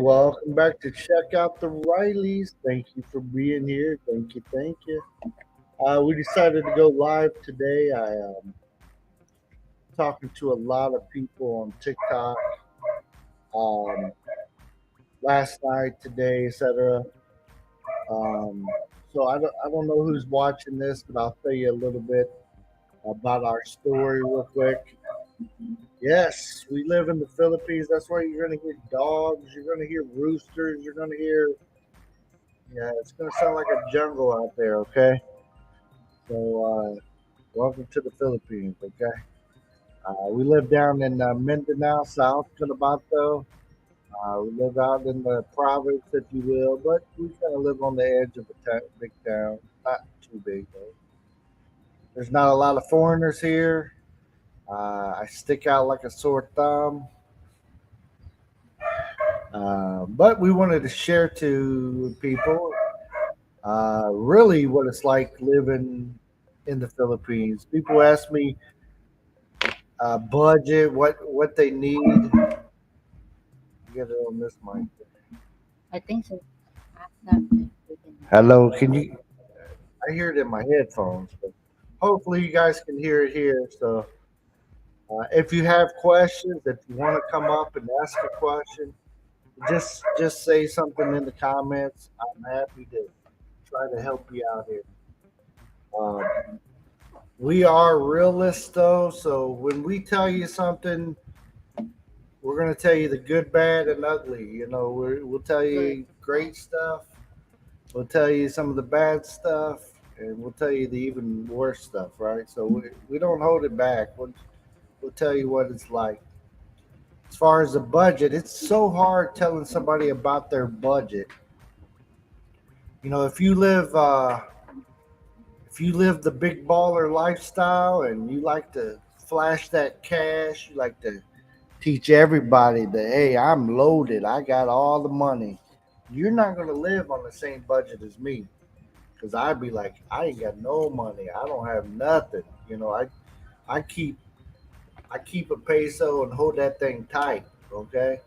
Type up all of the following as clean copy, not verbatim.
welcome back to Check Out the Rileys. Thank you for being here. Thank you, thank you. We decided to go live today. I talking to a lot of people on TikTok um, last night, today, etc. Um, so I don't know who's watching this, but I'll tell you a little bit about our story real quick. Yes, we live in the Philippines. That's why you're going to hear dogs. You're going to hear roosters. You're going to hear Yeah, it's gonna sound like a jungle out there, okay? So, welcome to the Philippines, okay? We live down in Mindanao, South Cotabato. We live out in the province, if you will, but we kind of live on the edge of a big town. Not too big, though. There's not a lot of foreigners here. I stick out like a sore thumb. But we wanted to share to people really what it's like living in the Philippines. People ask me budget, what they need. You get it on this mic. I think so. Not Hello, can you? I hear it in my headphones, but hopefully you guys can hear it here. So, if you have questions, if you want to come up and ask a question, just say something in the comments. I'm happy to try to help you out here. Um, we are realists, though, so when we tell you something, we're going to tell you the good, bad, and ugly. We'll tell good. you great stuff. We'll tell you some of the bad stuff, and we'll tell you the even worse stuff, right? So we don't hold it back. We'll tell you what it's like. As far as the budget, it's so hard telling somebody about their budget. If you live the big baller lifestyle and you like to flash that cash, you like to teach everybody that, hey, I'm loaded, I got all the money. You're not going to live on the same budget as me, because I'd be like, I ain't got no money, I don't have nothing. I keep a peso and hold that thing tight. Okay,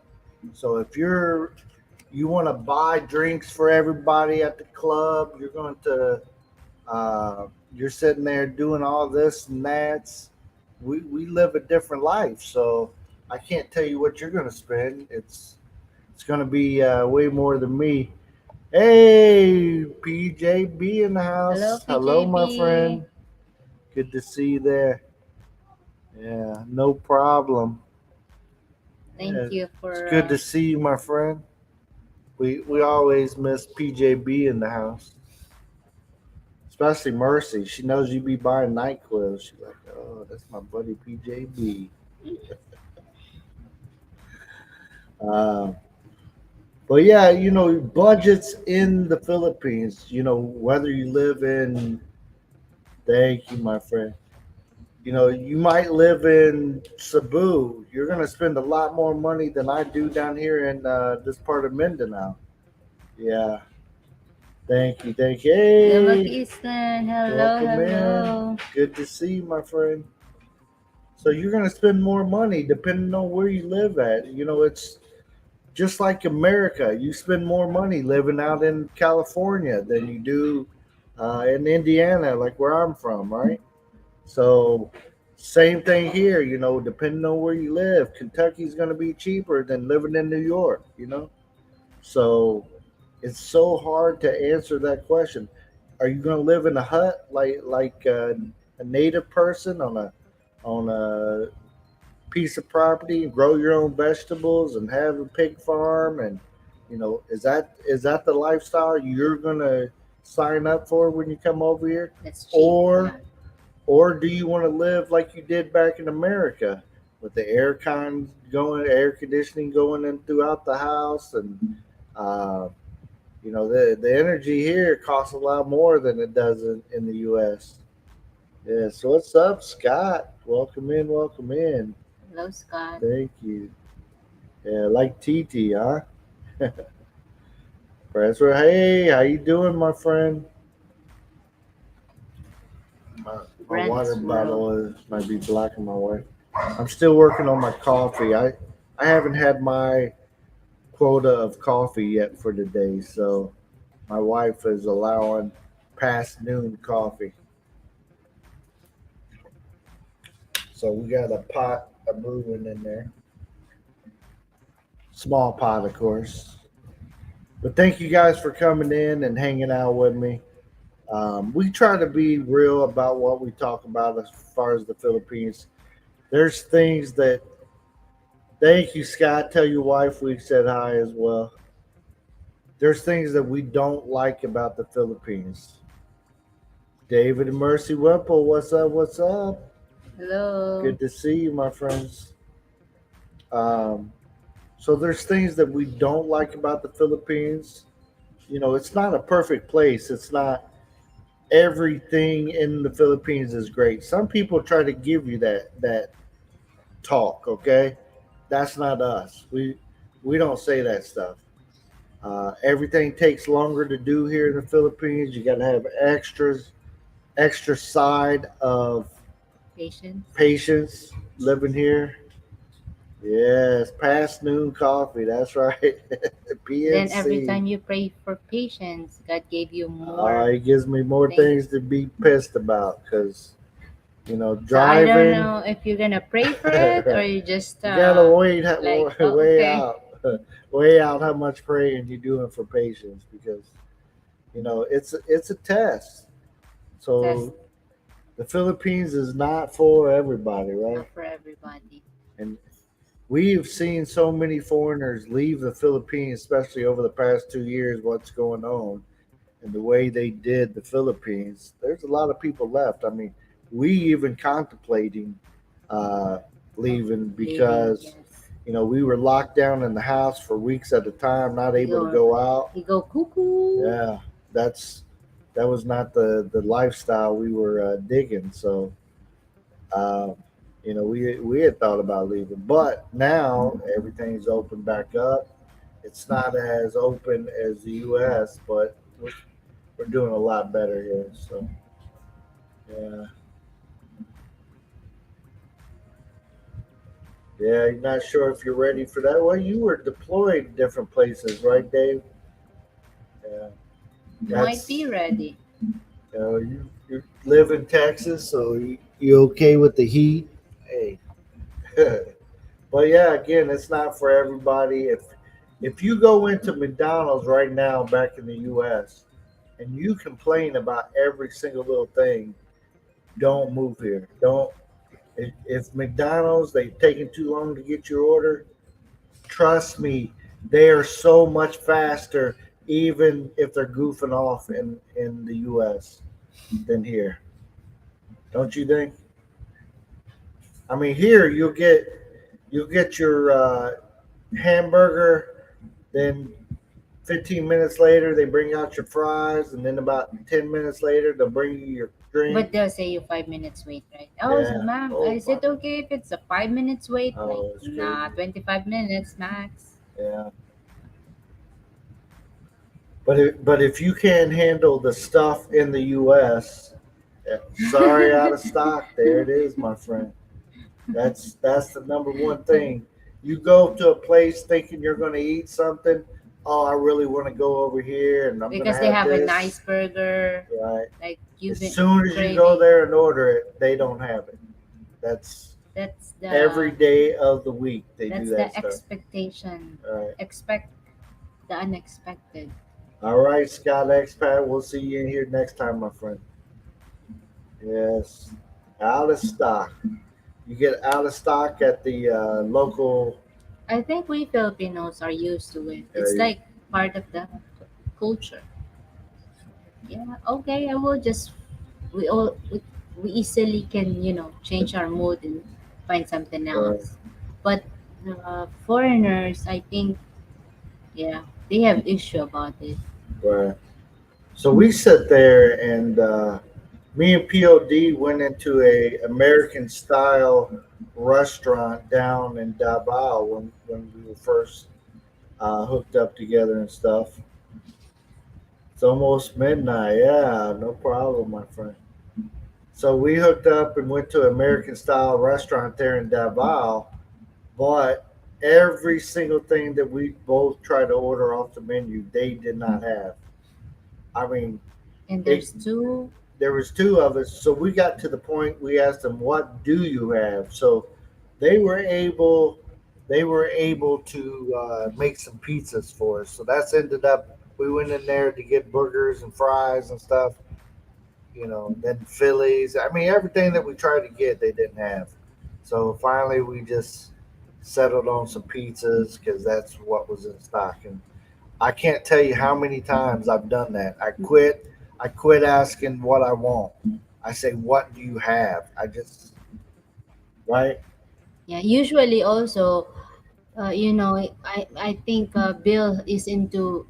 so if you want to buy drinks for everybody at the club, you're sitting there doing all this and that. We live a different life, so I can't tell you what you're going to spend. It's going to be way more than me. Hey, PJB in the Hello, house. Hello, my PJB. friend. Good to see you there. Yeah, no problem. Thank Yeah, you it's for good to see you, my friend. We always miss PJB in the house, especially Mercy. She knows you be buying NyQuil. She's like, oh, that's my buddy PJB. Uh, but yeah, budgets in the Philippines. Whether you live in, thank you, my friend. You might live in Cebu. You're gonna spend a lot more money than I do down here in this part of Mindanao. Yeah, thank you, thank you. Hello, Hey, Mag-Eastern. Hello, welcome in. hello. Good to see you, my friend. So you're gonna spend more money depending on where you live at. It's just like America. You spend more money living out in California than you do in Indiana, like where I'm from, right? So same thing here. Depending on where you live, Kentucky's gonna be cheaper than living in New York. So it's so hard to answer that question. Are you going to live in a hut like a native person on a piece of property and grow your own vegetables and have a pig farm? And is that the lifestyle you're going to sign up for when you come over here? That's cheap. Yeah. Or do you want to live like you did back in America, with the air conditioning going in throughout the house, and uh, the energy here costs a lot more than it does in the U.S. Yeah. So what's up, Scott? Welcome in. Welcome in. Hello, Scott. Thank you. Yeah, like TT, huh? Professor, hey, how you doing, my friend? My water Grants World. bottle might be blocking my way. I'm still working on my coffee. I haven't had my quota of coffee yet for the day, so my wife is allowing past noon coffee. So we got a pot of brewing in there, small pot, of course. But thank you guys for coming in and hanging out with me. We try to be real about what we talk about as far as the Philippines. There's things that, thank you, Scott. Tell your wife we said hi as well. There's things that we don't like about the Philippines. David and Mercy Wemple, what's up? What's up? Hello. Good to see you, my friends. Um, so there's things that we don't like about the Philippines. It's not a perfect place. It's not everything in the Philippines is great. Some people try to give you that talk. Okay, that's not us. We don't say that stuff. Everything takes longer to do here in the Philippines. You got to have extra side of Patience. patience living here. Yes, past noon coffee. That's right. Then every PNC. time you pray for patience, God gave you more It gives me more things. things to be pissed about because So I don't driving. know if you're gonna pray for it or You you just gotta like, oh, weigh okay. out, weigh out how much praying you're doing for patience because it's a test. Test So the Philippines is not for everybody, right? not for everybody. And we've seen so many foreigners leave the Philippines, especially over the past 2 years. What's going on and the way they did the Philippines? There's a lot of people left. I mean, we even contemplating uh, leaving Leaving, because yes. we were locked down in the house for weeks at a time, not You able to go, go out. you go cuckoo. Yeah, that's that was not the lifestyle we were digging. So um, we had thought about leaving, but now everything's open back up. It's not as open as the U.S., but we're doing a lot better here. So yeah, yeah. You're not sure if you're ready for that. Well, you were deployed different places, right, Dave? Yeah, You might be that's ready. you live in Texas, so you okay with the heat? Hey, but yeah, again, it's not for everybody. If you go into McDonald's right now back in the U.S. and you complain about every single little thing, don't move here. Don't. If McDonald's they taking too long to get your order, trust me, they are so much faster, even if they're goofing off in the U.S. than here. Don't you think? I mean, here you'll get your hamburger, then 15 minutes later they bring out your fries, and then about 10 minutes later they'll bring you your But drink. they'll say you 5 minutes wait, right? Oh, Yeah. ma'am, Oh is my. it okay if it's a 5 minutes wait? Like, Oh, it's nah, crazy. 25 minutes max. Yeah. But if you can't handle the stuff in the U.S., sorry, out of stock. There it is, my friend. That's the number one thing. You go to a place thinking you're going to eat something. Oh, I really want to go over here, and I'm going to Because they have have a this. nice burger, Right. like you've As been soon as you go craving. there and order it, they don't have it. That's That's every the day of the week they do that's that the stuff. expectation. All right. Expect the unexpected. All right, Scott Expat. We'll see you in here next time, my friend. Yes. Out of stock. You get out of stock at the local. I think we Filipinos are used to it. It's Uh, like part of the culture. Yeah, okay. I will just we all we easily can change our mood and find something right, else. But foreigners, I think, yeah, they have issue about it. right. So we sat there, and me and POD went into a American style restaurant down in Davao when we were first hooked up together and stuff. It's almost midnight. Yeah, no problem, my friend. So we hooked up and went to an American style restaurant there in Davao, but every single thing that we both tried to order off the menu, they did not have. I mean, And it. there's two. There was two of us, so we got to the point. We asked them, "What do you have?" So they were able, they were able to make some pizzas for us. So that's ended up. We went in there to get burgers and fries and stuff. Then Phillies. I mean, everything that we tried to get, they didn't have. So finally, we just settled on some pizzas because that's what was in stock. And I can't tell you how many times I've done that. I quit asking what I want. I say, "What do you have?" I just right. Yeah, usually also, I think Bill is into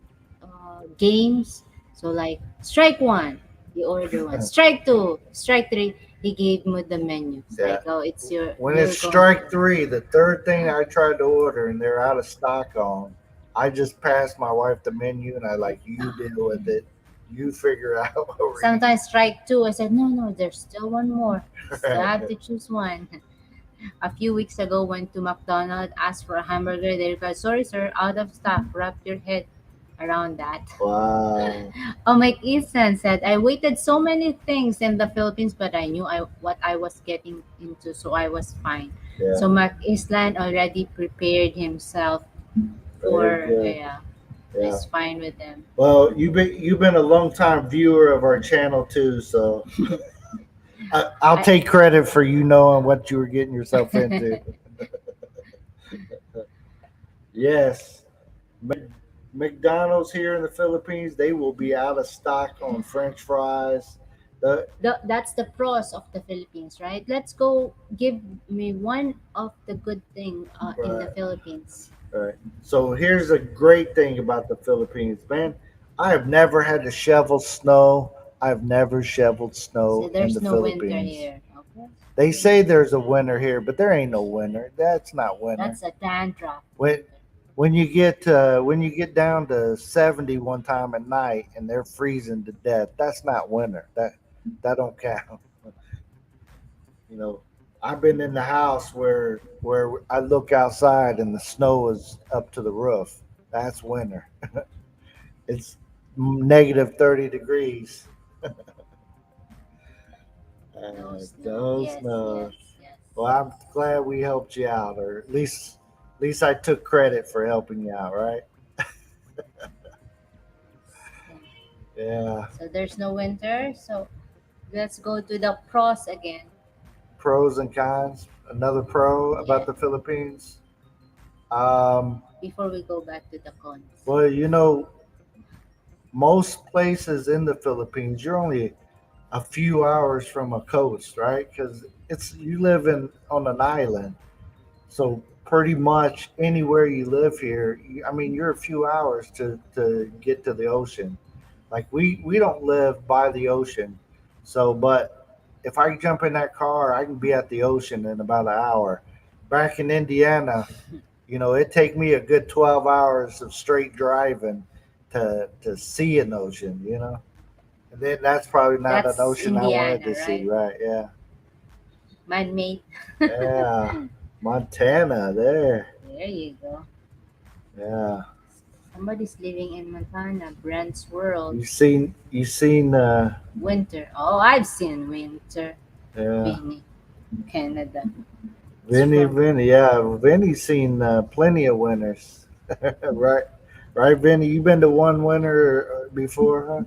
games. So like strike one, he order one. Strike two, strike three, he gave me the menu. It's Yeah. like, oh, it's your, When it's you're going to. strike three, the third thing I tried to order and they're out of stock on, I just passed my wife the menu and I like, you deal with it. You figure out what we're eating. Sometimes strike two. I said, no, no, there's still one more. You still have to choose one. A few weeks ago, went to McDonald's, asked for a hamburger. They replied, sorry, sir, out of stock. Wrap your head around that. Wow. Oh, Mike Easton said, I waited so many things in the Philippines, but I knew what I was getting into, so I was fine. Yeah. So Mark Island already prepared himself Very for, good. yeah, Yeah. it's fine with them. Well, you've been a long time viewer of our channel too, so I'll I, take credit for you knowing what you were getting yourself into. Yes, McDonald's here in the Philippines, they will be out of stock on French fries. The that's the pros of the Philippines, right? Let's go give me one of the good thing in the right, Philippines. right. So here's a great thing about the Philippines, man. I have never had to shovel snow. I've never shoveled So snow in there's the no winter Philippines. here. Okay. They say there's a winter here, but there ain't no winter. That's not winter. That's a dandruff When winter. when you get down to 70 one time at night and they're freezing to death, that's not winter. That don't count. You know, I've been in the house where I look outside and the snow is up to the roof. That's winter. It's negative 30 degrees. No snow. Don't Yes, know. yes, yes. Well, I'm glad we helped you out, or at least I took credit for helping you out, right? Yeah. Yeah. So there's no winter. So let's go to the pros again. Pros and cons. Another pro about Yeah. the Philippines. Um, Before we go back to the cons. well, most places in the Philippines, you're only a few hours from a coast, right? Because it's you live in on an island, so pretty much anywhere you live here, I mean, you're a few hours to get to the ocean. Like we don't live by the ocean, so but if I jump in that car, I can be at the ocean in about an hour. Back in Indiana, it take me a good 12 hours of straight driving to see an ocean. And then that's probably not an That's ocean I wanted Indiana, to see, right? right? Yeah, Man-made. yeah, Montana there. There you go. Yeah, Somebody's living in Montana. Brent's World. you seen Winter. Oh, I've seen winter. yeah. Vinny, Canada. It's from. Vinny, yeah, Vinny's seen plenty of winters, right? Right, Vinny, you been to one winter before,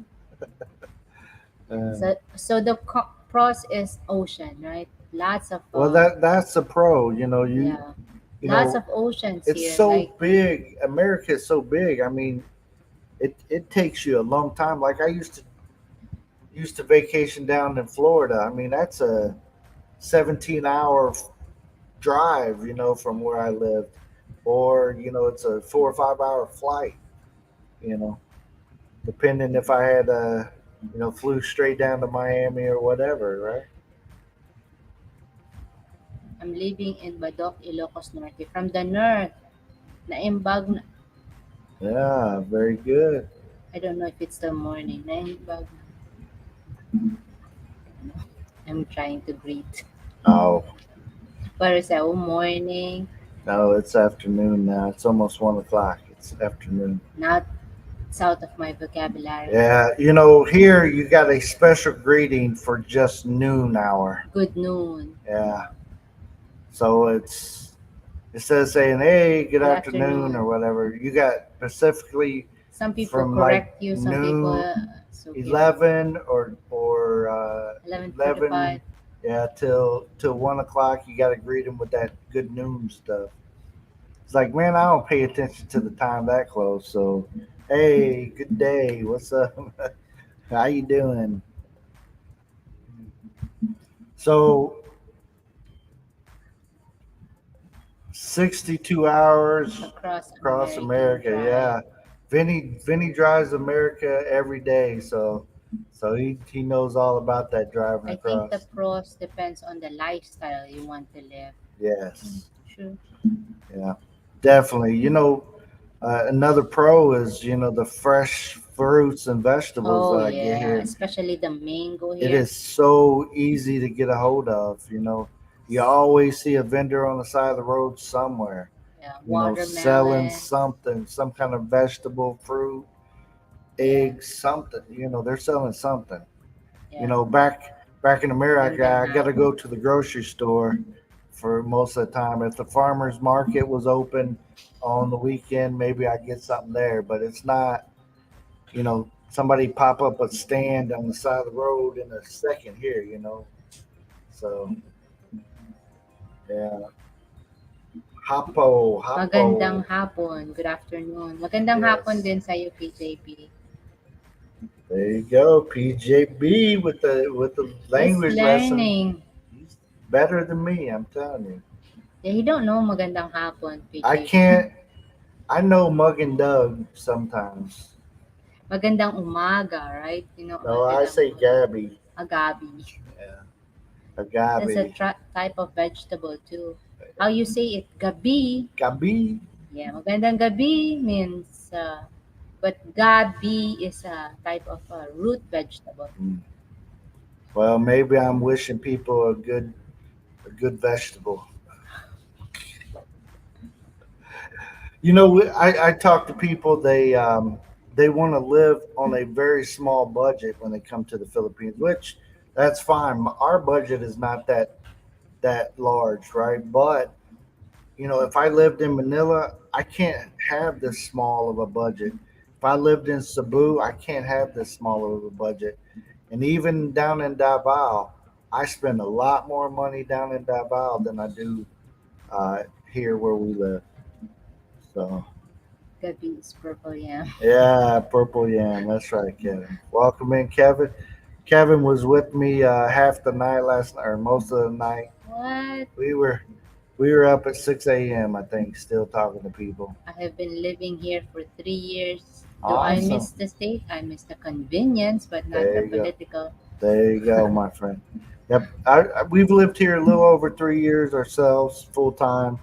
huh? So the pros is ocean, right? Lots of Well, that's a pro. yeah, you lots know, of oceans it's here. so Like big. America is so big. I mean, it takes you a long time. Like I used to vacation down in Florida. I mean, that's a 17-hour drive, from where I lived, or it's a 4 or 5 hour flight. You know, depending if I had flew straight down to Miami or whatever, right? I'm living in Badok, Ilocos Norte. From the north, naimbag. Yeah, very good. I don't know if it's the morning. Naimbag. I'm trying to greet. Oh, Para sa morning. No, it's afternoon now. It's almost 1 o'clock. It's afternoon. Not it's out of my vocabulary. Yeah, you know, here you got a special greeting for just noon hour. Good noon. Yeah, so instead of saying "Hey, good Good afternoon" or afternoon. whatever, you got specifically Some people from like correct you, some people noon, so yeah. 11, 11:45. yeah, till 1 o'clock. You got to greet them with that good noon stuff. It's like, man, I don't pay attention to the time that close. So, hey, good day. What's up? How you doing? So 62 hours Across an across American America. drive. Yeah, Vinny drives America every day, so he knows all about that driving I think the across. pros depends on the lifestyle you want to live. Mm, Yes, true. yeah, definitely. Another pro is the fresh fruits and vegetables Oh that I get yeah, here. especially the mango It here. is so easy to get a hold of. You always see a vendor on the side of the road somewhere. Yeah, Selling watermelon. something, some kind of vegetable, fruit, Yeah, eggs, something. They're selling something. yeah. Back in America, Magandang I got to go hapon. to the grocery store for most of the time. If the farmers market was open on the weekend, maybe I get something there. But it's not. Somebody pop up a stand on the side of the road in a second here. So yeah, Hapo. Magandang hapon. Good afternoon. Magandang hapon Yes. din sa'yo, PJP. There you go, PJB with the He's language lesson. learning. He's better than me, I'm telling you. Yeah, he don't know magandang hapon, I PJP. can't. I know Mug and Doug sometimes. Magandang umaga, right? You know, No, I magandang say Gabby. agabi. Yeah, That's a Agabi. type of vegetable too. How you say it? Gabi. Gabi. Yeah, magandang gabi means, but gabi is a type of root vegetable. Mm. Well, maybe I'm wishing people a good vegetable. I talk to people. They want to live on a very small budget when they come to the Philippines, which that's fine. Our budget is not that large, right? But if I lived in Manila, I can't have this small of a budget. If I lived in Cebu, I can't have this small of a budget. And even down in Davao, I spend a lot more money down in Davao than I do here where we live. So Gabi is purple yam. yeah, purple yam. That's right, Kevin. Welcome in, Kevin. Kevin was with me half the night last night, or most of the night. What? We were we were up at 6 a.m. I think, still talking to people. I have been living here for 3 years. Do I Awesome. miss the state? I miss the convenience, but not the There you go. political. There you go, my friend. Yep. We've lived here a little over 3 years ourselves, full time,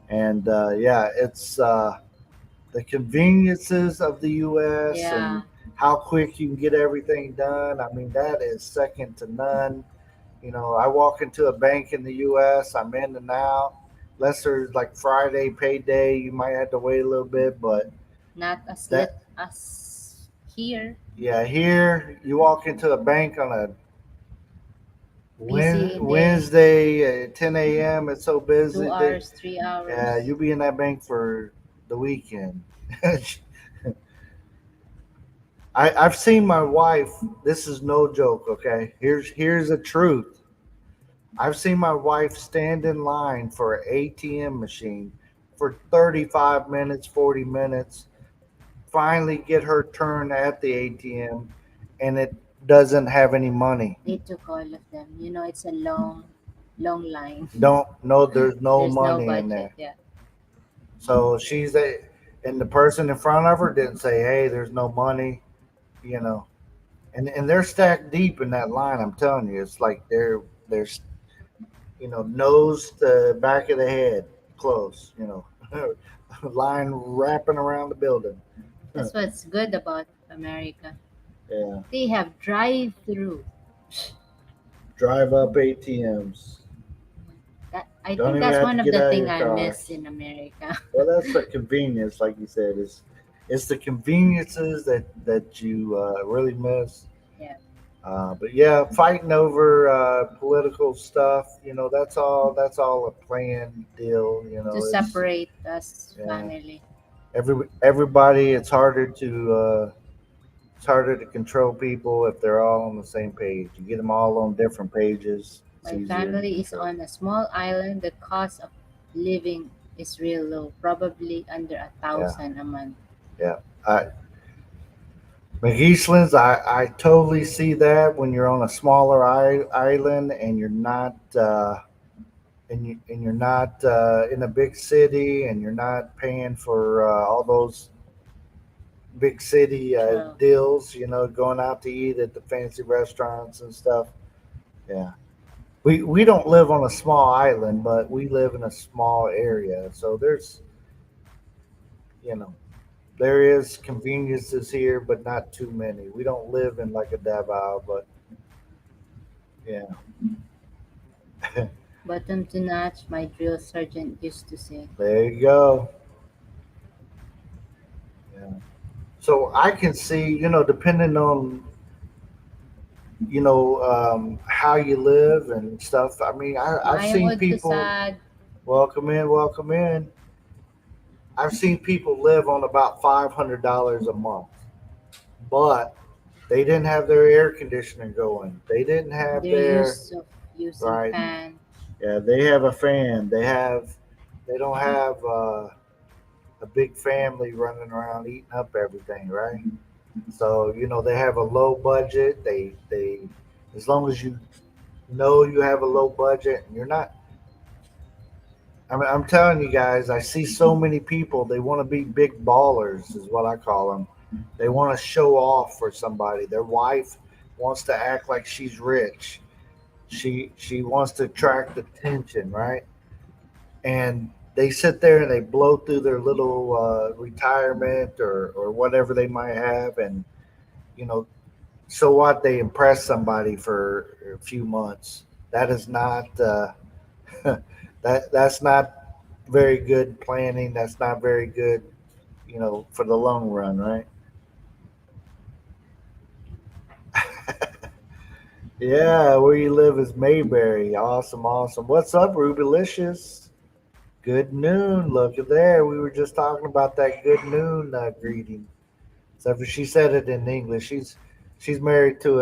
and yeah, it's the conveniences of the U.S. Yeah, and how quick you can get everything done. I mean, that is second to none. I walk into a bank in the U.S., I'm in and out. Unless there's like Friday payday, you might have to wait a little bit. But not as lit that, as here. yeah, here you walk into a bank on a Busy day. Wednesday at 10 a.m. It's so two busy. hours, three Yeah, hours. you'll be in that bank for the weekend. I've seen my wife. This is no joke. Okay, here's the truth. I've seen my wife stand in line for an ATM machine for 35 minutes, 40 minutes. Finally, get her turn at the ATM, and it doesn't have any money. They took all of them. You know, it's a long, long line. Don't know there's no There's no money in budget. there. Yeah, So and the person in front of her didn't say, "Hey, there's no money," you know. And they're stacked deep in that line. I'm telling you, it's like they're nose to back of the head, close. Line wrapping around the building. that's what's good about America. Yeah, They have drive-through. drive up ATMs. That I Don't think even that's have to one of get the out of thing your I car. miss in America. Well, that's the convenience, like you said. It's the conveniences that you really miss. Yeah, But yeah, fighting over political stuff, that's all a planned deal. to separate us Yeah, family. everybody. It's harder to control people if they're all on the same page. You get them all on different pages, it's My easier to family is control. on a small island. The cost of living is real low, probably under a Yeah, thousand a month. yeah. McEastlands, I totally see that when you're on a smaller island and you're not in a big city and you're not paying for all those big city True. deals, going out to eat at the fancy restaurants and stuff. Yeah. We don't live on a small island, but we live in a small area. So you know, there is conveniences here, but not too many. We don't live in like a Davao, but yeah. Bottom to notch, my drill sergeant used to say. There you go. Yeah. So I can see, depending on, how you live and stuff. I mean, I've seen Mayong to people, sad. welcome in, welcome in. I've seen people live on about $500 a month, but they didn't have their air conditioning going. They didn't have They're their used of using right. fan. Yeah, they have a fan. They don't have a big family running around eating up everything, right? So they have a low budget. They as long as you know you have a low budget and you're not. I mean, I'm telling you guys, I see so many people. They want to be big ballers, is what I call them. They want to show off for somebody. Their wife wants to act like she's rich. She wants to attract attention, right? And they sit there and they blow through their little retirement or whatever they might have, and you know, so what? They impress somebody for a few months. That is not that's not very good planning. That's not very good, for the long run, right? Yeah, where you live is Mayberry. Awesome, awesome. What's up, Rubylicious? Good noon. Look at there. We were just talking about that good noon greeting. Except for she said it in English. She's married to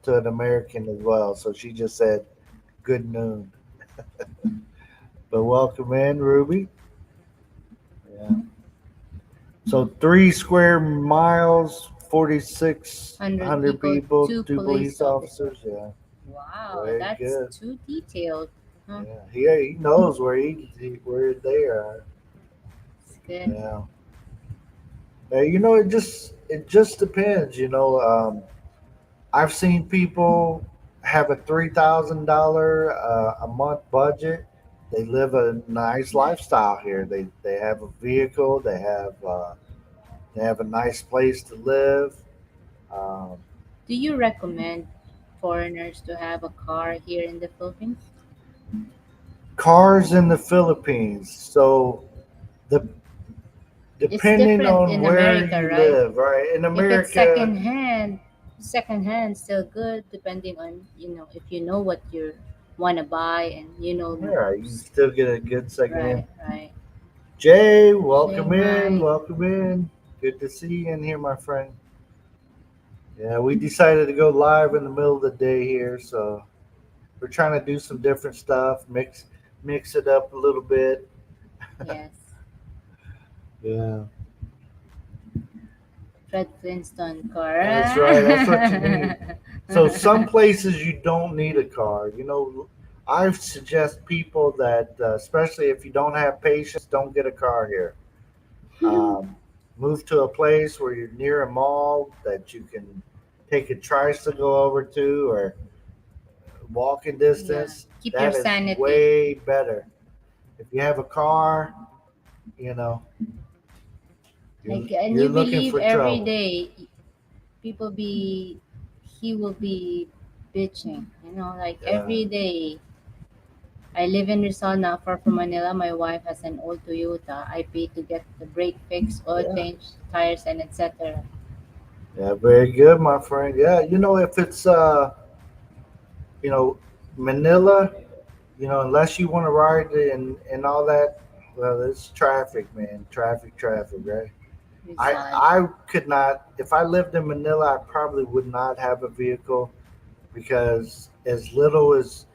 an American as well, so she just said good noon. But welcome in, Ruby. Yeah. So 3 square miles, 100 4,600 people, people, two two police police officers. officers. Yeah, Wow, very that's good. too detailed. Huh? Yeah, he knows where they are. It's good. Yeah. It just depends. I've seen people have a $3,000 a month budget. They live a nice lifestyle here. They have a vehicle. They have a nice place to live. Um, Do you recommend foreigners to have a car here in the Philippines? cars in the Philippines. So the It's depending different on in where America, you right? live, right? In If it's America, second hand still good depending on if you know what you want to buy and yeah, you can still get a good second hand. right, right. Jay, welcome in, Shanghai. welcome in. Good to see you in here, my friend. Yeah, we decided to go live in the middle of the day here, so we're trying to do some different stuff, mix it up a little bit. Yes. Yeah, Fred Flintstone that's right. That's what you car. need. So some places you don't need a car. I suggest people that, especially if you don't have patience, don't get a car here. Um, Move to a place where you're near a mall that you can take a tricycle over to or walking Yeah. distance. Keep your That is sanity. way better. If you have a car, you know, you're, And you're you looking believe for every trouble. day people be he will be bitching, like Yeah, every day I live in Rizal, not far from Manila. My wife has an old Toyota. I pay to get the brake fixed, oil Yeah, change, tires, and etc. yeah, very good, my friend. Yeah, if it's you know, Manila, unless you want to ride and all that, well, it's traffic, man. Traffic, right? I Rizal. I could not if I lived in Manila, I probably would not have a vehicle because as little as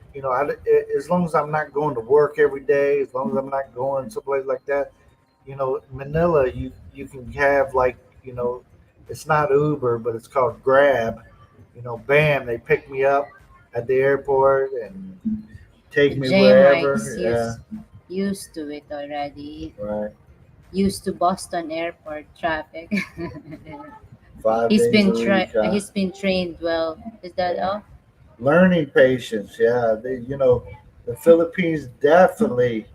as long as I'm not going to work every day, as long as I'm not going someplace like that, Manila, you can have like it's not Uber, but it's called Grab. Bam, they pick me up at the airport and take me J Mike's wherever. used to it already. Yeah, right. Used to Boston Airport traffic. 5 days a week, huh? He's been trained well. Is that Yeah. all? Learning patience. Yeah, the Philippines definitely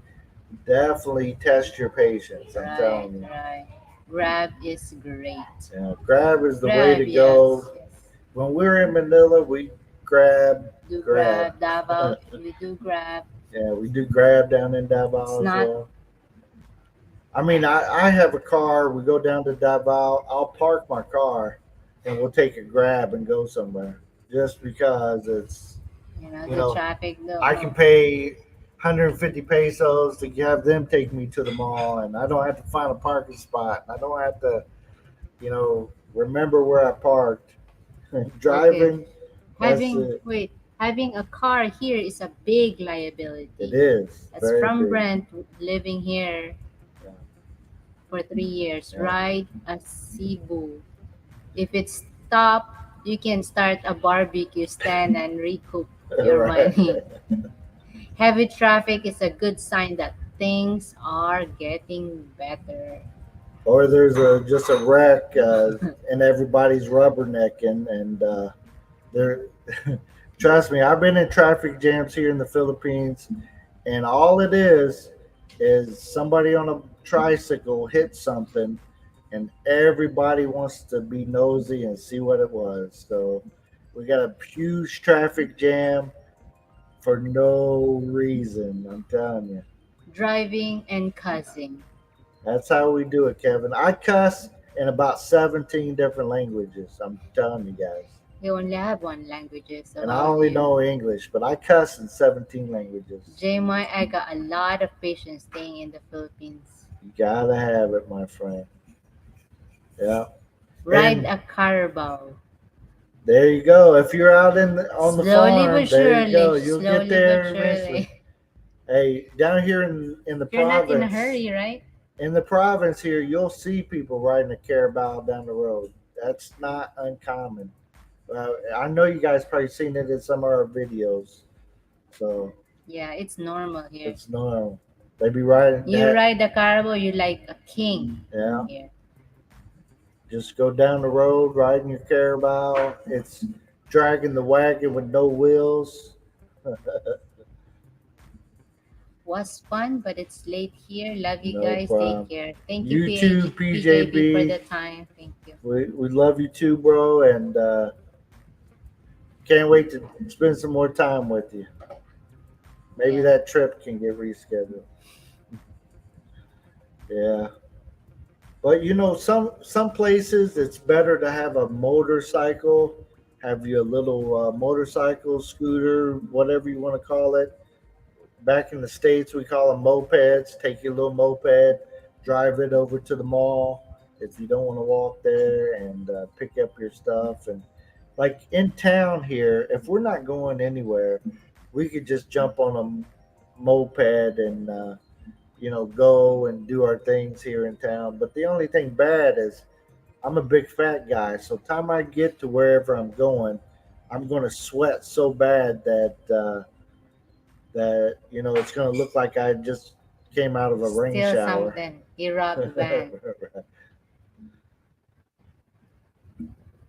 test your patience. I'm Right, telling you. right. Grab is great. Yeah, Grab is the way Grab, to yes, go. yes. When we're in Manila, we grab, Do grab. grab, Davao. We do grab. Yeah, we do grab down in It's Davao as not, well. I mean, I have a car. We go down to Davao. I'll park my car, and we'll take a grab and go somewhere. Just because you the know, traffic though. I can pay 150 pesos to have them take me to the mall, and I don't have to find a parking spot. I don't have to, remember where I parked. Okay. Driving, that's it. Having a car here is a big It liability. is As very from big. Brent, living here Yeah, for 3 years, yeah. ride a Cebu. If it's top, you can start a barbecue stand and recoup your money. Right. Heavy traffic is a good sign that things are getting better. Or there's just a wreck and everybody's rubbernecking and they're trust me, I've been in traffic jams here in the Philippines, and all it is somebody on a tricycle hit something, and everybody wants to be nosy and see what it was. So we got a huge traffic jam for no reason. I'm telling you, Driving and cussing. that's how we do it, Kevin. I cuss in about 17 different languages. I'm telling you guys. You only have one language, so And I how do only you? know English, but I cuss in 17 languages. JMI, I got a lot of patience staying in the Philippines. You gotta have it, my friend. Yeah. Ride And a carabao. there you go. If you're out on the Slowly farm, but there you surely. go. You'll get Slowly but there eventually. surely. Hey, down here in the You're not in a province, hurry, right? here, you'll see people riding a carabao down the road. That's not uncommon. I know you guys probably seen it in some of our videos, so Yeah, it's normal here. it's normal. They be riding You that. ride the carabao, you're like a king Yeah, here. just go down the road riding your carabao. It's dragging the wagon with no wheels. Was fun, but it's late here. Love you No guys. Take problem. care. Thank you, You too, PJB, for PJB. the time. Thank you. We love you too, bro, and can't wait to spend some more time with you. Maybe Yeah. that trip can get rescheduled. Yeah, but some places it's better to have a motorcycle, have your little motorcycle, scooter, whatever you want to call it. Back in the states, we call them mopeds. Take your little moped, drive it over to the mall if you don't want to walk there, and pick up your stuff. And like in town here, if we're not going anywhere, we could just jump on a moped and go and do our things here in town. But the only thing bad is I'm a big fat guy, so time I get to wherever I'm going, I'm going to sweat so bad that it's going to look like I just came out of a rain Still shower. something. He robbed van.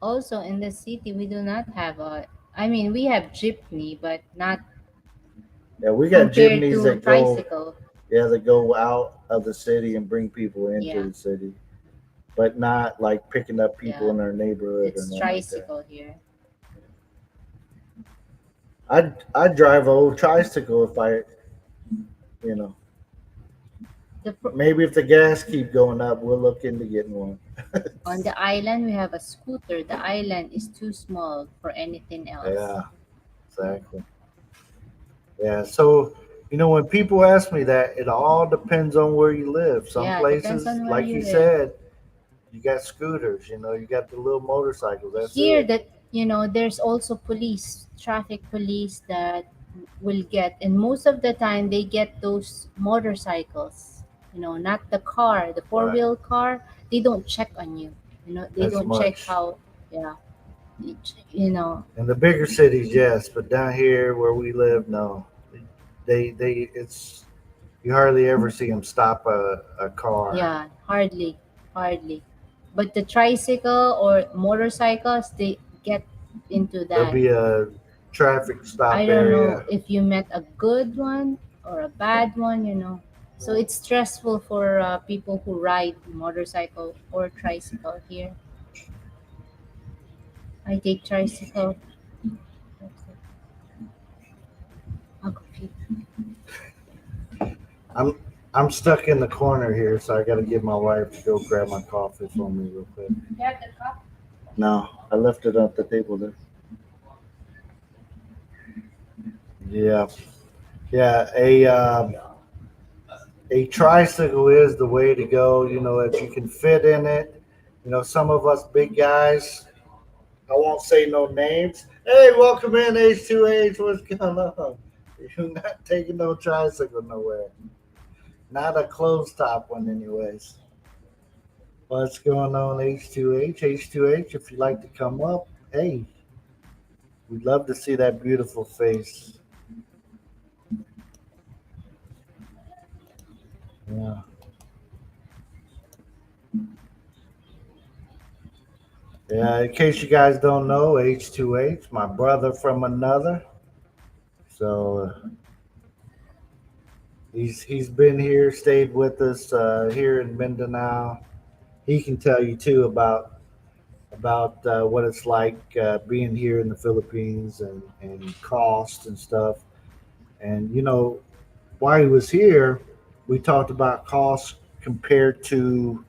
Also, in the city, we do not have a. I mean, we have jeepney, but not Yeah, we got compared jimneys to that go, tricycle. yeah, that go out of the city and bring people into Yeah, the city, but not like picking up people yeah. in our neighborhood or It's nothing like that. tricycle here. I'd drive a old tricycle if I You know, The pro- maybe if the gas keep going up, we'll look into getting one. on the island, we have a scooter. The island is too small for anything else. Yeah, exactly. Yeah. So, when people ask me that, it all depends on where you live. Some Yeah, it depends places, on where like you you live. said, you got scooters. You got the little motorcycles. That's Here, it. that there's also police, traffic police that will get, and most of the time they get those motorcycles. Not the car, the four Right. wheel car. They don't check on you. They As don't check much. how. Yeah, In the bigger cities, yes, but down here where we live, no. It's you hardly ever see them stop a car. Yeah, hardly, hardly. But the tricycle or motorcycles, they get into There'll that. be a traffic I stop don't know area. if you met a good one or a bad one. So it's stressful for people who ride motorcycle or tricycle here. I take tricycle. Okay. I'm I'm stuck in the corner here, so I got to get my wife to go grab my coffee for me real quick. Yeah, the cup. No, I left it at the table there. Yeah, yeah. A tricycle is the way to go. If you can fit in it. Some of us big guys. I won't say no names. Hey, welcome in H2H. What's going on? You're not taking no tricycle nowhere. Not a closed top one, anyways. What's going on, H2H? H2H, if you'd like to come up, hey, we'd love to see that beautiful face. Yeah. Yeah, in case you guys don't know, H2H, my brother from another. So he's been here, stayed with us here in Mindanao. He can tell you too about what it's like being here in the Philippines and cost and stuff. And while he was here, we talked about costs compared to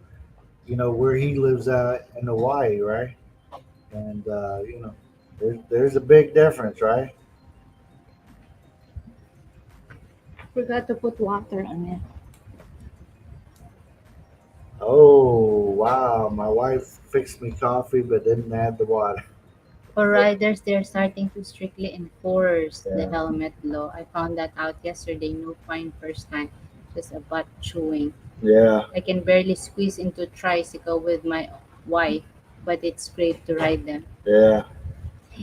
where he lives at in Hawaii, right? And there's a big difference, right? Forgot to put water on it. Oh wow, my wife fixed me coffee but didn't add the water. For riders, they're starting to strictly enforce the Yeah, helmet law. I found that out yesterday. No fine first time, just a butt chewing. yeah, I can barely squeeze into a tricycle with my wife, but it's great to ride them. yeah.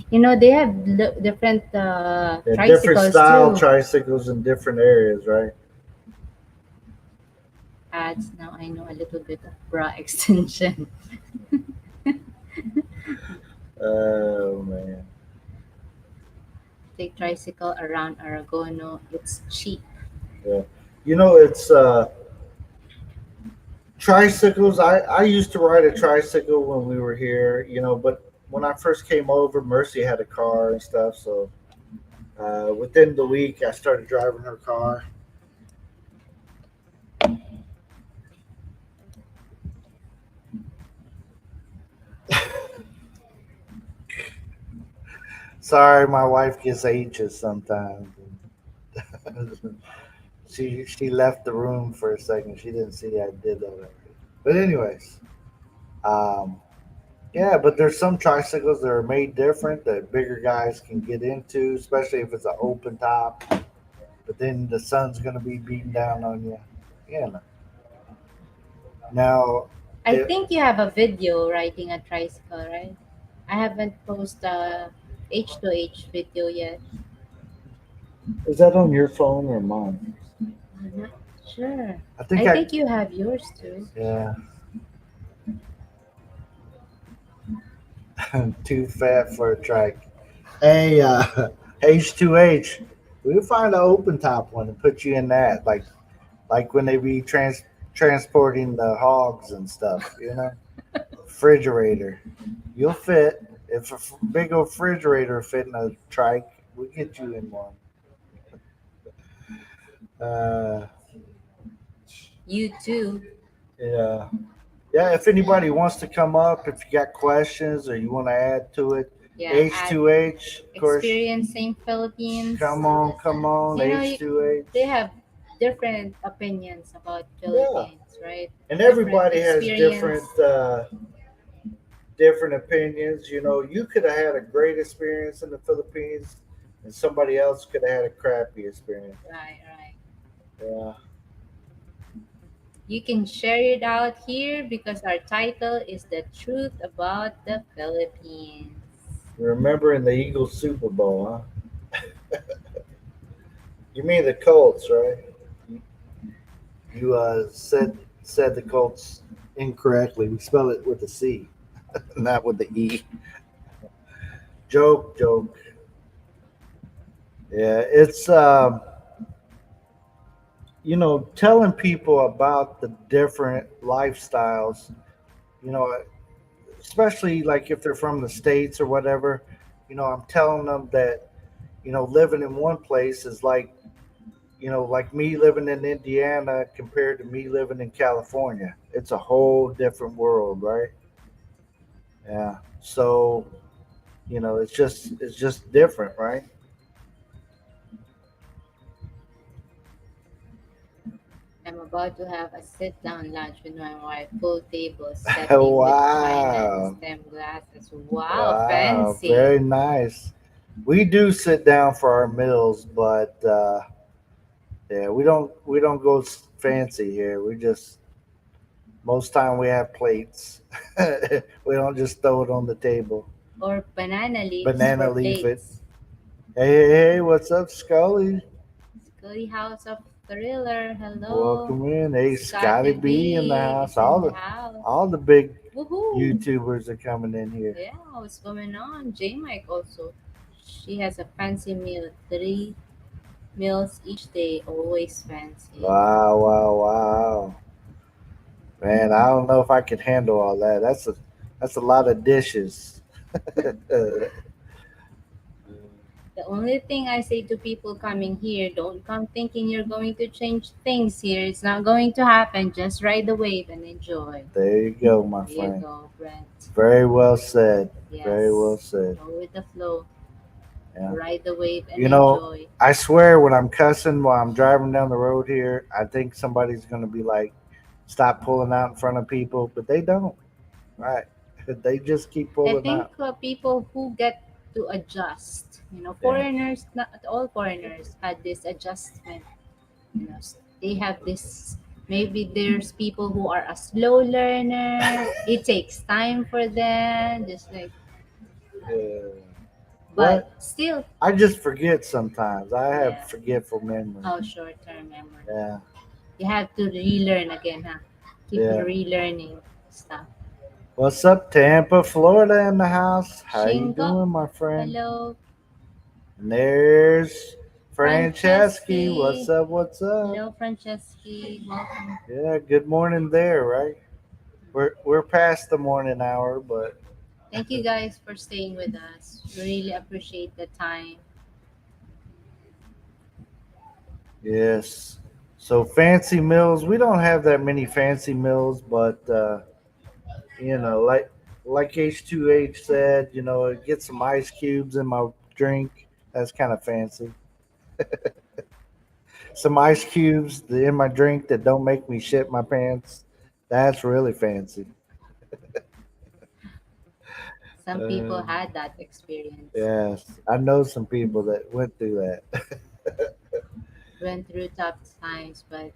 They have different Yeah, different tricycles style too. tricycles in different areas, right? Ads, now I know a little bit of bra extension. Oh man. Take tricycle around Aragono. It's cheap. Yeah. It's tricycles. I used to ride a tricycle when we were here, but when I first came over, Mercy had a car and stuff. So within the week, I started driving her car. Sorry, my wife gets anxious sometimes. She left the room for a second. She didn't see I did that already. But anyways, um, yeah. But there's some tricycles that are made different that bigger guys can get into, especially if it's an open top. But then the sun's gonna be beating down on you. Yeah. Now, I it, think you have a video riding a tricycle, right? I haven't posted a H2H video yet. is that on your phone or mine? I'm not sure. I think I I. think you have yours too. Yeah, I'm too fat for a trike. Hey, H2H, we'll find an open top one and put you in that, like when they be transporting the hogs and stuff. Refrigerator. You'll fit. If a big old refrigerator fit in a trike, we'll get you in one. Uh, You too. yeah. Yeah, if anybody wants to come up, if you got questions or you want to add to it, Yeah, add H2H, of course, experiencing Philippines. come on, You know, they H2H. have different opinions about Yeah. Philippines, right? And Different everybody has experience. different opinions. You know, you could have had a great experience in the Philippines, and somebody else could have had a crappy experience. Right, right. Yeah. You can share it out here because our title is The Truth About the Philippines. Remember in the Eagles Super Bowl, huh? You mean the Colts, right? You said the Colts incorrectly. We spell it with a C, not with the E. Joke, joke. Yeah, it's telling people about the different lifestyles. You know, especially like if they're from the states or whatever. I'm telling them that living in one place is like me living in Indiana compared to me living in California. It's a whole different world, right? Yeah. So it's just different, right? I'm about to have a sit down lunch with my wife, full table setting with china and Wow. stem glasses. Wow, Wow. fancy. Very nice. We do sit down for our meals, but yeah, we don't go fancy here. We just most time we have plates. We don't just throw it on the table. Or banana leaves Banana for leaf it. plates. Hey, hey, hey, what's up, Scully? Scotty House of Thriller, hello. Welcome in. Hey, Scotty Scotty B in the B house. is in All the the house. all the big Woohoo! YouTubers are coming in here. Yeah, what's going on? J Mike also. She has a fancy meal, 3 meals each day, always fancy. Wow, wow, wow. Man, I don't know if I could handle all that. That's a lot of dishes. The only thing I say to people coming here, don't come thinking you're going to change things here. It's not going to happen. Just ride the wave and enjoy. There you go, my There you friend. go, Brent. Very well said. Very well Yes. said. Go with the flow. Yeah. Ride the wave and You know, enjoy. I swear when I'm cussing while I'm driving down the road here, I think somebody's going to be like, stop pulling out in front of people, but they don't. Right. They just keep I pulling think out. people who get to adjust, Yeah. foreigners, not all foreigners had this adjustment. They have this. Maybe there's people who are a slow learner. It takes time for them, just like, Yeah. but What? still, I just forget sometimes. I have yeah. forgetful memory. Oh, short-term memory. Yeah. You have to relearn again, huh? Keep Yeah. relearning stuff. What's up, Tampa, Florida in the house? How you Shingo, doing, my friend? hello. And there's Franceschi. What's Franceschi, up? What's up? hello, Franceschi. Welcome. Yeah, good morning there, right? We're past the morning hour, but Thank you guys for staying with us. We really appreciate the time. yes. So fancy meals, we don't have that many fancy meals, but like H2H said, get some ice cubes in my drink. That's kind of fancy. Some ice cubes in my drink that don't make me shit my pants. That's really fancy. Some Uh, people had that experience, yes, I know some people that went through that. went through tough times, but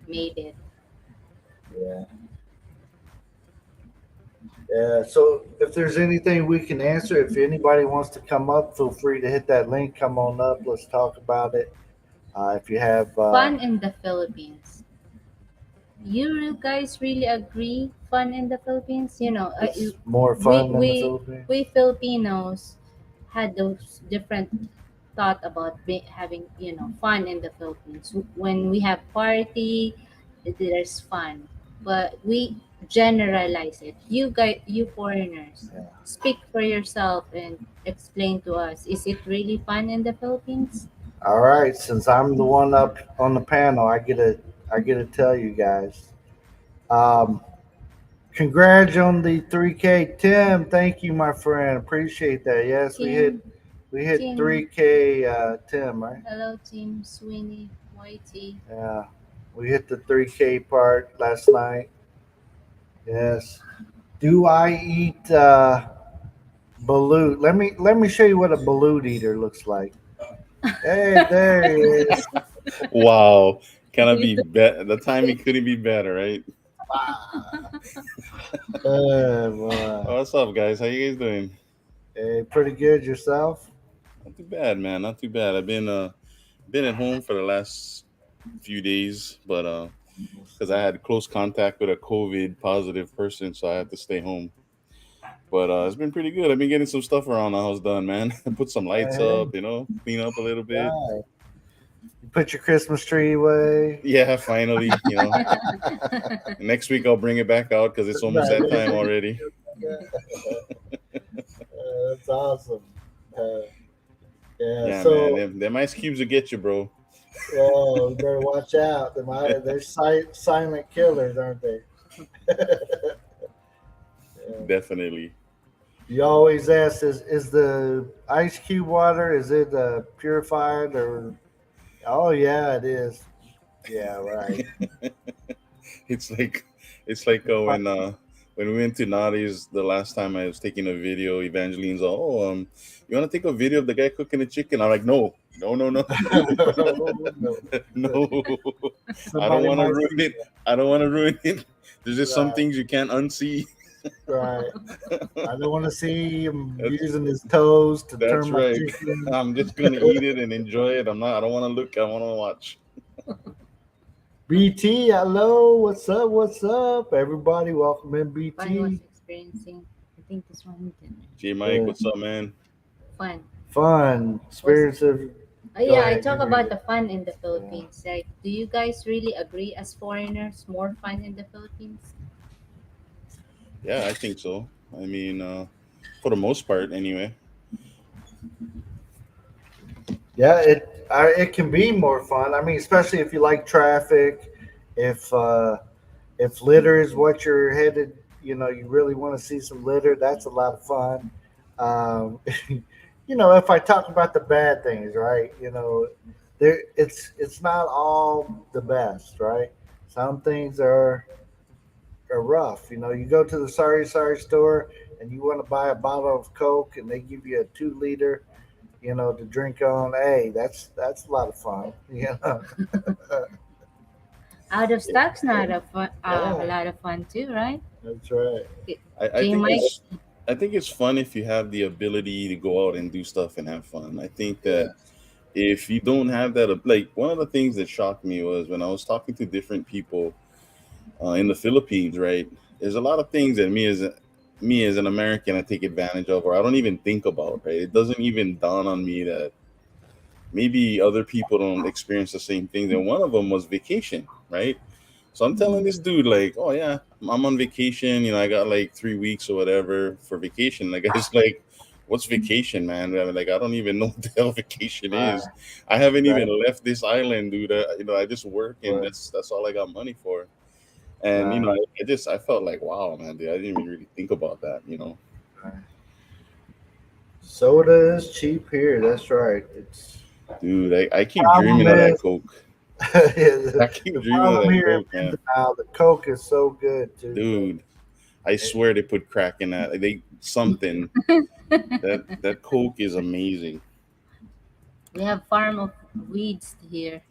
made it. Yeah. Yeah. So if there's anything we can answer, if anybody wants to come up, feel free to hit that link. Come on up. Let's talk about it. If you have, Fun in the Philippines. You guys really agree? Fun in the Philippines? it's more We fun than the we Philippines. we Filipinos had those different thought about having fun in the Philippines. When we have party, there's fun, but we generalize it. You guys, you foreigners, Yeah. speak for yourself and explain to us. Is it really fun in the Philippines? All right, since I'm the one up on the panel, I get to tell you guys. Um, Congrats on the 3K, Tim. Thank you, my friend. Appreciate that. Yes, Tim, we hit Tim, 3K, Tim. Right? hello, Tim, Sweeney, Whitey. Yeah, we hit the 3K part last night. Yes. Do I eat balut? Let me show you what a balut eater looks like. Hey, there he is. Wow. Can I You be better? The timing couldn't be better, right? Ah, boy. Oh, what's up, guys? How you guys doing? Hey, pretty good yourself. Not too bad, man. Not too bad. I've been at home for the last few days, but because I had close contact with a COVID positive person, so I had to stay home. But it's been pretty good. I've been getting some stuff around the house done, man. Put some lights Hey, up, clean up a little bit. right. You put your Christmas tree away. Yeah, finally. Next week I'll bring it back out because it's almost Right. that time already. That's awesome. Uh, yeah. Yeah, man. So, Them ice cubes will get you, bro. well, you better watch out. They're silent killers, aren't they? Yeah. Definitely. You always ask, is the ice cube water, is it purified or? Oh yeah, it is. Yeah, right. It's like it's like when we went to Nadi's the last time I was taking a video, Evangeline's all, you wanna take a video of the guy cooking the chicken? I'm like, no, no, no, no, No. no. I don't Somebody wanna might ruin see it. I don't wanna ruin it. There's just some that. things you can't unsee. Right. I don't want to see him that's using his toes to that's turn my right. chicken. I'm just gonna eat it and enjoy it. I don't wanna look, I wanna watch. BT, hello. What's up? What's up? Everybody, welcome in Fun was BT. experiencing. I think this one didn't. J Mike, Yeah. what's up, man? Fun Fun was. experience of. Go Yeah, I ahead. talk You read about the it. fun in the Yeah. Philippines. Like, do you guys really agree as foreigners more fun in the Philippines? Yeah, I think so. I mean, for the most part, anyway. Yeah, it can be more fun. I mean, especially if you like traffic, if uh, if litter is what you're headed, you really want to see some litter. That's a lot of fun. Um, if I talk about the bad things, right? It's not all the best, right? Some things are rough. You go to the sorry store and you want to buy a bottle of Coke and they give you a 2 liter, to drink on. Hey, that's a lot of fun. Out of stock's not a Yeah, lot of fun too, right? that's right. I J think Mike, it's fun if you have the ability to go out and do stuff and have fun. I think Yeah, that if you don't have that, like one of the things that shocked me was when I was talking to different people in the Philippines. Right, there's a lot of things that me as an American I take advantage of, or I don't even think about. Right, it doesn't even dawn on me that maybe other people don't experience the same things. And one of them was vacation. Right. So I'm telling this dude like, oh yeah, I'm on vacation. I got like 3 weeks or whatever for vacation. Like I was like, what's vacation, man? I mean, like I don't even know what the hell vacation is. right, I haven't right, even left this island, dude. I just work and right, that's all I got money for. And right, I felt like, wow, man, dude, I didn't even really think about that. right. Soda is cheap here. That's right. It's Dude, I keep problem dreaming of that is Coke. the I keep dreaming of problem that here Coke, in man. Mindanao. The Coke is so good too, though. Dude, I It- swear they put crack in that. Like, they something that Coke is amazing. we have farm of weeds here.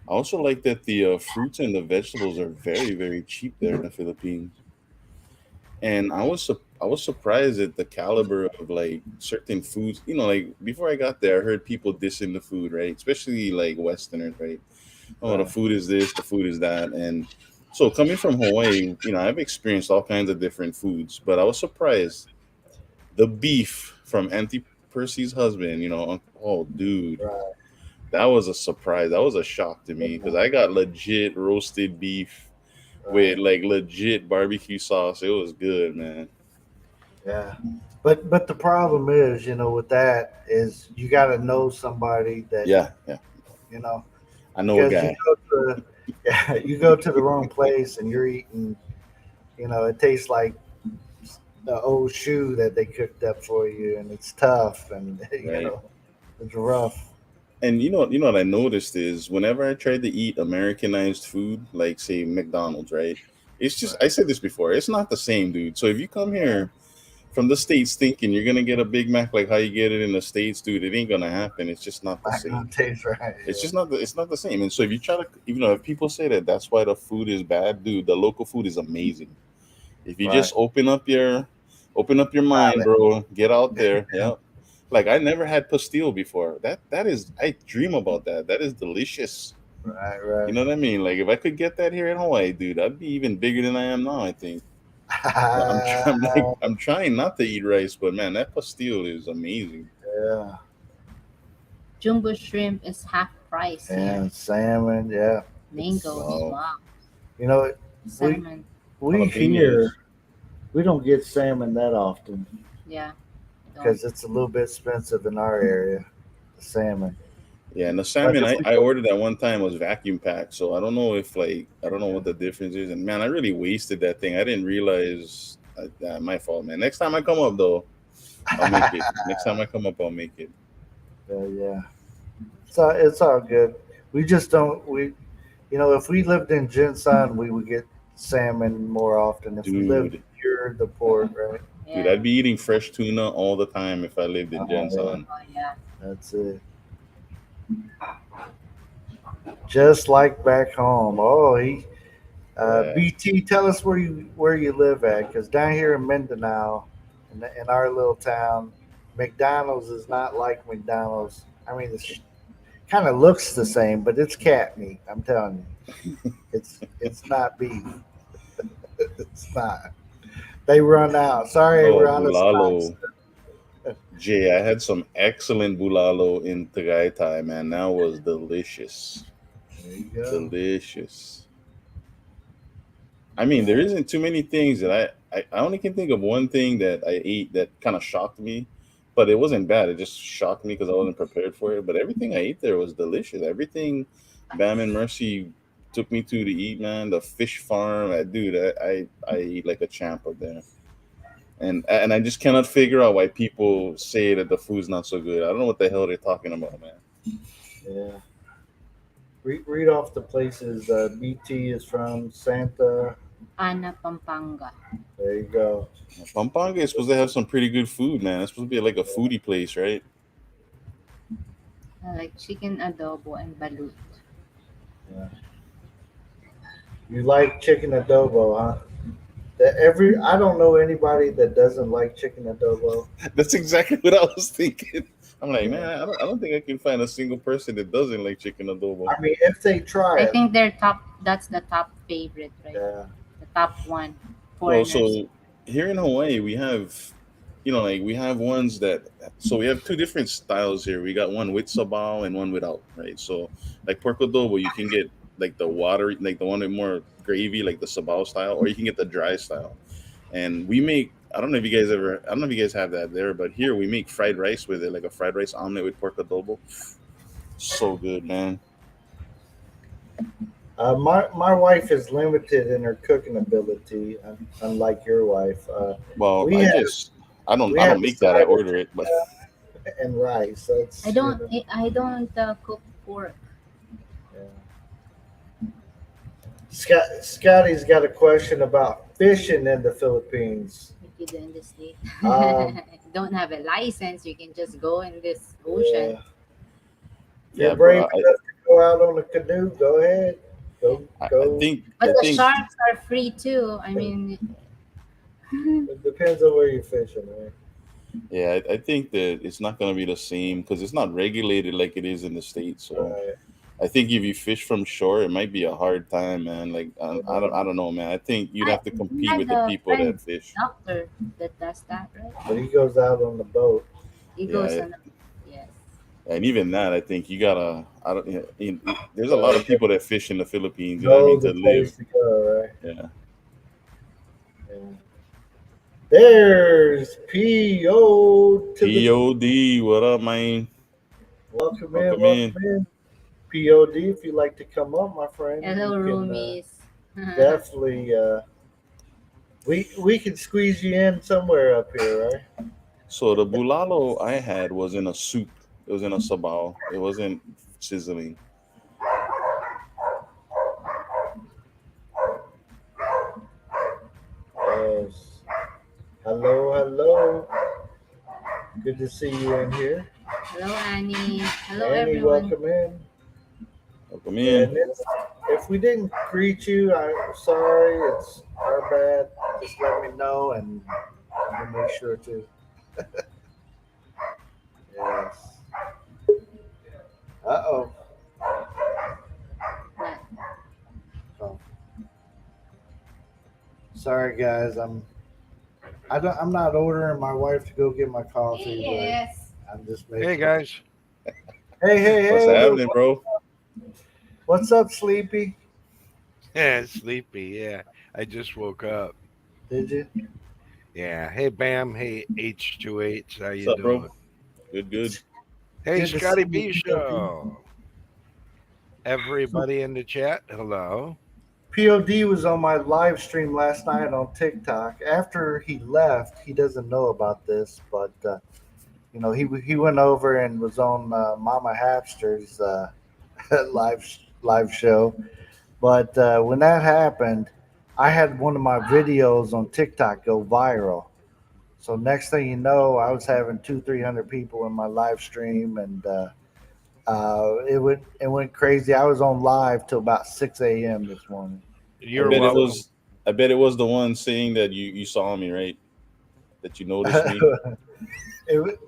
I also like that the fruits and the vegetables are very, very cheap there in the Philippines. And I was surprised at the caliber of like certain foods. Like before I got there, I heard people dissing the food, right? Especially like Westerners, right? Oh, the right, food is this, the food is that, and so coming from Hawaii, I've experienced all kinds of different foods, but I was surprised the beef from Auntie Percy's husband. Oh, dude, right, that was a surprise. That was a shock to me because I got legit roasted beef with right. like legit barbecue sauce. It was good, man. Yeah. But the problem is, with that is you got to know somebody that Yeah, yeah. you know I know a because guy. yeah, you go to the wrong place and you're eating. It tastes like the old shoe that they cooked up for you, and it's tough and Right. it's rough. And you know what I noticed is whenever I tried to eat Americanized food, like say McDonald's, right? It's just I Right. said this before, it's not the same, dude. So if you come Yeah. here from the States thinking you're gonna get a Big Mac like how you get it in the States, dude, it ain't gonna happen. It's just not the Not gonna same. taste right. It's just not it's not the same. And so if you try to if people say that that's why the food is bad, dude, the local food is amazing. If you Right. just open up your Try mind, it. bro, get out there. Yeah. Like I never had pastille before. That is I dream about that. That is delicious. Right. You Right. know what I mean? Like if I could get that here in Hawaii, dude, I'd be even bigger than I am now, I think. I'm trying not to eat rice, but man, that pastille is amazing. Yeah. Jumbo shrimp is half price here. And salmon. Yeah. It's Mangoes, Wow. wow. you know we Salmon, we Jalapenos. here we don't get salmon that often yeah. Don't. because it's a little bit expensive in our area. The salmon, Yeah, and the but salmon if I, we I go, ordered at one time was vacuum packed, so I don't know if I don't know what the difference is. And man, I really wasted that thing. I didn't realize my fault, man. Next time I come up though, I'll make it. Next time I come up, I'll make it. yeah, so it's all good. We just don't if we lived in Jinsan, we would get salmon more often. If we lived Dude, near the port, right? dude, Yeah. I'd be eating fresh tuna all the time if I lived in Yeah, Gensan. Oh, yeah. that's it. Just like back home. Oh, Yeah. BT, tell us where you live at, because down here in Mindanao, in our little town, McDonald's is not like McDonald's. I mean, it kind of looks the same, but it's cat meat. I'm telling you, it's not beef. It's not. They run out. Sorry, Oh, we're out of stocks. bulalo. Jay, I had some excellent bulalo in Tagaytay, man. That was delicious. There you go. Delicious. I mean, there Yeah. isn't too many things that I only can think of one thing that I ate that kind of shocked me, but it wasn't bad. It just shocked me because I wasn't prepared for it. But everything I ate there was delicious. Everything Bam and Mercy took me to eat, man. The fish farm, dude, I eat like a champ up there. And I just cannot figure out why people say that the food's not so good. I don't know what the hell they're talking about, man. Yeah. Read off the places. BT is from Santa. Ana, Pampanga. There you go. Pampanga is supposed to have some pretty good food, man. It's supposed to be like a foodie place, right? I like chicken adobo and balut. Yeah. You like chicken adobo, huh? I don't know anybody that doesn't like chicken adobo. That's exactly what I was thinking. I'm like, man, Yeah. I don't think I can find a single person that doesn't like chicken adobo. I mean, if they try I it, think they're top. That's the top favorite, right? yeah, The top one. Well, Foreigners. so here in Hawaii, we have, like we have ones that, so we have two different styles here. We got one with sabao and one without, right? So, like pork adobo, you can get like the watery, like the one with more gravy, like the sabao style, or you can get the dry style. And we make, I don't know if you guys have that there, but here we make fried rice with it, like a fried rice omelet with pork adobo. So good, man. my wife is limited in her cooking ability, unlike your wife. Well, We have we I have don't make that. I decided order it, but and rice. I That's don't. I don't cook pork. yeah. Scotty's got a question about fishing in the Philippines. If you do in the state, Um, don't have a license, you can just go in this ocean. yeah. If yeah, you're brave bro. enough to go out on a canoe, go ahead. Yeah. Go I go. think But I the think sharks are free too. I mean, It depends on where you're fishing, man. Yeah, I think that it's not going to be the same because it's not regulated like it is in the States. So Right. I think if you fish from shore, it might be a hard time, man. Like I don't know, man. I think you'd I have to we compete had with the a people friend that fish. doctor that does that, right? But he goes out on the boat. He goes Yeah, on. Yes. and even that, I think you gotta. I don't. There's a lot Gotta of people that fish in the Philippines. You know what I know mean? the To live. place to go, right? Yeah. Yeah. There's P.O. to the POD, what up, man? welcome in, Welcome in. welcome in. P.O.D. If you'd like to come up, my friend, Hello, you can roomies. definitely we can squeeze you in somewhere up here, right? So the bulalo I had was in a soup. It was in a sabao. It wasn't sizzling. Yes. Hello, hello. Good to see you in here. Hello, Annie. Hello, Annie, everyone. welcome in. Welcome And in. if we didn't greet you, I'm sorry. It's our bad. Just let me know, and we'll make sure to. Yes. Uh-oh. What? Oh, sorry, guys. I'm not ordering my wife to go get my coffee, Yes. but I'm just Hey making. guys. Hey, hey, What's hey! happening, bro? What's up, Sleepy? Yeah, sleepy. Yeah, I just woke up. Did you? Yeah. Hey Bam. Hey H28. How What's you up, bro? doing? Good, good. Hey Good to see Scotty you, B POD. Show. Everybody in the chat. Hello. POD was on my live stream last night on TikTok. After he left, he doesn't know about this, but he went over and was on Mama Hapster's live live show. But when that happened, I had one of my videos on TikTok go viral. So next thing you know, I was having 300 people in my live stream, and it went crazy. I was on live till about 6 a.m. this morning. I You're bet it welcome. was. I bet it was the one saying that you saw me, right? That you noticed me. it,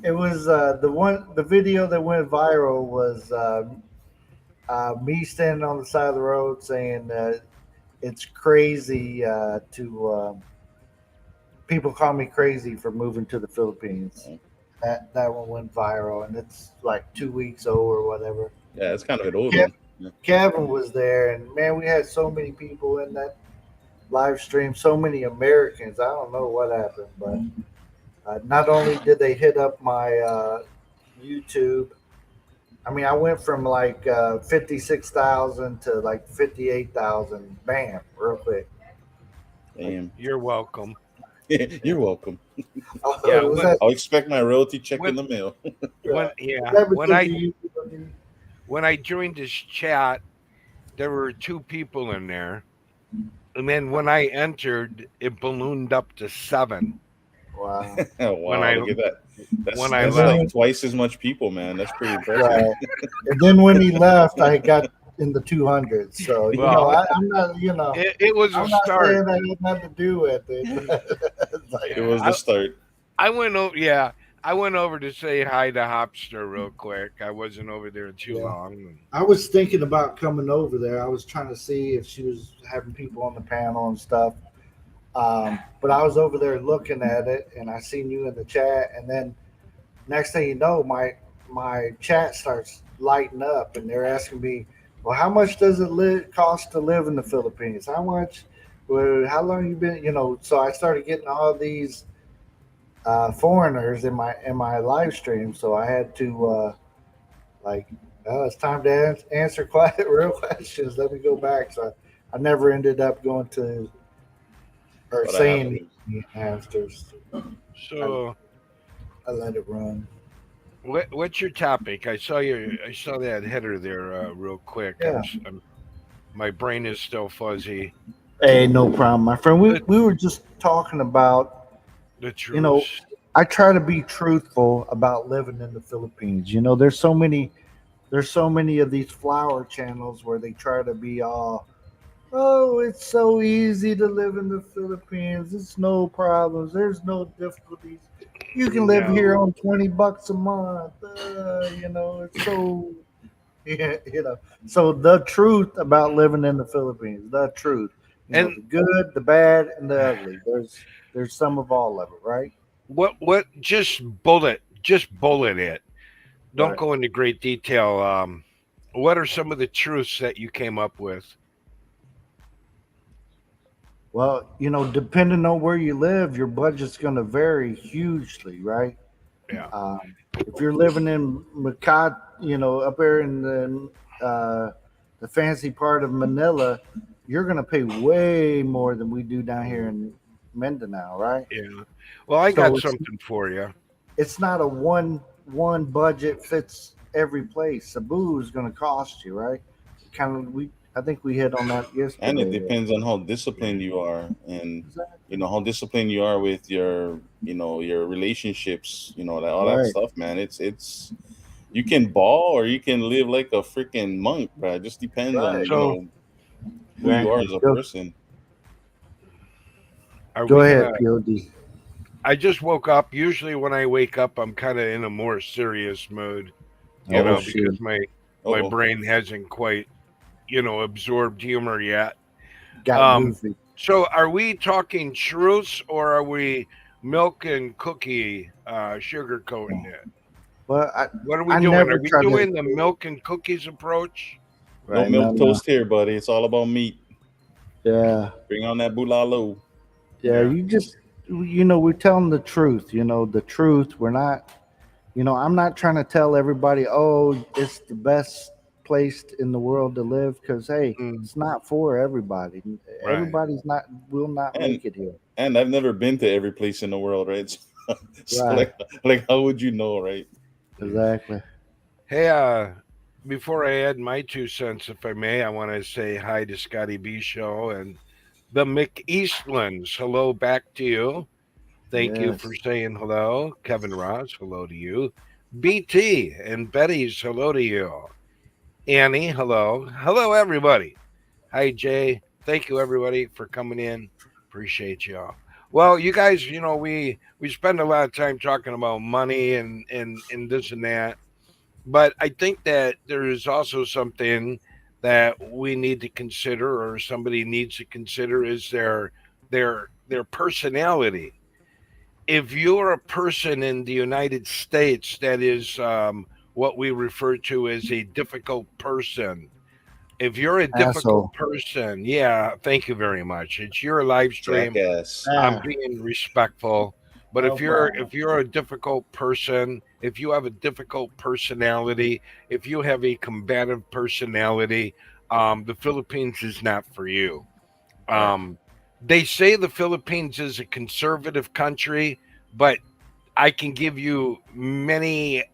it was the video that went viral was me standing on the side of the road saying it's crazy people call me crazy for moving to the Philippines. That one went viral, and it's like 2 weeks old or whatever. Yeah, it's kind of an old Kev, one. Yeah. Kevin was there, and man, we had so many people in that live stream, so many Americans. I don't know what happened, but not only did they hit up my YouTube. I mean, I went from like 56,000 to like 58,000. Bam, real quick. Like, Damn. You're welcome. You're welcome. Yeah. was that I'll expect my royalty check in When the mail. when was yeah that when because I of you? when I joined this chat, there were two people in there, and then when I entered, it ballooned up to seven. Wow. When Wow, I look at that. That's when I And that's then left. like when, twice as much people, man. That's pretty impressive. right. And then when he left, I got in the 200s. So Well, I'm not it was a I'm not start. saying that had nothing to do with it. But it's like, It Yeah, was the start. I went over. Yeah, I went over to say hi to Hopster real quick. I wasn't over there too yeah. long. I was thinking about coming over there. I was trying to see if she was having people on the panel and stuff. But I was over there looking at it, and I seen you in the chat, and then next thing you know, my chat starts lighting up, and they're asking me, "Well, how much does it cost to live in the Philippines? How much? Well, how long you been? So I started getting all these foreigners in my live stream, so I had to like, oh, it's time to answer quiet real questions. Let me go back. So I never ended up going to or What happened? saying anything after. I, So, I let it run. what's your topic? I saw that header there, real quick. Yeah. My brain is still fuzzy. Hey, no problem, my friend. We The we were just talking about, the you know, truth. I try to be truthful about living in the Philippines. There's so many of these flower channels where they try to be all, oh, it's so easy to live in the Philippines. It's no problems. There's no difficulties. You can live No, here on $20 a month. It's so yeah, So the truth about living in the Philippines, the truth. and The good, the bad, and the ugly. There's some of all of it, right? what? Just bullet it. Don't Right. go into great detail. What are some of the truths that you came up with? Well, depending on where you live, your budget's going to vary hugely, right? Yeah. If you're living in Macau, up there in the fancy part of Manila, you're going to pay way more than we do down here in Mindanao, right? Yeah. Well, I got So it's something for you. it's not a one budget fits every place. Cebu is going to cost you, right? Kind of we I think we hit on that And it yesterday. depends on how disciplined you are, and Exactly. how disciplined you are with your your relationships, all that Right. stuff, man. It's you can ball or you can live like a freaking monk, bro. It just depends on Right. So, who you are Exactly. as a Go person. are go we ahead, gonna? POD. I just woke up. Usually, when I wake up, I'm kind of in a more serious mood, Oh because shoot. my Oh, brain hasn't quite, absorbed humor yet. Got Um, goofy. so are we talking truths or are we milk and cookie sugar coating it? Well, I What are we I doing? Are never we try to. doing the milk and cookies approach? no Right. No. milk No. toast here, buddy. It's all about meat. Yeah. Bring on that bulalo. Yeah. Yeah. You just we're telling the truth. The truth. We're not. I'm not trying to tell everybody, oh, it's the best place in the world to live, because hey, Mm, it's not for everybody. right. Everybody's not will not And make it here. and I've never been to every place in the world, right? So, Right. like how would you know, right? Mm. Exactly. Hey, before I add my 2 cents, if I may, I want to say hi to Scotty B Show and the McEastlands. Hello back to you. Thank you for Yes. saying hello. Kevin Ross, hello to you. BT and Betty's, hello to you. Annie, hello. Hello, everybody. Hi, Jay. Thank you, everybody, for coming in. Appreciate y'all. Well, you guys, we spend a lot of time talking about money and this and that, but I think that there is also something that we need to consider, or somebody needs to consider, is their personality. If you're a person in the United States that is what we refer to as a difficult person, if you're a difficult Asshole. person, yeah, thank you very much. It's your live stream. Jackass. I'm Ah. being respectful. But No problem. if you're a difficult person, if you have a difficult personality, if you have a combative personality, the Philippines is not for you. Right. Um, they say the Philippines is a conservative country, but I can give you many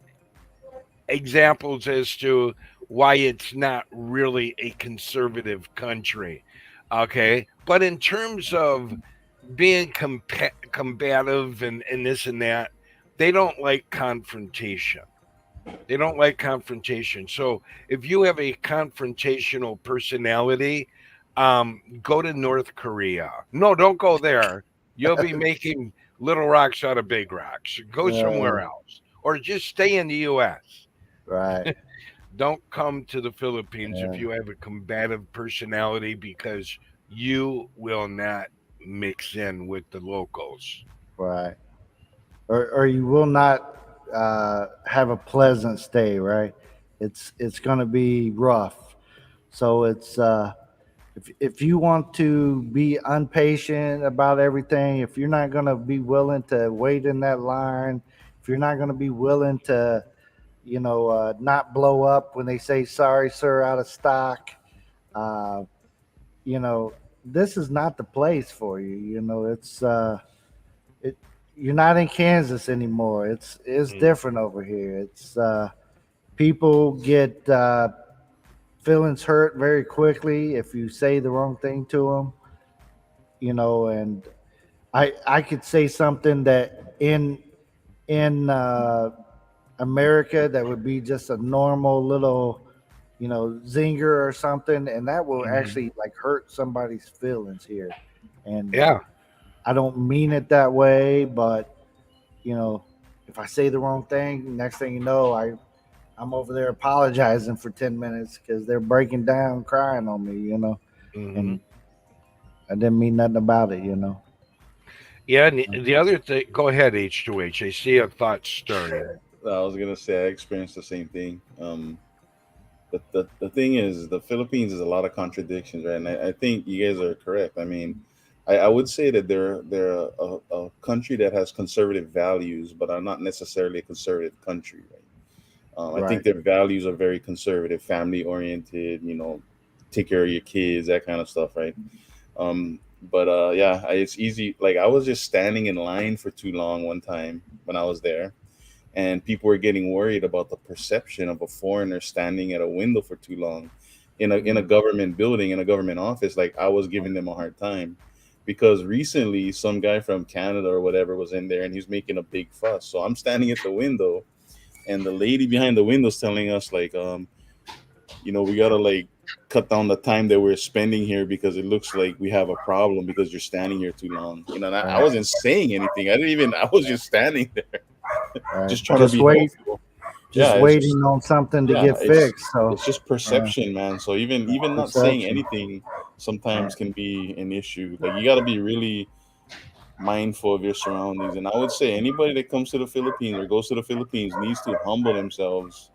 examples as to why it's not really a conservative country. Okay. But in terms of being combative and this and that, they don't like confrontation. They don't like confrontation. So if you have a confrontational personality, go to North Korea. No, don't go there. You'll be making little rocks out of big rocks. Go somewhere Uh, else, or just stay in the U.S. right. Don't come to the Philippines if Yeah. you have a combative personality, because you will not mix in with the locals. Right. Or you will not have a pleasant stay. Right. It's going to be rough. So it's if you want to be impatient about everything, if you're not going to be willing to wait in that line, if you're not going to be willing to, not blow up when they say sorry, sir, out of stock, uh, you know, this is not the place for you. It you're not in Kansas anymore. It's Mm. different over here. It's people get feelings hurt very quickly if you say the wrong thing to them. And I could say something that in America that would be just a normal little zinger or something, and that will Mhm. actually like hurt somebody's feelings here. And Yeah. I don't mean it that way, but you know, if I say the wrong thing, next thing you know, I'm over there apologizing for 10 minutes because they're breaking down, crying on me, Hmm. and I didn't mean nothing about it. Yeah. And the other thing, go ahead, H2H. I see a thought stirring. I was gonna say I experienced the same thing. The thing is, the Philippines is a lot of contradictions, right? And I think you guys are correct. I mean, I would say that they're a country that has conservative values, but are not necessarily a conservative country, right? I think Right. their values are very conservative, family oriented. Take care of your kids, that kind of stuff, right? Um, but yeah, it's easy. Like I was just standing in line for too long one time when I was there, and people were getting worried about the perception of a foreigner standing at a window for too long in a government building, in a government office. Like I was giving them a hard time because recently some guy from Canada or whatever was in there and he's making a big fuss. So I'm standing at the window, and the lady behind the window's telling us like, we gotta like cut down the time that we're spending here because it looks like we have a problem because you're standing here too long. And I Right. wasn't saying anything. I was just standing there, Right. just trying to Just be wait. helpful. Just Yeah, it's just waiting on something to yeah, get fixed. So, it's just uh, perception, man. So even not saying perception. anything sometimes Right. can be an issue. Like you got to be really mindful of your surroundings. And I would say anybody that comes to the Philippines or goes to the Philippines needs to humble themselves.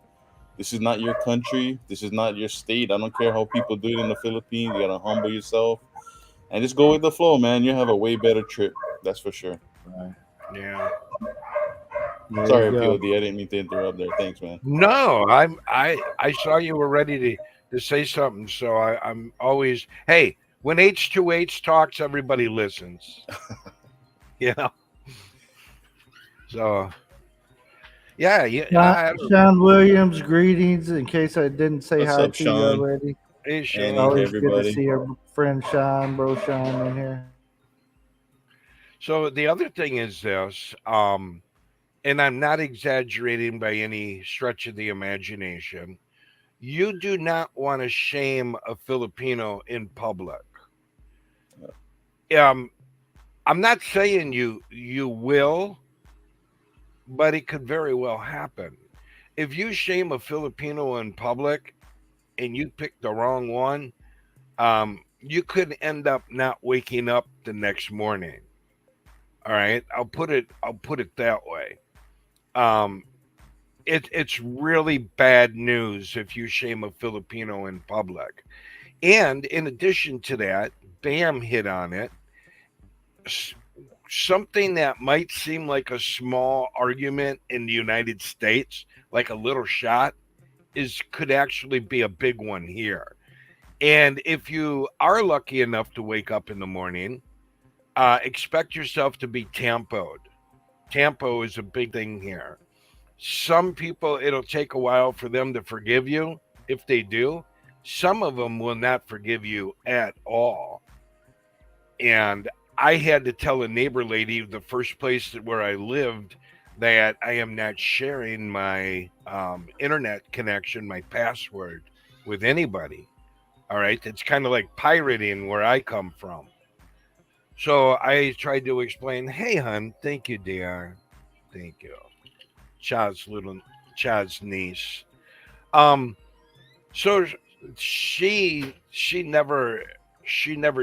This is not your country. This is not your state. I don't care how people do it in the Philippines. You gotta humble yourself and just go with the flow, man. You have a way better trip. That's for sure. Right. Yeah. There you Sorry, go. POD. I didn't mean to interrupt there. Thanks, man. No, I saw you were ready to say something, so I'm always, hey, when H2H talks, everybody listens. You know. So yeah, yeah. I don't know. Sean Williams, greetings. In case I didn't say What's hi up, to you Sean? already, Hey, it's Annie, Sean. always good to everybody. see our friend Sean, bro Sean, in here. So the other thing is this, and I'm not exaggerating by any stretch of the imagination. You do not want to shame a Filipino in public. Um, I'm not saying you will, but it could very well happen. If you shame a Filipino in public and you pick the wrong one, you could end up not waking up the next morning. All right, I'll put it that way. Um, it's really bad news if you shame a Filipino in public. And in addition to that, Bam hit on it. s- Something that might seem like a small argument in the United States, like a little shot, is could actually be a big one here. And if you are lucky enough to wake up in the morning, expect yourself to be tampoed. Tampo is a big thing here. Some people, it'll take a while for them to forgive you. If they do, some of them will not forgive you at all. And I had to tell a neighbor lady, the first place where I lived, that I am not sharing my internet connection, my password, with anybody. All right. It's kind of like pirating where I come from. So I tried to explain, hey, hun, thank you, dear. Thank you. Chad's little, Chad's niece. Um, so she never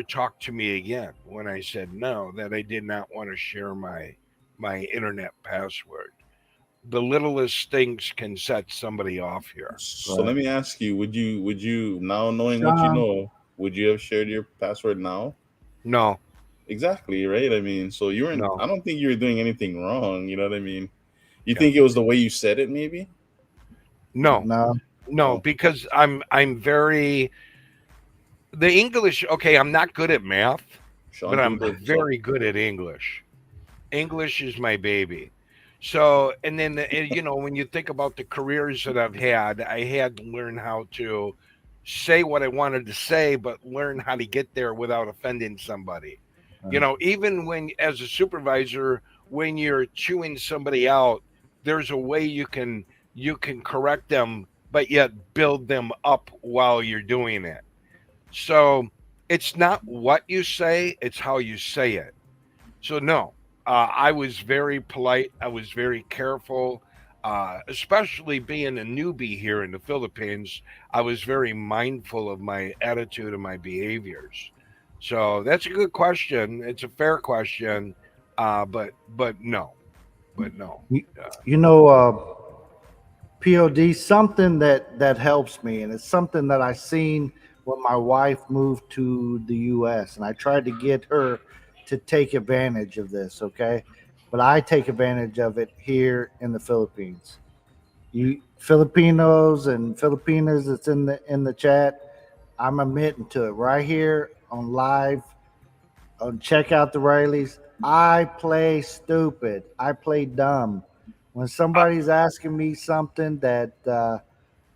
talked to me again when I said no, that I did not want to share my internet password. The littlest things can set somebody off here. So let Right. me ask you: would you now knowing what you Sean, know, would you have shared your password now? No, Exactly, right? I mean, so you weren't. no, I don't think you were doing anything wrong. You know what I mean? You yeah, think it was the way you said it, maybe? no, no. no, Oh, because I'm very the English. Okay, I'm not good at math, but Sean I'm Tudor, what's up? very good at English. English is my baby. So, and then, when you think about the careers that I've had, I had to learn how to say what I wanted to say, but learn how to get there without offending somebody. Right. Even when, as a supervisor, when you're chewing somebody out, there's a way you can correct them, but yet build them up while you're doing it. So it's not what you say, it's how you say it. So no, I was very polite. I was very careful, especially being a newbie here in the Philippines. I was very mindful of my attitude and my behaviors. So that's a good question. It's a fair question, but no, but no. You, Uh, you know, POD, something that helps me, and it's something that I seen when my wife moved to the U.S. and I tried to get her to take advantage of this. Okay, but I take advantage of it here in the Philippines. You Filipinos and Filipinas that's in the chat, I'm admitting to it right here on live on Check Out the Rileys. I play stupid. I play dumb. When somebody's asking me something that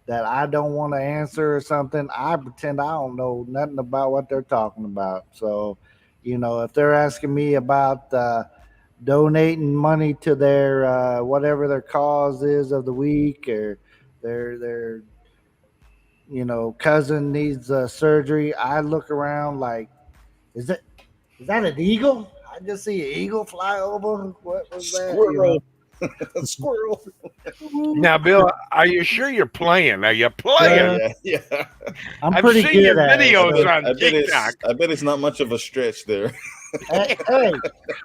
I don't want to answer or something, I pretend I don't know nothing about what they're talking about. So, if they're asking me about donating money to their whatever their cause is of the week, or their cousin needs surgery, I look around like, is that is that an eagle? I just see an eagle fly over. What was that? Squirrel. Squirrel. Now, Bill, are you sure you're playing? Are you Yeah, playing? Uh, yeah, yeah. I'm I've pretty seen your good at it. I videos bet, on I bet TikTok. it's not much of a stretch there. Hey,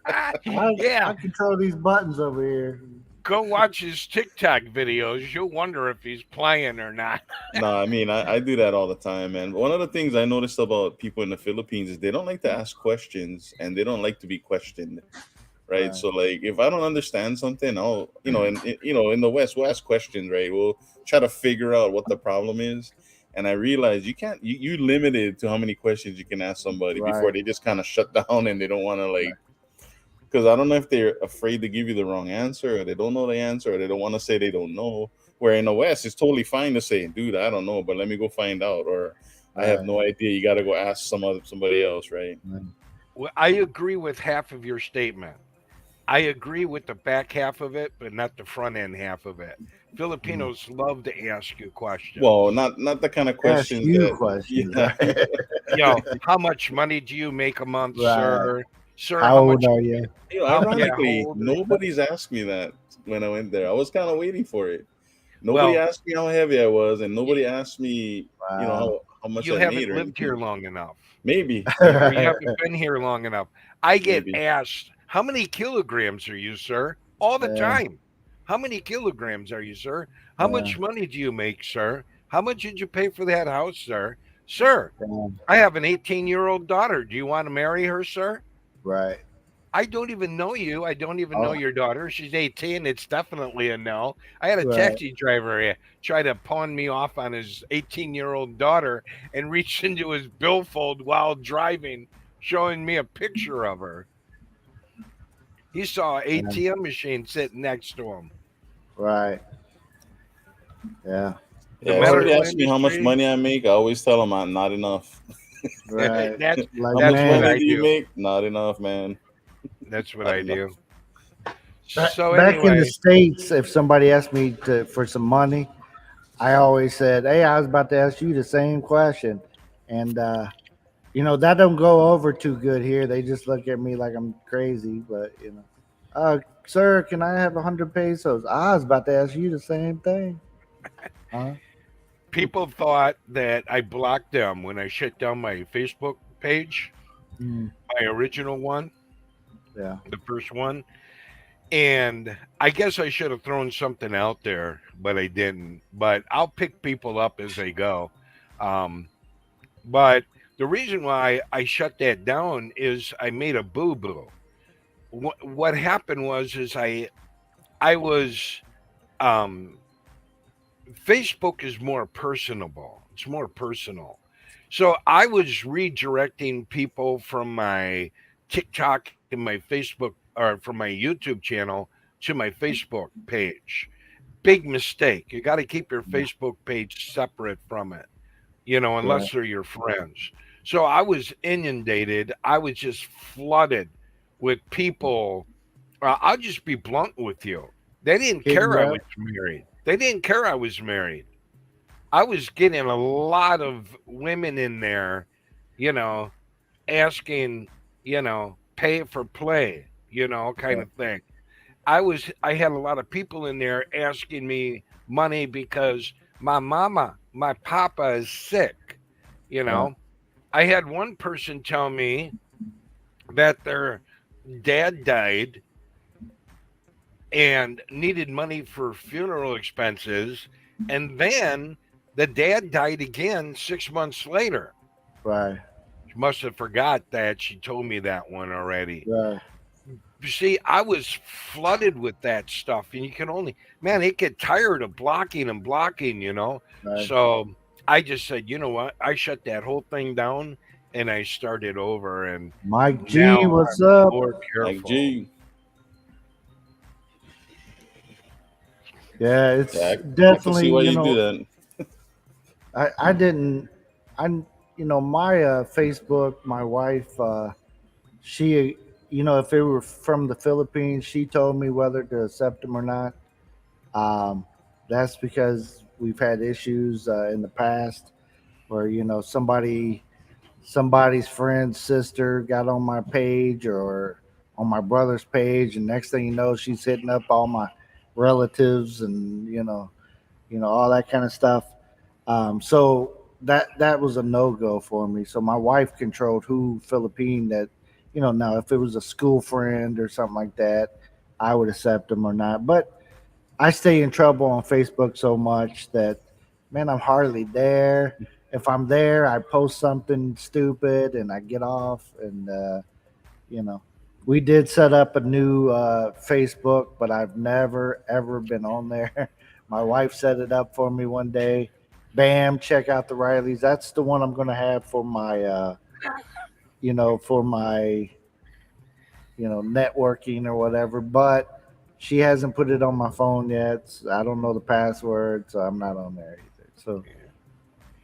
I Yeah, control these buttons over here. go watch his TikTok videos. You'll wonder if he's playing or not. No, I mean I do that all the time, man. One of the things I noticed about people in the Philippines is they don't like to ask questions and they don't like to be questioned. Right. Right, So like if I don't understand something, I'll in the West we'll ask questions, right? We'll try to figure out what the problem is. And I realize you can't you limited to how many questions you can ask somebody before right, they just kind of shut down and they don't want to right, like, because I don't know if they're afraid to give you the wrong answer or they don't know the answer or they don't want to say they don't know. Where in the West it's totally fine to say, dude, I don't know, but let me go find out, or I have right, no idea. You gotta go ask somebody else, right? right. Well, I agree with half of your statement. I agree with the back half of it, but not the front end half of it. Mm. Filipinos love to ask you Well, questions. not the kind of Ask questions you that, questions, yeah, right? How much money do you make a month, Right. sir? Sir, How old are you? how ironically, old are you? nobody's asked me that when I went there. I was kind of waiting for it. Nobody Well, asked me how heavy I was, and nobody asked me, Wow. how much you I made haven't or lived here anything. long enough, or Maybe, you haven't been here long enough. I get maybe. asked, how many kilograms are you, sir? All the Yeah, time. How many kilograms are you, sir? How yeah, much money do you make, sir? How much did you pay for that house, sir? Sir, yeah. I have an 18-year-old daughter. Do you want to marry her, sir? Right. I don't even know you. I don't even know Oh, your daughter. She's 18. It's definitely a no. I had a right. taxi driver try to pawn me off on his 18-year-old daughter and reach into his billfold while driving, showing me a picture of her. He saw an Yeah, ATM machine sitting next to him. right. Yeah. The Yeah, if somebody Or medical asks me how much industry, money I make, I always tell them I'm not enough. right. that's Like, How that's much what man, money I do you do. make? Not enough, man. That's what Not I enough. do. back So back in the anyway, states, if somebody asked me for some money, I always said, "Hey, I was about to ask you the same question," and that don't go over too good here. They just look at me like I'm crazy. But sir, can I have 100 pesos? I was about to ask you the same thing. Huh? people thought that I blocked them when I shut down my Facebook page, Mm, my original one, yeah. the first one. And I guess I should have thrown something out there, but I didn't. But I'll pick people up as they go. Um, but the reason why I shut that down is I made a boo boo. What happened was is I was um, Facebook is more personable. It's more personal. So I was redirecting people from my TikTok and my Facebook or from my YouTube channel to my Facebook page. Big mistake. You got to keep your Yeah. Facebook page separate from it, Right. unless they're your friends. So I was inundated. I was just flooded with people. I'll just be blunt with you. They didn't Hitting care you I up. was married. They didn't care I was married. I was getting a lot of women in there, you know, asking, pay for play, kind Right. of thing. I had a lot of people in there asking me money because my papa is sick, you Right. know. I had one person tell me that their dad died and needed money for funeral expenses, and then The dad died again 6 months later. Right. She must have forgot that she told me that one already. Right. You see, I was flooded with that stuff, and you can only, man, it get tired of blocking and blocking, you know. Right. So I just said, you know what? I shut that whole thing down and I started over, and Mike G, now what's I'm up? more Like, careful. gee, Yeah, it's yeah, I can definitely, see why you do that. I didn't, I, my Facebook, my wife, she, if they were from the Philippines, she told me whether to accept them or not. Um, that's because we've had issues in the past where, somebody's friend's sister got on my page or on my brother's page, and next thing you know, she's hitting up all my relatives and all that kind of stuff. So that was a no go for me. So my wife controlled who Philippine that, now if it was a school friend or something like that, I would accept them or not. But I stay in trouble on Facebook so much that, man, I'm hardly there. If I'm there, I post something stupid and I get off. And you know, we did set up a new Facebook, but I've never ever been on there. My wife set it up for me one day. Bam, check out the Rileys. That's the one I'm going to have for my, for my, networking or whatever. But she hasn't put it on my phone yet. So I don't know the password, so I'm not on there either. So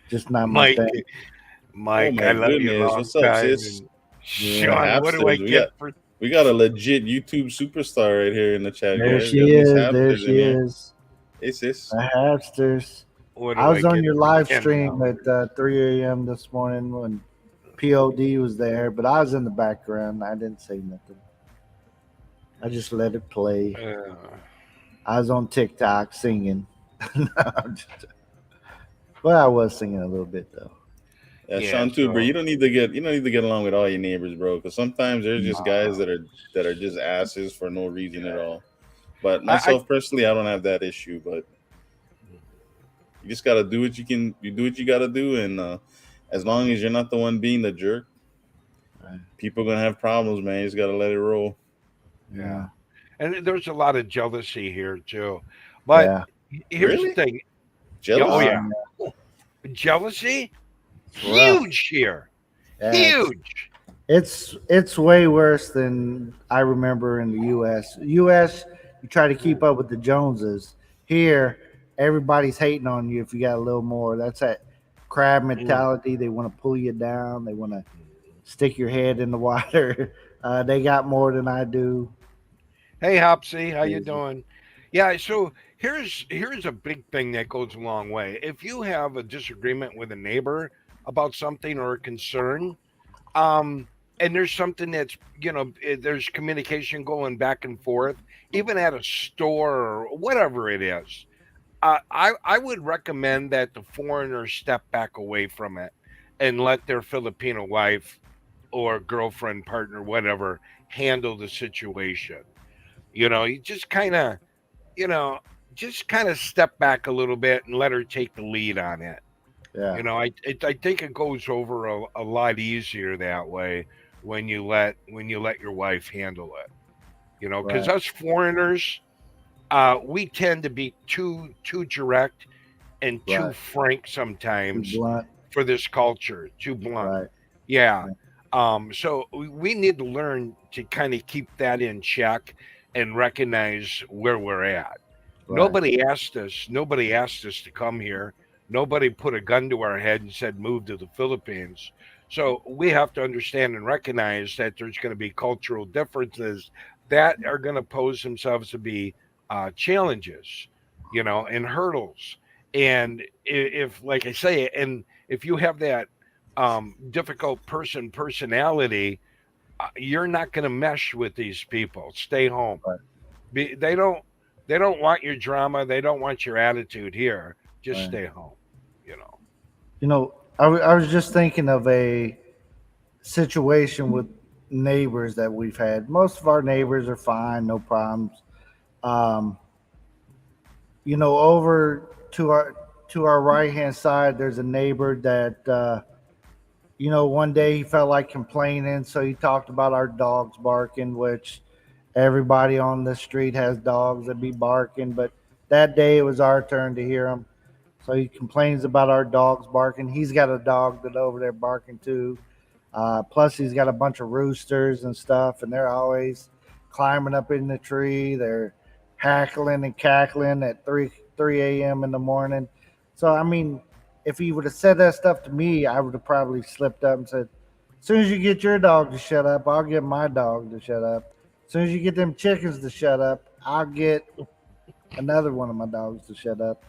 just not my Mike, thing. Oh Mike, my I love you a goodness, long what's up, time. sis? And The Yeah, Sean, what do I Hapsters. get for? We got a legit YouTube superstar right here in the chat, there guys. We she got Miss is. There Hapsters she in here. is. Hey, sis. The Hapsters. What I do I was on get your for live stream $10? at 3 a.m. this morning when POD was there, but I was in the background. I didn't say nothing. I just let it play. Uh, I was on TikTok singing. No, well, I was singing a little bit though. Yeah, yeah, Sean too, bro. so You don't need to get along with all your neighbors, bro. Because sometimes there's just guys uh, that are just asses for no reason at all. But I myself personally, I don't have that issue. But you just gotta do what you can. You do what you gotta do, and as long as you're not the one being the jerk, Right. people gonna have problems, man. You just gotta let it roll. yeah, Yeah, and there's a lot of jealousy here too. But yeah. here's the Really? thing. Yeah, oh Jealousy? yeah, Um, jealousy, it's rough. huge here, Yeah, huge. it's way worse than I remember in the U.S. U.S. You try to keep up with the Joneses. Here, everybody's hating on you if you got a little more. That's that crab Mm. mentality. They want to pull you down. They want to stick your head in the water. They got more than I do. Hey, Hopsy, how you Crazy. doing? Yeah, so here's a big thing that goes a long way. If you have a disagreement with a neighbor about something or a concern, um, and there's something that's there's communication going back and forth, even at a store or whatever it is. I would recommend that the foreigners step back away from it and let their Filipino wife or girlfriend, partner, whatever, handle the situation. You just you know, just kind of step back a little bit and let her take the lead on it. Yeah, I think it goes over a lot easier that way when you let your wife handle it. Because right. us foreigners, we tend to be too direct and too Right. frank Too sometimes blunt. for this culture, too blunt. Right. Yeah. Right. So we need to learn to kind of keep that in check and recognize where we're at. Right. Nobody asked us to come here. Nobody put a gun to our head and said move to the Philippines. So we have to understand and recognize that there's going to be cultural differences that are going to pose themselves to be challenges, and hurdles. And if, like I say, and if you have that difficult personality, you're not going to mesh with these people. Stay home. Right. Be, they don't want your drama. They don't want your attitude here. Just Right. stay home. You know. I was just thinking of a situation with neighbors that we've had. Most of our neighbors are fine, no problems. Um, over to our right hand side, there's a neighbor that one day he felt like complaining, so he talked about our dogs barking, which everybody on the street has dogs that be barking, but that day it was our turn to hear him. So he complains about our dogs barking. He's got a dog that over there barking too. Plus, he's got a bunch of roosters and stuff, and they're always climbing up in the tree. They're hackling and cackling at three a.m. in the morning. So I mean, if he would have said that stuff to me, I would have probably slipped up and said, "As soon as you get your dog to shut up, I'll get my dog to shut up. As soon as you get them chickens to shut up, I'll get another one of my dogs to shut up.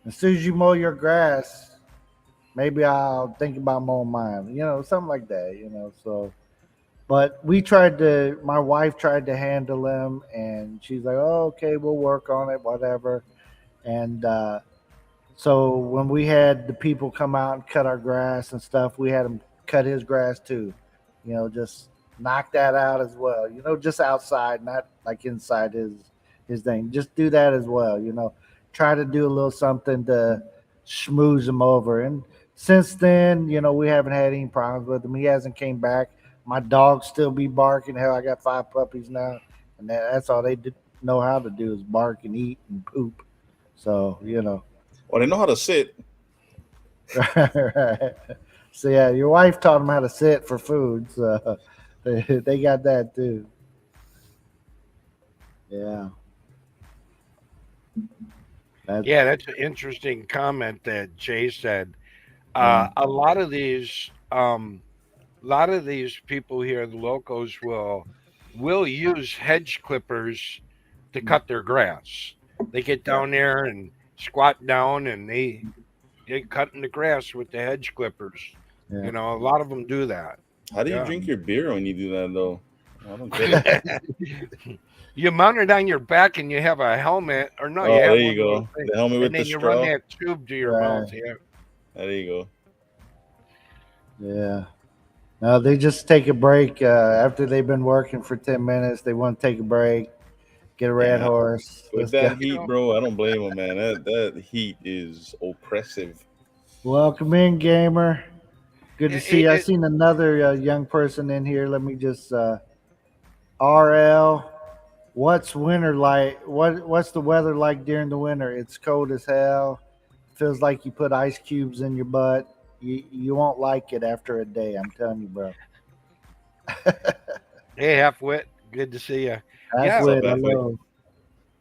As soon as you mow your grass, maybe I'll think about mowing mine. Something like that. So, but my wife tried to handle him, and she's like, "Oh, okay, we'll work on it, whatever." And so when we had the people come out and cut our grass and stuff, we had him cut his grass too. Just knock that out as well. Just outside, not like inside his thing. Just do that as well. Try to do a little something to schmooze him over. And since then, we haven't had any problems with him. He hasn't came back. My dogs still be barking. Hell, I got 5 puppies now, and that's all they know how to do is bark and eat and poop. So Well, they know how to sit. right. So yeah, your wife taught them how to sit for food. So they got that too. Yeah, that's Yeah, that's an interesting comment that Jay said. yeah, A lot of these people here, the locals, will use hedge clippers to cut their grass. They get yeah, down there and squat down, and they cutting the grass with the hedge clippers. yeah. A lot of them do that. How do you Yeah. drink your beer when you do that though? I don't get it. You mount it on your back, and you have a helmet, or no, you Oh, there have you one of those go. things, The helmet and with the then you run straw. that tube to your mouth. Right. Yeah. There you go. Yeah. No, they just take a break after they've been working for 10 minutes. They want to take a break, get a red Yeah, horse. with Let's go. that heat, bro, I don't blame him, man. That heat is oppressive. Welcome in, gamer. Good to see you. I It, seen another young person in here. Let me just RL. What's winter like? What's the weather like during the winter? It's cold as hell. Feels like you put ice cubes in your butt. You won't like it after a day. I'm telling you, bro. hey, halfwit, good to see you. That's Yeah, What's up, what halfway?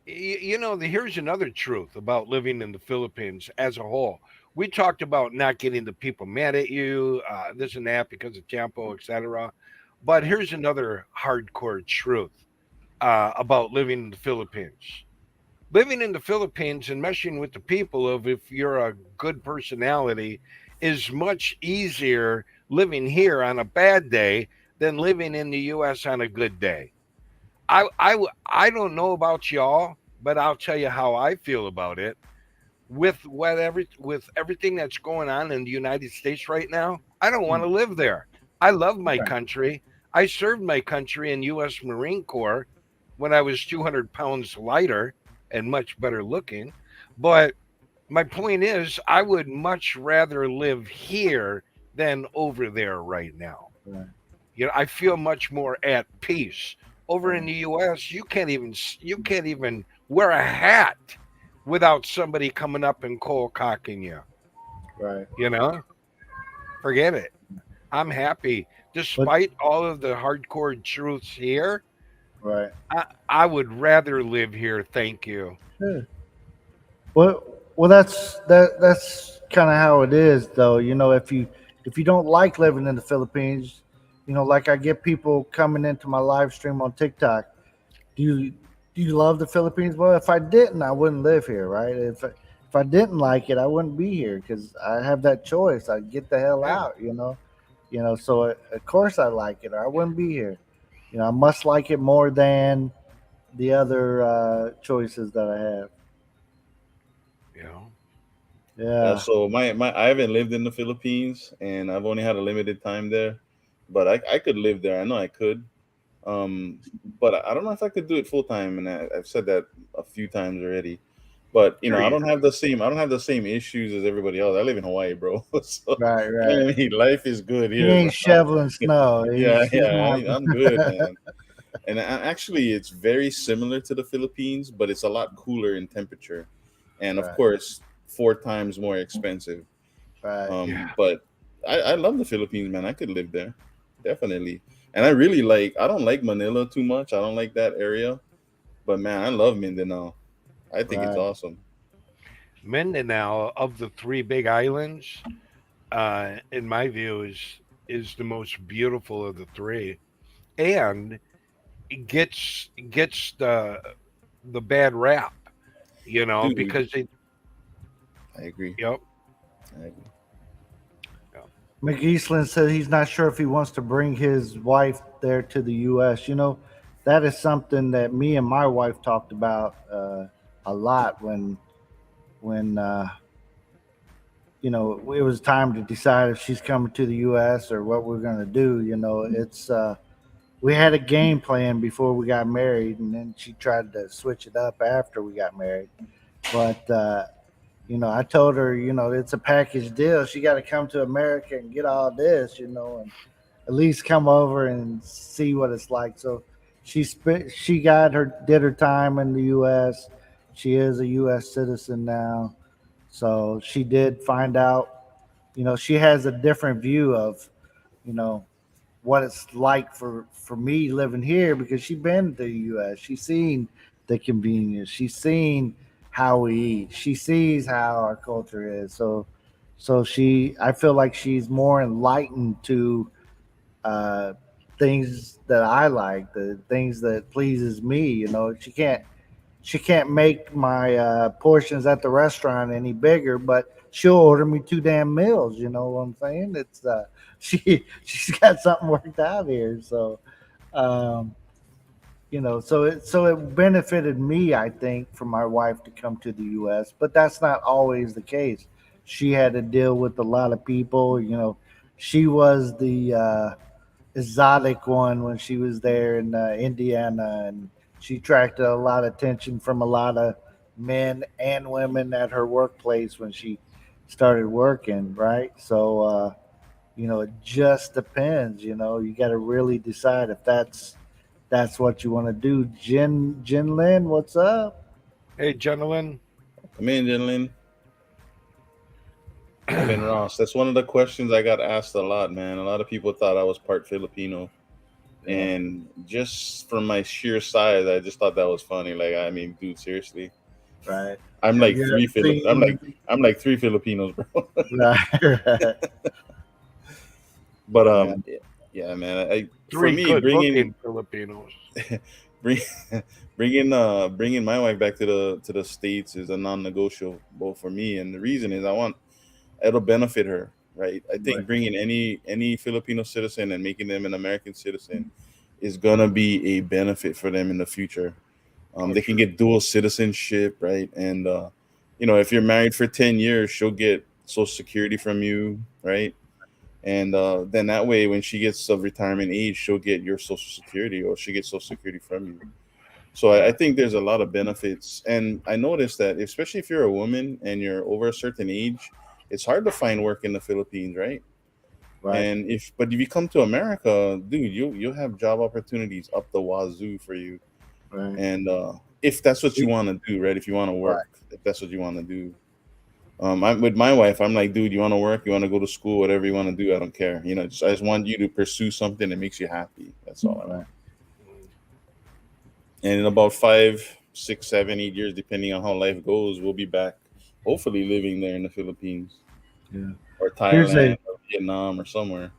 hello. Here's another truth about living in the Philippines as a whole. We talked about not getting the people mad at you, this and that because of tempo, etc. But here's another hardcore truth about living in the Philippines. Living in the Philippines and meshing with the people of if you're a good personality is much easier living here on a bad day than living in the US on a good day. I don't know about y'all, but I'll tell you how I feel about it. With everything that's going on in the United States right now, I don't want to live there. I love my Right. country. I served my country in U.S. Marine Corps when I was 200 pounds lighter and much better looking. But my point is, I would much rather live here than over there right now. Right. I feel much more at peace. Over in Right. the U.S., you can't even wear a hat without somebody coming up and cold cocking you. Right. You know, forget it. I'm happy, But despite all of the hardcore truths here. right. I would rather live here. Thank you. Yeah. Well, that's kind of how it is, though. If you don't like living in the Philippines, like I get people coming into my live stream on TikTok. Do you love the Philippines? Well, if I didn't, I wouldn't live here, right? If I didn't like it, I wouldn't be here because I have that choice. I'd get the hell Yeah. out, So of course I like it, or I wouldn't be here. I must like it more than the other choices that I have. You know. Yeah, Yeah. so my I haven't lived in the Philippines and I've only had a limited time there, but I could live there. I know I could. But I don't know if I could do it full time, and I've said that a few times already. But Very I don't have the same issues as everybody else. I live in Hawaii, bro. So Right, I right. mean, life is good He here, ain't bro. shoveling snow. Yeah, He's yeah. not. I'm good, man. And actually, it's very similar to the Philippines, but it's a lot cooler in temperature, and of Right, course, 4 times more expensive. right. yeah. But I love the Philippines, man. I could live there, definitely. And I really like. I don't like Manila too much. I don't like that area. But man, I love Mindanao. I think it's Right. awesome. Mindanao of the three big islands, in my view, is the most beautiful of the three, and it gets the bad rap, Dude, because it. I agree. Yep. I agree. Yep. McGeesland said he's not sure if he wants to bring his wife there to the U.S. That is something that me and my wife talked about a lot when it was time to decide if she's coming to the U.S. or what we're going to do. It's we had a game plan before we got married, and then she tried to switch it up after we got married. But I told her, it's a package deal. She got to come to America and get all this, and at least come over and see what it's like. So she did her time in the U.S. She is a U.S. citizen now, so she did find out. She has a different view of, you know, what it's like for me living here because she's been to the U.S. She's seen the convenience. She's seen how we eat. She sees how our culture is. I feel like she's more enlightened to uh, things that I like, the things that pleases me. She can't make my portions at the restaurant any bigger, but she'll order me two damn meals. You know what I'm saying? It's she's got something worked out here. So um, so it benefited me, I think, for my wife to come to the U.S. But that's not always the case. She had to deal with a lot of people. She was the exotic one when she was there in Indiana, and she attracted a lot of attention from a lot of men and women at her workplace when she started working. Right, so it just depends. You got to really decide if that's what you want to do. Jin Lin, what's up? Hey, gentlemen. Come in, gentlemen. Kevin Ross. That's one of the questions I got asked a lot, man. A lot of people thought I was part Filipino. Yeah, And just from my sheer size, I just thought that was funny. Like, I mean, dude, seriously. right. I'm Have like you three ever Filip I'm like seen? I'm like three Filipinos, bro. Right, right. But Yeah, yeah, man. For Three me, good-looking Filipinos. bring, bringing my wife back to the states is a non-negotiable for me, and the reason is it'll benefit her, right? I right. think bringing any Filipino citizen and making them an American citizen is gonna be a benefit for them in the future. Oh, They can true. get dual citizenship, right? And if you're married for 10 years, she'll get Social Security from you, right? And then that way, when she gets of retirement age, she'll get your Social Security, or she gets Social Security from you. So I Right, think there's a lot of benefits, and I noticed that especially if you're a woman and you're over a certain age, it's hard to find work in the Philippines, right? right, And if you come to America, dude, you'll have job opportunities up the wazoo for you. right, And if that's what you want to do, right? If you want to right. work, if that's what you want to do. I'm with my wife. I'm like, dude, you want to work? You want to go to school? Whatever you want to do, I don't care. I just want you to pursue something that makes you happy. That's all I want. Right. And in about 5, 6, 7, 8 years, depending on how life goes, we'll be back, hopefully living there in the Philippines Yeah. or Here's a Thailand or Vietnam or somewhere.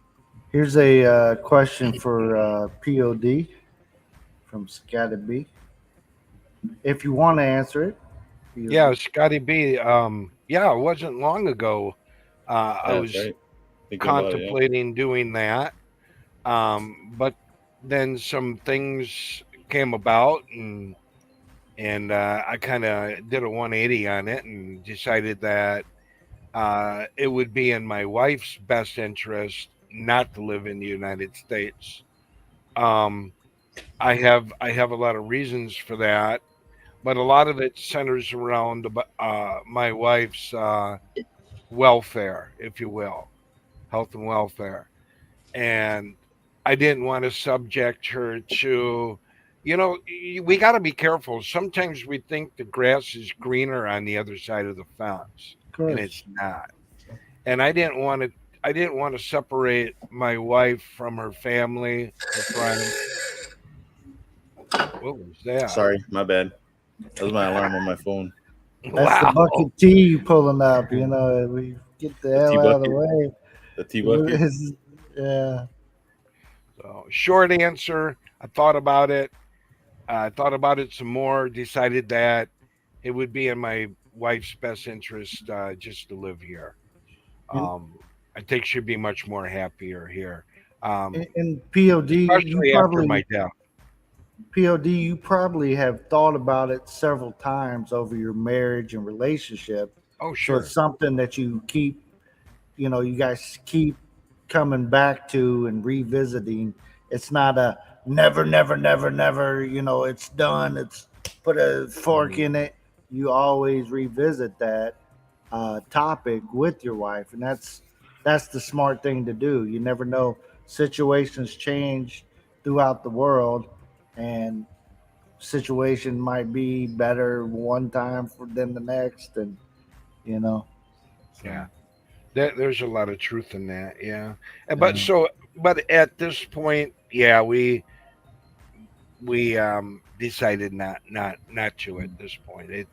here's a question for POD from Scotty B. If you want to answer it, Yeah, POD. Scotty B. Yeah, it wasn't long ago. I Yeah, that's was right. Thinking about it, yeah. contemplating doing that, but then some things came about, and I kind of did a 180 on it and decided that it would be in my wife's best interest not to live in the United States. Um, I have a lot of reasons for that, but a lot of it centers around my wife's welfare, if you will, health and welfare. And I didn't want to subject her to, we got to be careful. Sometimes we think the grass is greener on the other side of the fence, Of and course. it's not. And I didn't want to separate my wife from her family, her friends. What was that? Sorry, my bad. That was my alarm on my phone. That's the Wow. bucket tea you pulling up. We get the The tea hell out of the bucket. way. The tea bucket. Yeah. So, short answer, I thought about it. I thought about it some more, decided that it would be in my wife's best interest just to live here. And, I think she'd be much more happier here, um, and POD, especially after my death. You probably have thought about it several times over your marriage and relationship. Oh, So sure. it's something that you keep, you guys keep coming back to and revisiting. It's not a never, never, never, never, it's done. It's put a fork Mhm. in it. You always revisit that topic with your wife. And that's the smart thing to do. You never know. Situations change throughout the world, and situation might be better one time than the next, and you know. Yeah, So there's a lot of truth in that. Yeah, but yeah. but at this point, yeah, we decided not to at this point.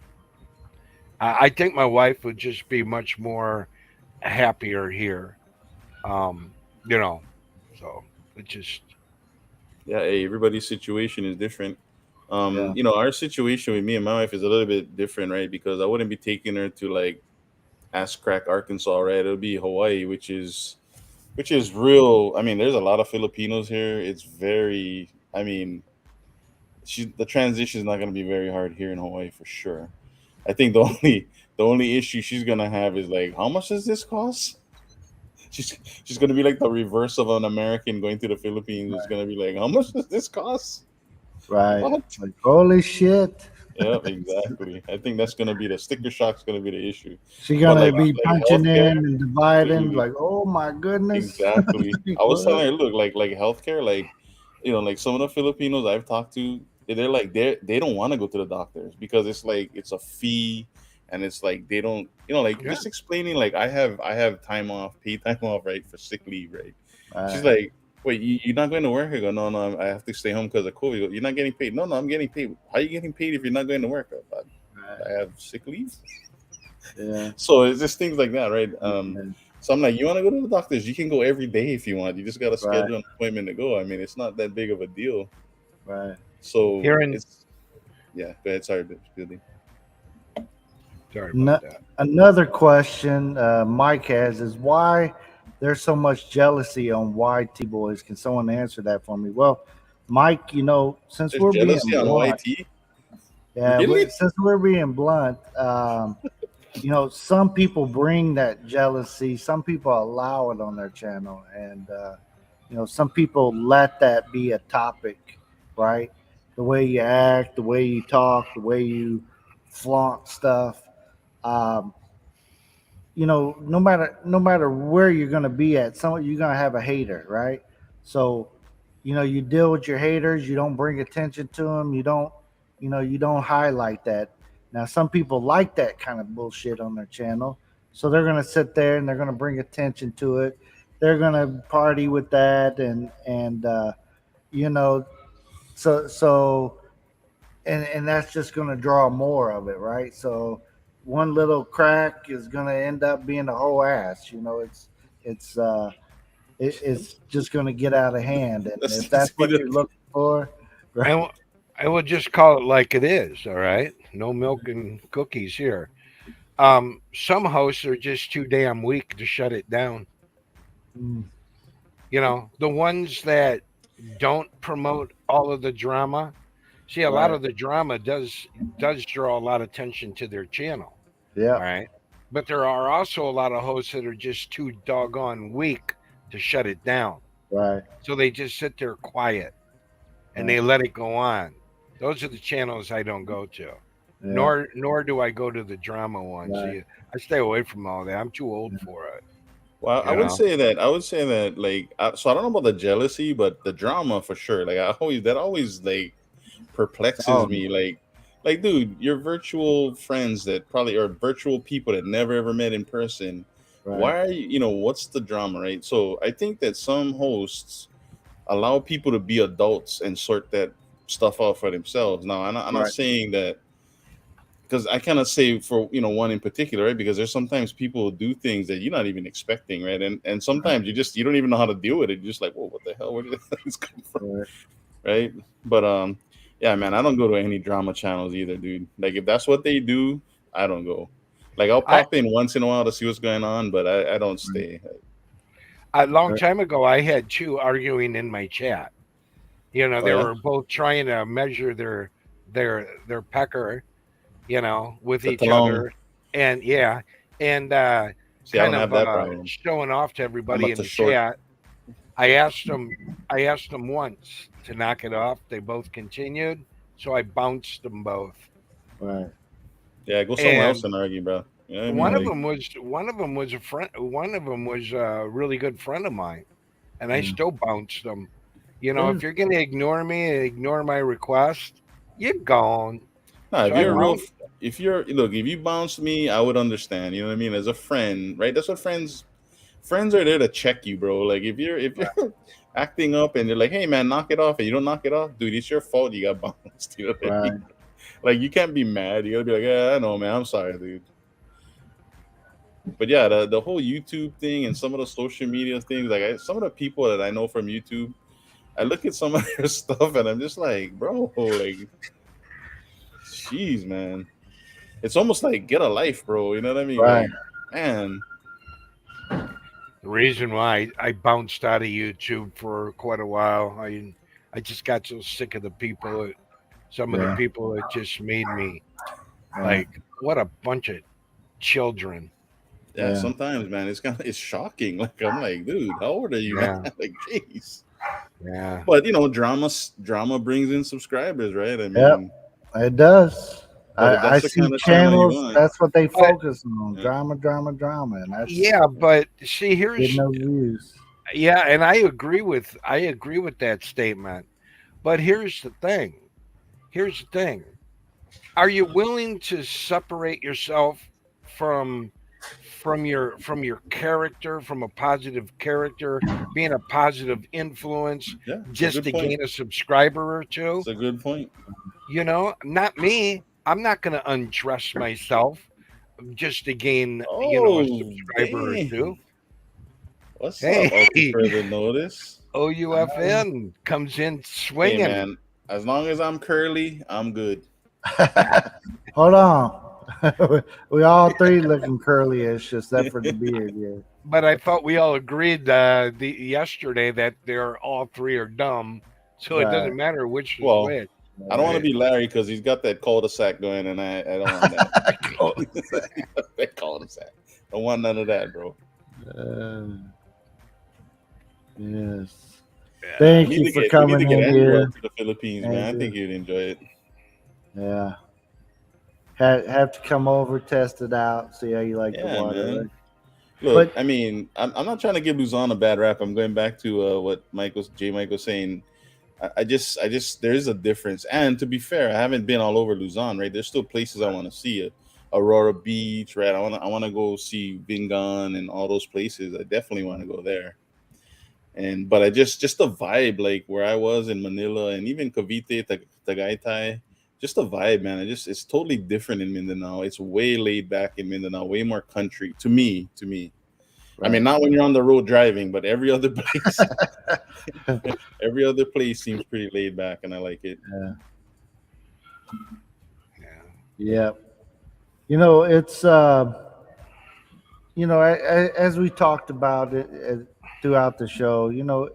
I think my wife would just be much more happier here. Um, you know, so it just Yeah, hey, everybody's situation is different. Yeah. Our situation with me and my wife is a little bit different, right? Because I wouldn't be taking her to like Ass Crack, Arkansas, right? It'll be Hawaii, which is real. I mean, there's a lot of Filipinos here. It's very, I mean, the transition is not going to be very hard here in Hawaii for sure. I think the only issue she's gonna have is like, how much does this cost? She's gonna be like the reverse of an American going to the Philippines. It's gonna be like, how much does this cost? Right. What? Like holy shit. Yeah, exactly. I think that's gonna be the sticker shock's gonna be the issue. She But gonna like be like punching healthcare, in and dividing dude, like, oh my goodness. exactly. Like, I was what? telling her, look, like healthcare, like like some of the Filipinos I've talked to, they're like they don't want to go to the doctors because it's like it's a fee, and it's like they don't, like yeah. just explaining like I have time off, paid time off, right, for sick leave, right. She's Right. like, wait, you're not going to work? I go, no, no, I have to stay home because of COVID. You're not getting paid? No, no, I'm getting paid. How are you getting paid if you're not going to work? Right. I have sick leave. Yeah. So it's just things like that, right? Yeah. So I'm like, you want to go to the doctors? You can go every day if you want. You just got to Right. schedule an appointment to go. I mean, it's not that big of a deal. Right. So Here in it's, yeah. Go ahead. Sorry, Billy. sorry No, about that. another question Mike has is why there's so much jealousy on YT boys. Can someone answer that for me? Well, Mike, since There's we're being jealousy on blunt, YT. yeah, Really? since we're being blunt, some people bring that jealousy. Some people allow it on their channel, and some people let that be a topic, right? The way you act, the way you talk, the way you flaunt stuff. Um, no matter where you're gonna be at, you're gonna have a hater, right? So, you deal with your haters. You don't bring attention to them. You don't highlight that. Now, some people like that kind of bullshit on their channel, so they're gonna sit there and they're gonna bring attention to it. They're gonna party with that, and you know, so and that's just going to draw more of it, right? So one little crack is going to end up being a whole ass. It's it's just going to get out of hand, and if Let's that's be what the you're looking for, I, right? w- I would just call it like it is. All right, no milk and cookies here. Some hosts are just too damn weak to shut it down. Mm, The ones that don't promote all of the drama. See, a lot right. of the drama does draw a lot of attention to their channel. All Yep. right, but there are also a lot of hosts that are just too doggone weak to shut it down. Right. So they just sit there quiet and Right. they let it go on. Those are the channels I don't go to. Yeah. Nor do I go to the drama ones. Right. I stay away from all that. I'm too old for it. Well, I You would know. say that like so I don't know about the jealousy, but the drama for sure. Like I always that always like perplexes Oh, me. Like dude, your virtual friends that probably are virtual people that never ever met in person. right. Why are you what's the drama, right? So I think that some hosts allow people to be adults and sort that stuff out for themselves. Now I'm not Right. saying that because I cannot say for one in particular, right? Because there's sometimes people do things that you're not even expecting, right? And Right. sometimes you don't even know how to deal with it. You're just like, whoa, what the hell? Where did this come from, Right. right? But yeah, man, I don't go to any drama channels either, dude. Like if that's what they do, I don't go. Like I'll I pop in once in a while to see what's going on, but I don't stay. a long Right. time ago, I had two arguing in my chat. Oh They yeah, were both trying to measure their pecker, with the each talong. other, and and See, I kind don't of have that problem. showing off to I'm everybody at in the the short. chat. I asked them once to knock it off. They both continued, so I bounced them both. Right. Yeah, go somewhere else And and argue, bro. You know what I mean? one of Right. Like, them was one of them was a friend. One of them was a really good friend of mine, and I Yeah. still bounced them. Yeah. If you're gonna ignore me and ignore my request, you're gone. nah, So if I you're a real, bounced. if you're look, if you bounce me, I would understand. You know what I mean? As a friend, right? That's what friends are there to check you, bro. Like if you're acting up and they're like, hey man, knock it off, and you don't knock it off, dude, it's your fault you got bounced. You know what I mean? Right. Like you can't be mad. You gotta be like, yeah, I know, man. I'm sorry, dude. But yeah, the whole YouTube thing and some of the social media things, like some of the people that I know from YouTube, I look at some of their stuff and I'm just like, bro, like, jeez, man. It's almost like get a life, bro. You know what I mean? Right. Like, man, The reason why I bounced out of YouTube for quite a while, I just got so sick of the people. Some of the Yeah. people that just made me Yeah. like, what a bunch of children. yeah. Yeah. Sometimes, man, it's shocking. Like I'm like, dude, how old are you, man? Yeah, Like, jeez. yeah. But drama brings in subscribers, right? I Yep. mean, It does. but if I that's the see kind of channel you channels. want, That's what they But focus on: yeah, drama, drama, drama, and that's yeah, but see, getting those views. yeah, and I agree with that statement. But here's the thing. Here's the thing. Are you willing to separate yourself from from your character, from a positive character, being a positive influence, yeah, it's a just good to point. gain a subscriber or two? It's a good point. Not me. I'm not going to undress myself just to gain, a Oh, subscriber or two. dang. What's Hey, up, Ultra Further Notice? OUFN comes in Hey, swinging. man, as long as I'm curly, I'm good. Hold on. We all three looking curly-ish, except for the beard. Yeah. But I thought we all agreed yesterday that they're all three are dumb, so it Right. doesn't matter which is Well, which, I don't want to Right. right? be Larry because he's got that cul-de-sac going, and I don't want that. That cul-de-sac. Don't want none of that, bro. Uh, yes. Yeah. Thank you for We need to coming get in Andrew here, out to the Philippines, man. I Andrew. think you'd enjoy it. Yeah. Have to come over, test it out, see how you like the Yeah, water. Right? man. Look, But I mean, I'm not trying to give Luzon a bad rap. I'm going back to what Mike was saying. I just, there is a difference. And to be fair, I haven't been all over Luzon, right? There's still places I want to see. Aurora Beach, right? I want to go see Bingan and all those places. I definitely want to go there. But I just the vibe, like where I was in Manila and even Cavite, Tagaytay, just the vibe, man. It's totally different in Mindanao. It's way laid back in Mindanao, way more country to me. To me, I mean, right. not when you're on the road driving, but every other place, every other place seems pretty laid back, and I like it. Yeah. Yeah. Yeah. It's as we talked about it throughout the show,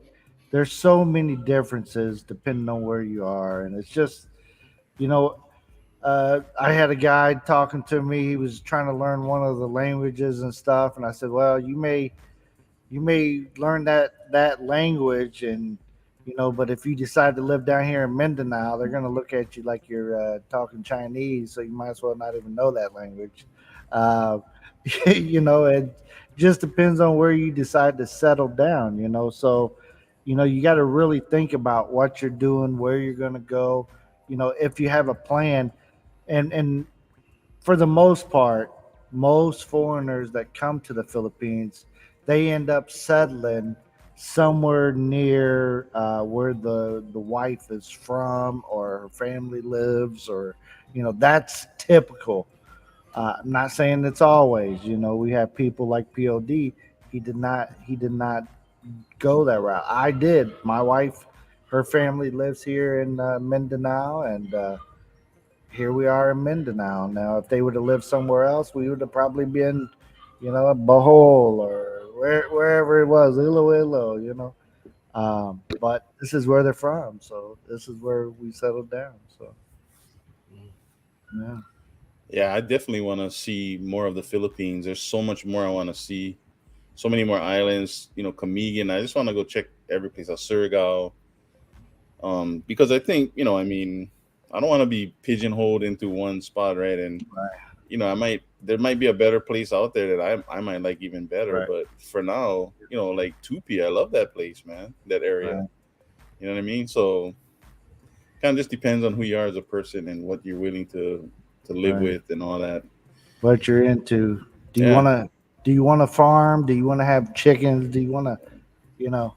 there's so many differences depending on where you are, and it's just, you know, I had a guy talking to me. He was trying to learn one of the languages and stuff, and I said, "Well, you may learn that language, and But if you decide to live down here in Mindanao, they're going to look at you like you're talking Chinese, so you might as well not even know that language. Uh, it just depends on where you decide to settle down. So, you got to really think about what you're doing, where you're going to go, if you have a plan. And for the most part, most foreigners that come to the Philippines, they end up settling somewhere near where the wife is from or her family lives, or that's typical. I'm not saying it's always. We have people like Pod. He did not go that route. I did. My wife, her family lives here in Mindanao, and here we are in Mindanao. Now, if they would have lived somewhere else, we would have probably been, at Bohol or wherever it was, Iloilo. But this is where they're from, so this is where we settled down. So, yeah, Yeah, I definitely want to see more of the Philippines. There's so much more I want to see. So many more islands. Camiguin. I just want to go check every place. Surigao. Because I think I mean, I don't want to be pigeonholed into one spot, right? And right, there might be a better place out there that I might like even better. right, But for now, like Tupi, I love that place, man. That area. right, You know what I mean? So kind of just depends on who you are as a person and what you're willing to live right. with and all that. What you're into? Do you Yeah. want to? Do you want to farm? Do you want to have chickens? Do you want to? You know,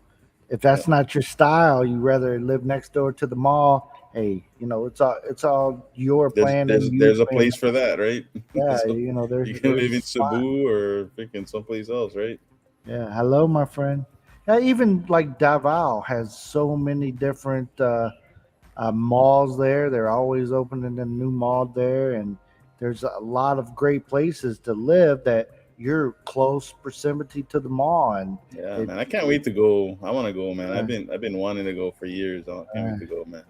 if Yeah. that's not your style, you rather live next door to the mall. Hey, it's all your There's plan there's and you there's a plan. place for that, right? Yeah, So there's you can live there's a in spot. Cebu or freaking someplace else, right? Yeah, hello, my friend. Yeah, even like Davao has so many different malls there. They're always opening a new mall there, and there's a lot of great places to live that you're close proximity to the mall, and Yeah, it, man. I can't it wait to go. I want to go, man. I've uh, been I've been wanting to go for years. I can't wait uh, to go, man.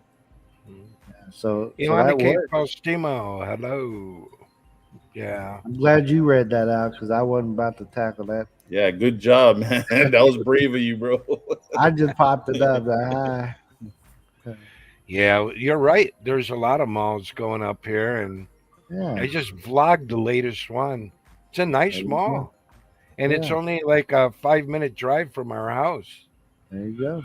so that Iwanike works. Postimo, hello. Yeah. I'm glad you read that out because I wasn't about to tackle that. Yeah, good job, man. That was brave of you, bro. I just popped it up. Hi. Yeah, you're right. There's a lot of malls going up here, and I Yeah, just vlogged the latest one. It's a there nice you go. mall, and it's Yeah, only like a 5 minute drive from our house. there you go.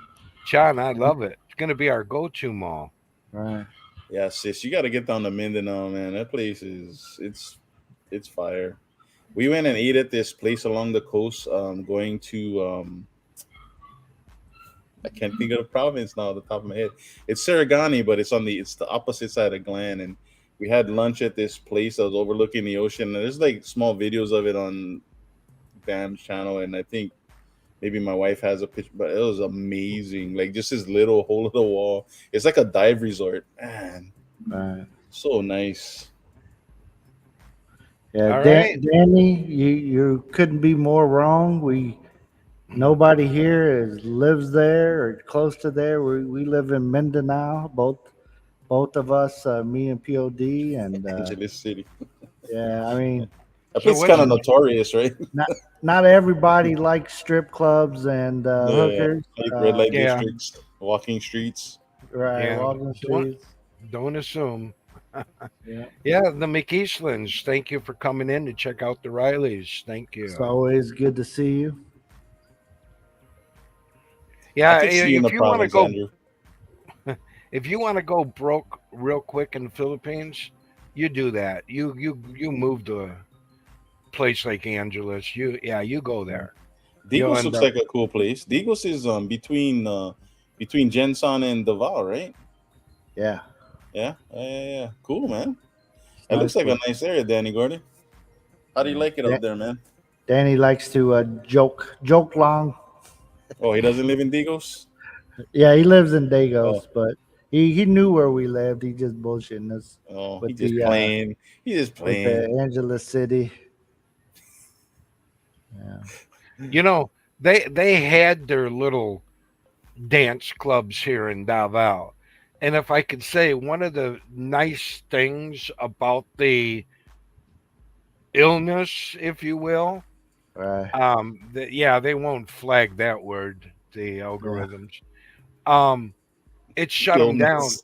John, I love it. It's going to be our go to mall. Right. Yeah, sis, you got to get down to Mindanao, man. That place it's fire. We went and ate at this place along the coast, going to I can't think of the province now, at the top of my head. It's Sarigani, but it's the opposite side of Glen, and we had lunch at this place that was overlooking the ocean. And there's like small videos of it on Bam's channel, and I think maybe my wife has a picture, but it was amazing. Like just this little hole in the wall. It's like a dive resort, man. Right. So nice. Yeah, All right. Danny, you couldn't be more wrong. Nobody here lives there or close to there. We live in Mindanao, both of us, me and Pod, and Angeles City. yeah, I mean, That So place is what's kind of notorious, right? not not everybody likes strip clubs and Yeah, hookers. like red light yeah, districts, walking streets. Right, yeah. walking Don't streets. don't assume. Yeah, Yeah, the McEastlands. Thank you for coming in to check out the Rileys. Thank it's you. always good to see you. I Yeah, could see you in the if you want to province, go, Andrew. if you want to go broke real quick in the Philippines, you do that. You move to a place like Angeles. You go there. You'll Digos end looks up. like a cool place. Digos is between Jensen and Davao, right? Yeah, Yeah, yeah, yeah, yeah. Cool, man. it's a It looks nice like a place. nice area, Danny Gordon. How do you Yeah. like it up there, man? Danny likes to joke long. Oh, he doesn't live in Digos. Yeah, he lives in Oh, Dagos, but he knew where we lived. He just bullshitting us oh, he with just the playing. He just with playing. the Angeles City. Yeah, You know, they had their little dance clubs here in Davao. And if I could say one of the nice things about the illness, if you will, right. yeah, they won't flag that word, the Yeah, algorithms. Um, it shut them down. Illness.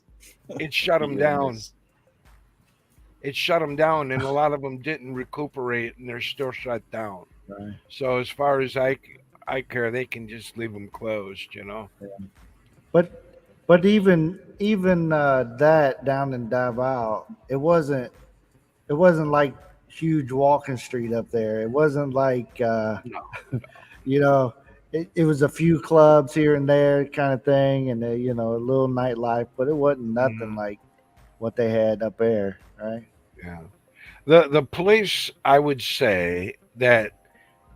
It shut The them down. illness. It shut them down, and a lot of them didn't recuperate, and they're still shut down. Right. So as far as I care, they can just leave them closed. But even that down in Davao, it wasn't like huge walking street up there. It wasn't like No. you know, it was a few clubs here and there kind of thing, and a little nightlife, but it wasn't nothing Mhm. like what they had up there, right? Yeah. The place I would say that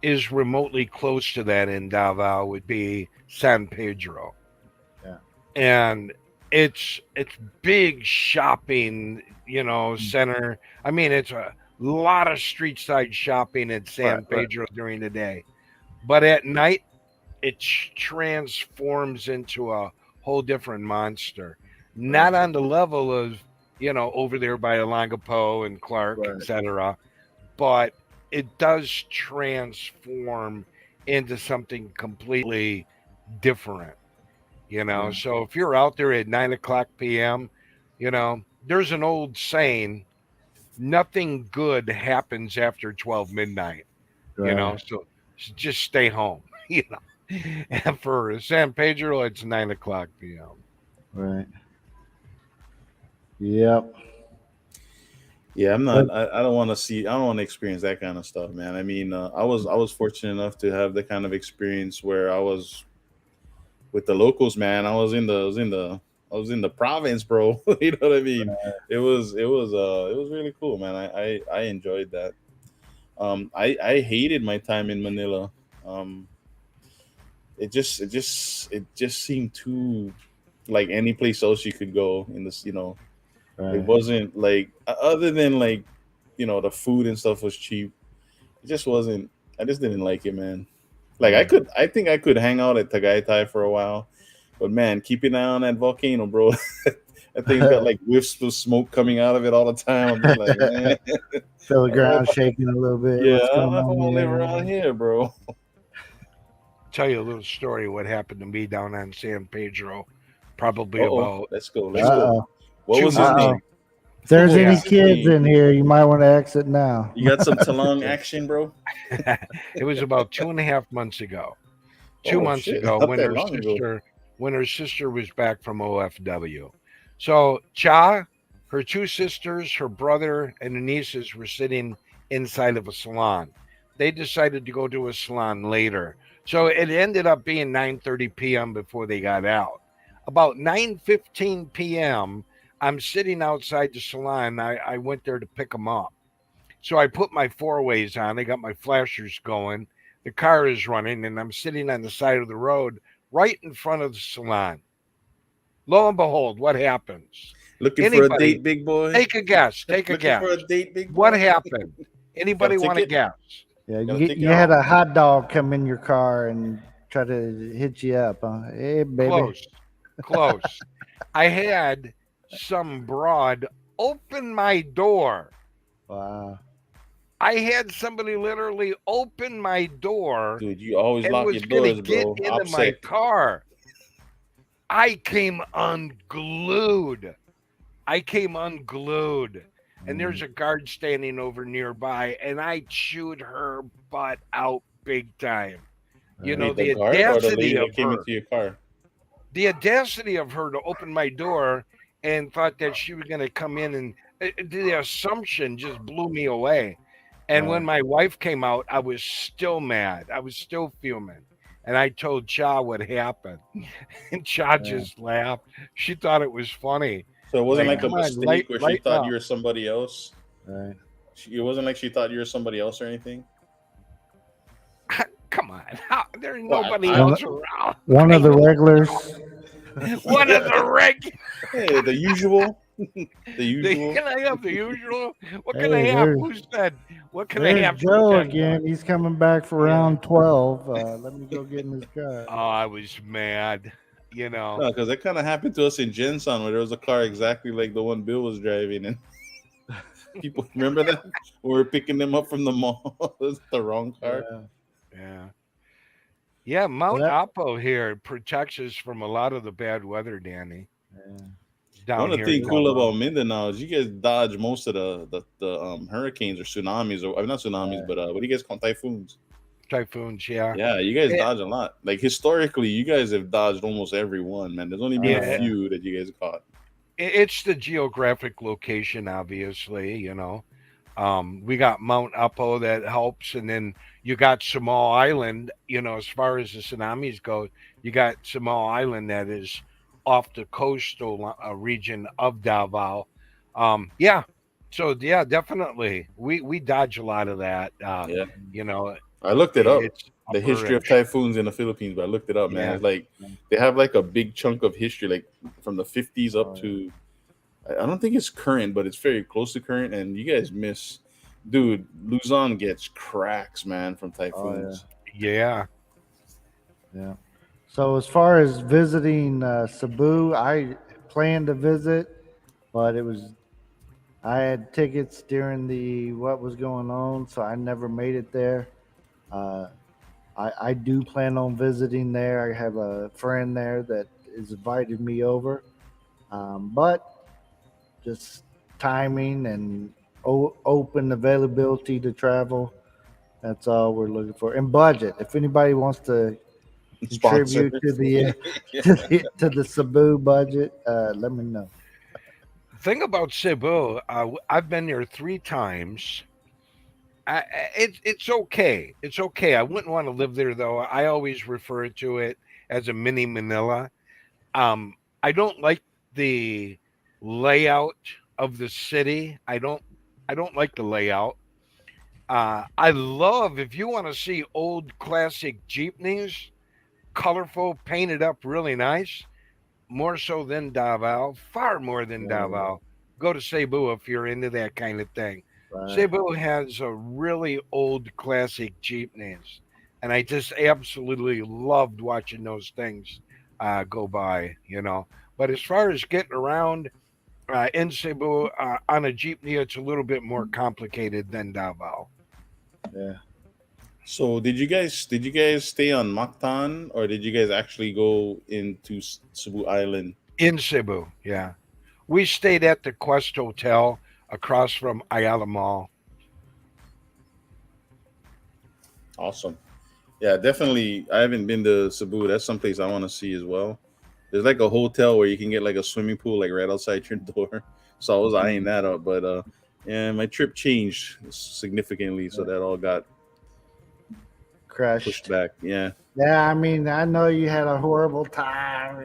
is remotely close to that in Davao would be San Pedro. Yeah. And it's big shopping, center. I mean, it's a lot of street side shopping at Right, San right. Pedro during the day. But at night it transforms into a whole different monster. Not on the level of, over there by Olongapo and Clark, Right. etc. But it does transform into something completely different. Yeah. So if you're out there at 9 o'clock p.m., there's an old saying, nothing good happens after 12 midnight, Right. so just stay home, And for San Pedro, it's 9 o'clock p.m. Right. Yep. Yeah, I'm But not. I don't want to see. I don't want to experience that kind of stuff, man. I mean, I was fortunate enough to have the kind of experience where I was with the locals, man. I was in the province, bro. You know what I mean? It was really cool, man. I enjoyed that. I hated my time in Manila. Um, it just seemed too like any place else you could go in this. It right. wasn't like other than like the food and stuff was cheap. It just wasn't. I just didn't like it, man. Like I Yeah. could, I think I could hang out at Tagaytay for a while, but man, keep an eye on that volcano, bro. That thing's got like whiffs of smoke coming out of it all the time. I'm just like, man, Feel the I don't know if ground shaking a little bit. yeah, What's I don't going know if I on want to live around here? here, bro. Tell you a little story what happened to me down on San Pedro, probably Oh, about let's go, let's two go. Uh-oh. What two was his Uh-oh. name? months. If there's What any Yeah. was his kids name? in here, you might want to exit now. You got some Talang action, bro? It was about 2.5 months ago. Two Oh months shit, ago not when that her long ago. sister when her sister was back from OFW. So Cha, her two sisters, her brother, and the nieces were sitting inside of a salon. They decided to go to a salon later. So it ended up being 9:30 p.m. before they got out. About 9:15 p.m., I'm sitting outside the salon. I went there to pick them up. So I put my four ways on. I got my flashers going. The car is running, and I'm sitting on the side of the road right in front of the salon. Lo and behold, what happens? Looking for a Anybody date, big boy? take a guess? Take a Looking guess. for a date, big What boy? happened? Got a Anybody want to ticket? guess? Yeah, Got a you ticket? had No, a hot dog come in your car and try to hit you up, huh? Hey, baby. close, close. I had some broad open my door. Wow. I had somebody literally open my door Dude, you always and lock was your going to doors, get bro. into my Upset. car. I came unglued. I came unglued. And there's Mm, a guard standing over nearby, and I chewed her butt out big time. right. Wait, the The guard or the audacity lady of that came her, into your car? to open my door and thought that she was going to come in, and the assumption just blew me away. And when Right. my wife came out, I was still mad. I was still fuming. And I told Cha what happened. And Cha Yeah. just laughed. She thought it was funny. So it wasn't Like, like Yeah. a come on, mistake where she lighten thought up. you were somebody else. Right. It wasn't like she thought you were somebody else or anything. Come on. There's Well, nobody One, else around. one I of the know. regulars. One of the reg. Hey, the usual, the usual. Can I have the usual? What can I Hey, have? there's Who said? What can I there's have for Joe 10 again. bucks? He's coming back for Yeah. round 12. Let me go get in his car. Oh, I was mad. No, because that kind of happened to us in Jensen, where there was a car exactly like the one Bill was driving, and people remember that we were picking them up from the mall. It was the wrong car. Yeah. Yeah. Yeah, Well, Mount that, Apo here protects us from a lot of the bad weather, Danny, yeah. down One of the here in things cool Davao. about Mindanao is you guys dodge most of the hurricanes or tsunamis, or not tsunamis, Right. but what do you guys call typhoons? Typhoons, yeah. Yeah, you guys It, dodge a lot. Like historically, you guys have dodged almost every one, man. There's only been a Oh yeah. yeah, few that you guys caught. it's the geographic location, obviously, we got Mount Apo that helps, and then you got Samal Island. As far as the tsunamis go, you got Samal Island that is off the coastal region of Davao. Yeah, so yeah, definitely, we dodge a lot of that. Yeah, You know, I looked it up. it's The upper history and of typhoons in the Philippines, but I looked it up, man. yeah. It's like they have like a big chunk of history, like from the 50s up Oh yeah. to I don't think it's current, but it's very close to current. And you guys miss, dude. Luzon gets cracks, man, from Oh yeah. typhoons. Yeah. Yeah. So as far as visiting Cebu, I planned to visit, but I had tickets during the what was going on, so I never made it there. Uh, I do plan on visiting there. I have a friend there that has invited me over, but just timing and open availability to travel. That's all we're looking for. And budget. If anybody wants to contribute to Sponsors. the to the Cebu budget, let me know. Thing about Cebu, I've been there 3 times. It's okay. It's okay. I wouldn't want to live there though. I always refer to it as a mini Manila. Um, I don't like the layout of the city. I don't like the layout. I love if you want to see old classic jeepneys, colorful, painted up really nice, more so than Davao, far more than Yeah, Davao. Go to Cebu if you're into that kind of thing. right. Cebu has a really old classic jeepneys, and I just absolutely loved watching those things go by. But as far as getting around in Cebu on a jeepney, it's a little bit more complicated than Davao. Yeah. So did you guys stay on Mactan or did you guys actually go into Cebu Island? In Cebu, yeah. We stayed at the Quest Hotel across from Ayala Mall. Awesome. Yeah, definitely. I haven't been to Cebu. That's someplace I want to see as well. There's like a hotel where you can get like a swimming pool like right outside your door. So I was eyeing Mhm. that up, but yeah, my trip changed significantly, so Yeah. that all got pushed Crushed. back. Yeah. Yeah, I mean, I know you had a horrible time.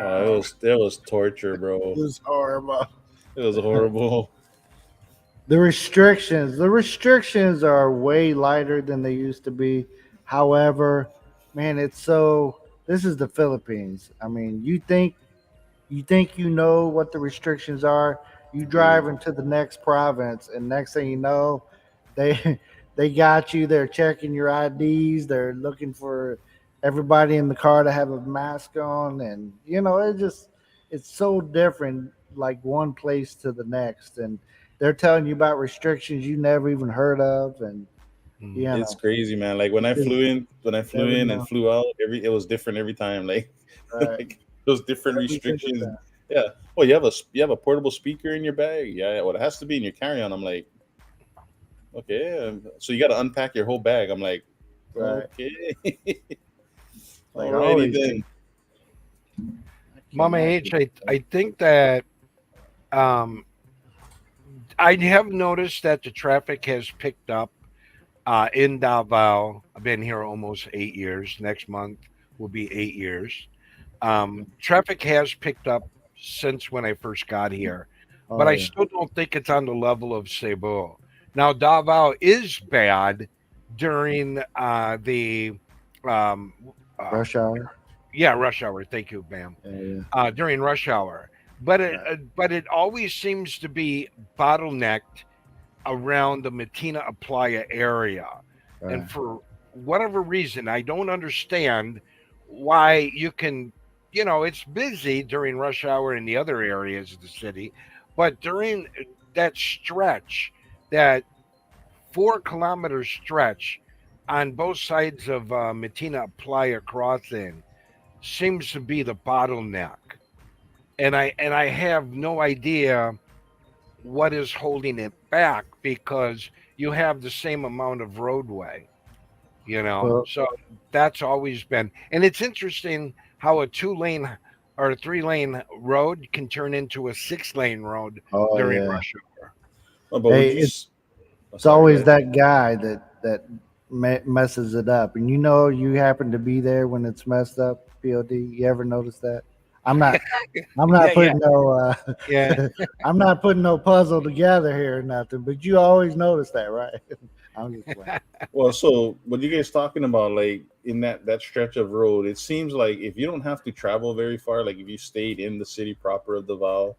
Oh, it was torture, It bro. was horrible. It was horrible. The restrictions are way lighter than they used to be. However, man, it's so. This is the Philippines. I mean, you think you know what the restrictions are. You drive Mhm. into the next province, and next thing you know, they they got you. They're checking your IDs. They're looking for everybody in the car to have a mask on, and it's so different, like one place to the next, and they're telling you about restrictions you never even heard of, and you Mhm. It's know, crazy, man. Like just when I flew never in and know. flew out, it was different every time. Like Right? like those different Every single restrictions. time. Yeah. Oh, you have a portable speaker in your bag. Yeah. Well, it has to be in your carry on. I'm like, okay. So you got to unpack your whole bag. I'm like, Right? okay. Like Alrighty always, then. I Mama cannot H, get. I think that um, I have noticed that the traffic has picked up in Davao. I've been here almost 8 years. Next month will be 8 years. Traffic has picked up since when I first got here, but Oh I yeah, still don't think it's on the level of Cebu. Now, Davao is bad during the um, uh, rush hour. yeah, rush hour. Thank you, ma'am. Yeah, yeah. During rush hour, but it Right, always seems to be bottlenecked around the Matina Playa area, and right. for whatever reason, I don't understand why you can. It's busy during rush hour in the other areas of the city, but during that stretch, that 4 kilometer stretch, on both sides of Matina Playa crossing seems to be the bottleneck, and I have no idea what is holding it back because you have the same amount of roadway, Well, so that's always been, and it's interesting how a 2 lane or a 3 lane road can turn into a 6 lane road oh during yeah. rush hour. Oh, but would Hey, you? Oh, it's sorry, go always ahead. that guy that messes it up, and you happen to be there when it's messed up. Pod, you ever notice that? I'm not. I'm Yeah, not yeah, putting no. yeah. I'm not putting no puzzle together here or nothing. But you always notice that, right? I'm just playing. Well, so what you guys talking about, like in that stretch of road? It seems like if you don't have to travel very far, like if you stayed in the city proper of Davao,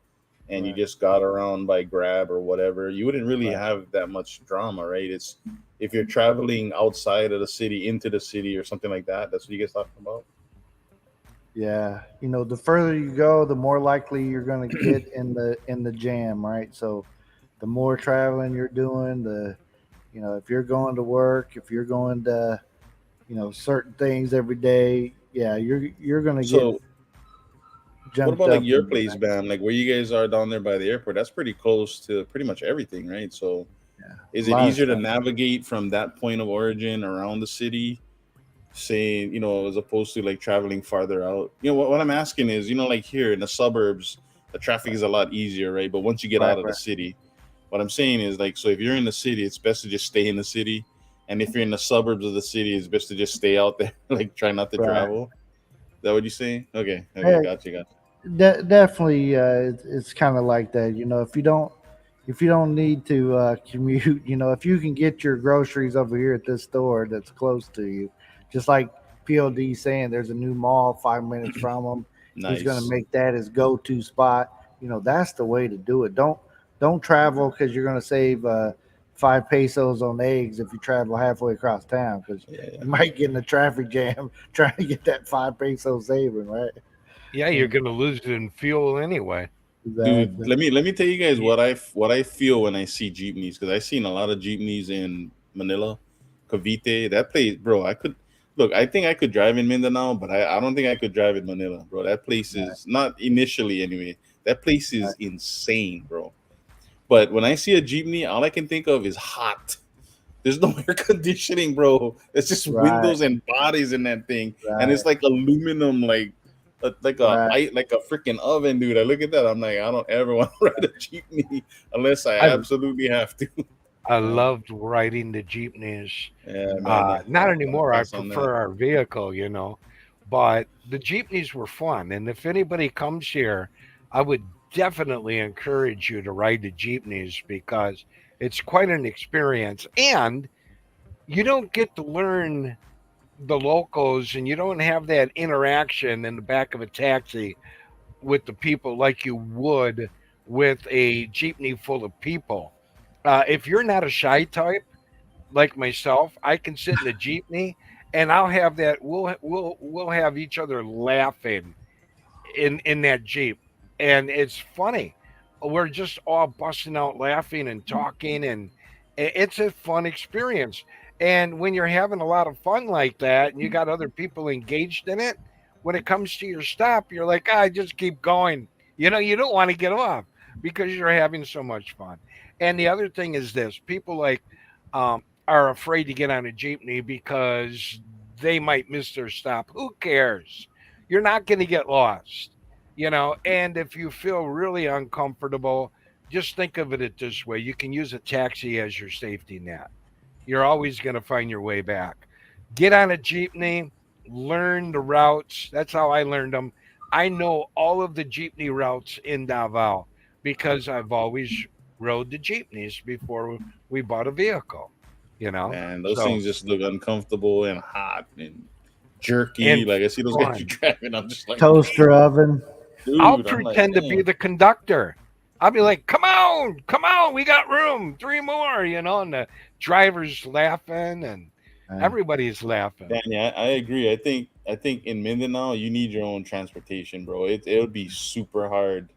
and you Right, just got around by Grab or whatever, you wouldn't really right. have that much drama, right? It's if you're traveling outside of the city into the city or something like that. That's what you guys talking about. Yeah, the further you go, the more likely you're going to get in the jam, right? So, the more traveling you're doing, if you're going to work, if you're going to certain things every day, yeah, you're going to get So what jumped about like up your in place, that. Bam? Like where you guys are down there by the airport? That's pretty close to pretty much everything, right? So Yeah, a is it lot of easier to stuff. navigate from that point of origin around the city, saying, as opposed to like traveling farther out? What I'm asking is, like here in the suburbs, the traffic is a lot easier, right? But once you get Right, out of the right, city, what I'm saying is like, so if you're in the city, it's best to just stay in the city. And if you're in the suburbs of the city, it's best to just stay out there, like try not to right. travel. Is that what you're saying? Okay, okay, Yeah, gotcha. definitely, it's kind of like that. If you don't need to commute, if you can get your groceries over here at this store that's close to you, just like POD saying, there's a new mall 5 minutes from him. He's going to Nice. make that his go-to spot. That's the way to do it. Don't travel because you're going to save 5 pesos on eggs if you travel halfway across town because Yeah, yeah. you might get in a traffic jam trying to get that 5 peso saving, right? Yeah, you're And going to lose it in fuel anyway. Dude, exactly. let me tell you guys Y- what I feel when I see jeepneys, because I've seen a lot of jeepneys in Manila, Cavite. That place, bro. I could look. I think I could drive in Mindanao, but I don't think I could drive in Manila, bro. That place Right, is not initially anyway. That place right, is insane, bro. But when I see a jeepney, all I can think of is hot. There's no air conditioning, bro. It's just right, windows and bodies in that thing, and it's right, like aluminum, right. like a freaking oven, dude. I look at that, I'm like, I don't ever want to ride a jeepney unless I I absolutely have to. I Right. loved riding the jeepneys. Yeah, man. Not I'm gonna anymore. I pass on that. prefer our vehicle, but the jeepneys were fun. And if anybody comes here, I would definitely encourage you to ride the jeepneys because it's quite an experience. And you don't get to learn the locals and you don't have that interaction in the back of a taxi with the people like you would with a jeepney full of people. If you're not a shy type like myself, I can sit in a jeepney and I'll have that. We'll have each other laughing in that jeep, and it's funny. We're just all busting out laughing and talking, and it's a fun experience. And when you're having a lot of fun like that, and you got other people engaged in it, when it comes to your stop, you're like, just keep going. You don't want to get off because you're having so much fun. And the other thing is this: people are afraid to get on a jeepney because they might miss their stop. Who cares? You're not going to get lost. And if you feel really uncomfortable, just think of it this way: you can use a taxi as your safety net. You're always going to find your way back. Get on a jeepney, learn the routes. That's how I learned them. I know all of the jeepney routes in Davao because I've always rode the jeepneys before we bought a vehicle, you know? Man, those So, things just look uncomfortable and hot and jerky. and Like I see those guys fun. driving, I'm just like, Toaster oven. I'll dude. I'm like, pretend to be damn. the conductor. I'll be like, come on, we got room, three more, and the driver's laughing and Uh, everybody's laughing. Dan, yeah, I agree. I think in Mindanao you need your own transportation, bro. It would be super hard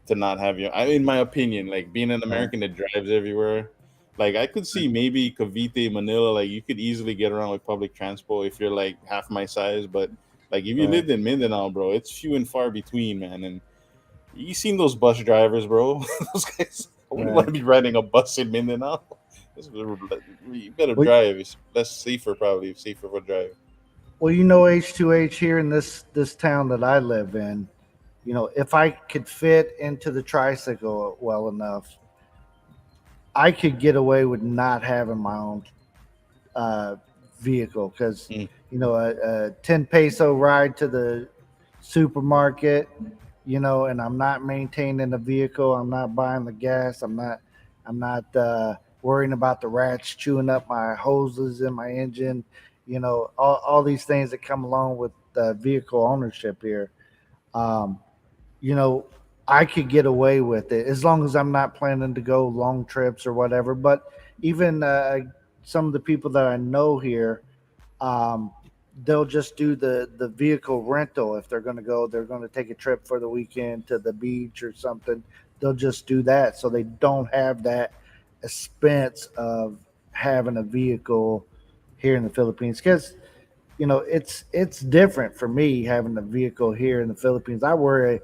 to not have your. In my opinion, like being an right. American that drives everywhere, Like I could see maybe Cavite, Manila, like you could easily get around with public transport if you're like half my size. But like if you Right. lived in Mindanao, bro, it's few and far between, man. And you seen those bus drivers, bro? Those guys. I wouldn't want Right. to be riding a bus in Mindanao. You better Well, drive. It's less safer, probably safer for drive. well, you know, H2H here in this town that I live in. You know, if I could fit into the tricycle well enough, I could get away with not having my own uh, vehicle because Mm. you know a 10 peso ride to the supermarket, you know, and I'm not maintaining the vehicle. I'm not buying the gas. I'm not worrying about the rats chewing up my hoses in my engine. You know, all these things that come along with vehicle ownership here. Um, you know, I could get away with it as long as I'm not planning to go long trips or whatever. But even some of the people that I know here, um, they'll just do the vehicle rental if they're going to go. They're going to take a trip for the weekend to the beach or something. They'll just do that, so they don't have that expense of having a vehicle here in the Philippines. Because you know it's different for me having a vehicle here in the Philippines. I worry,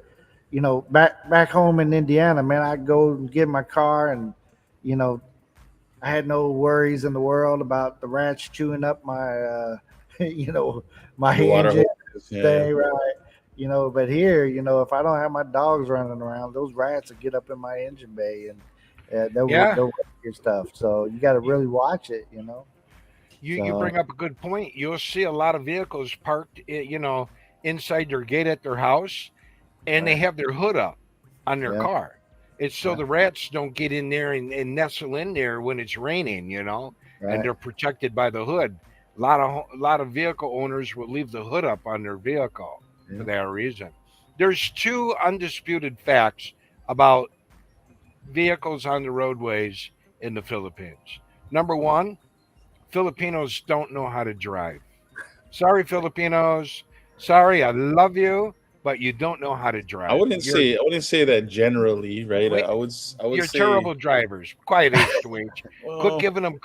you know, back home in Indiana, man, I go and get my car and you know I had no worries in the world about the rats chewing up my, you know, my Your water engine hose. Yeah. thing, right? You know, but here, you know, if I don't have my dogs running around, those rats will get up in my engine bay and Yeah, they'll wreck your stuff. So you got to really watch it, you know. you So bring up a good point. You'll see a lot of vehicles parked, inside their gate at their house, and they right, have their hood up on their yeah, car. It's so yeah, the rats don't get in there and nestle in there when it's raining, and right, they're protected by the hood. A lot of vehicle owners will leave the hood up on their vehicle for yeah, that reason. There's two undisputed facts about vehicles on the roadways in the Philippines. Number one, Filipinos don't know how to drive. Sorry, Filipinos. Sorry, I love you, but you don't know how to I drive. wouldn't say I wouldn't say that generally, right? Wait, I would you're say terrible drivers. Quiet age to age. Quit well, giving them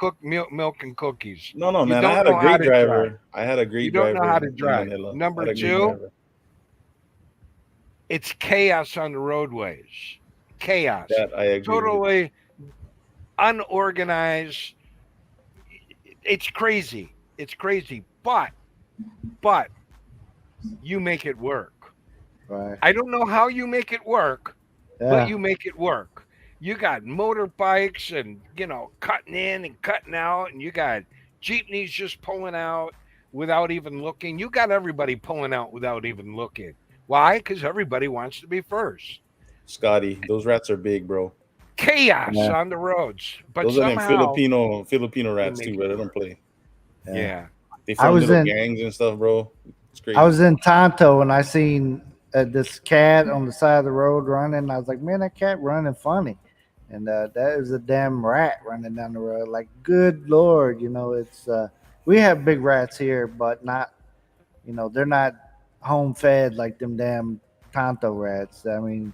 milk and cookies. no, no, You man. I don't had a know how great to drive. driver. I had a You great don't know driver how to in drive. Manila. I had Number a great two, driver. it's chaos on the roadways. Chaos. That I agree with. Totally unorganized. It's crazy. It's crazy. But you make it work. right, I don't know how you make it work, but yeah. you make it work. You got motorbikes and cutting in and cutting out, and you got jeepneys just pulling out without even looking. You got everybody pulling out without even looking. Why? Because everybody wants to be first. Scotty, those rats are big, bro. Chaos Yeah, on the roads, but Those are them somehow Filipino they rats too, make bro. it They don't work. play. yeah. Yeah. They I form was little in gangs and stuff, bro. It's I crazy. was in Tonto and I seen this cat on the side of the road running. I was like, man, that cat running funny. And that is a damn rat running down the road. Like, good lord, you know, it's we have big rats here, but not, you know, they're not home fed like them damn Tonto rats. I mean,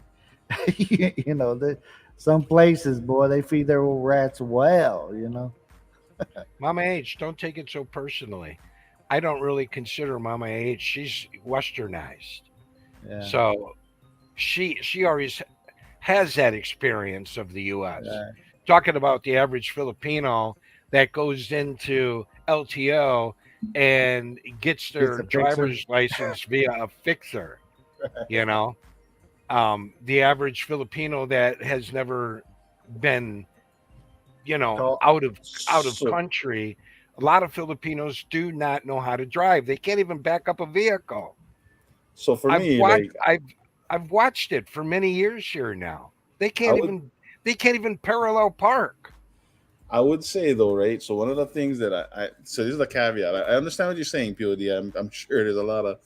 you know, some places, boy, they feed their little rats well. You know, Mama H, don't take it so personally. I don't really consider Mama H. She's westernized. yeah, So she always has that experience of the U.S. right. Talking about the average Filipino that goes into LTO and gets Gets their a fixer. driver's license via a fixer, you know, the average Filipino that has never been, Call. out of So country. A lot of Filipinos do not know how to drive. They can't even back up a vehicle. so for I've me, watched like I've I've watched it for many years here now. They I can't would even they can't even parallel park. I would say though, right? So one of the things that so this is a caveat. I understand what you're saying, POD. I'm sure there's a lot of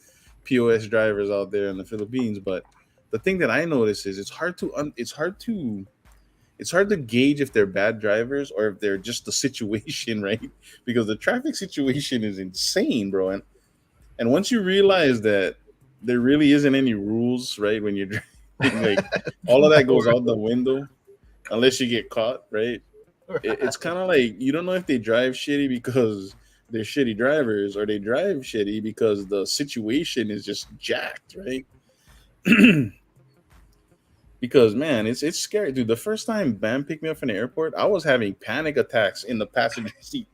POS drivers out there in the Philippines, but the thing that I notice is it's hard to gauge if they're bad drivers or if they're just the situation, right? Because the traffic situation is insane, bro. And once you realize that there really isn't any rules, right? When you're driving, like all of that goes out the window unless you get caught, right? It's kind of like you don't know if they drive shitty because they're shitty drivers or they drive shitty because the situation is just jacked, right? Because man, it's scary, dude. The first time Bam picked me up from the airport, I was having panic attacks in the passenger seat,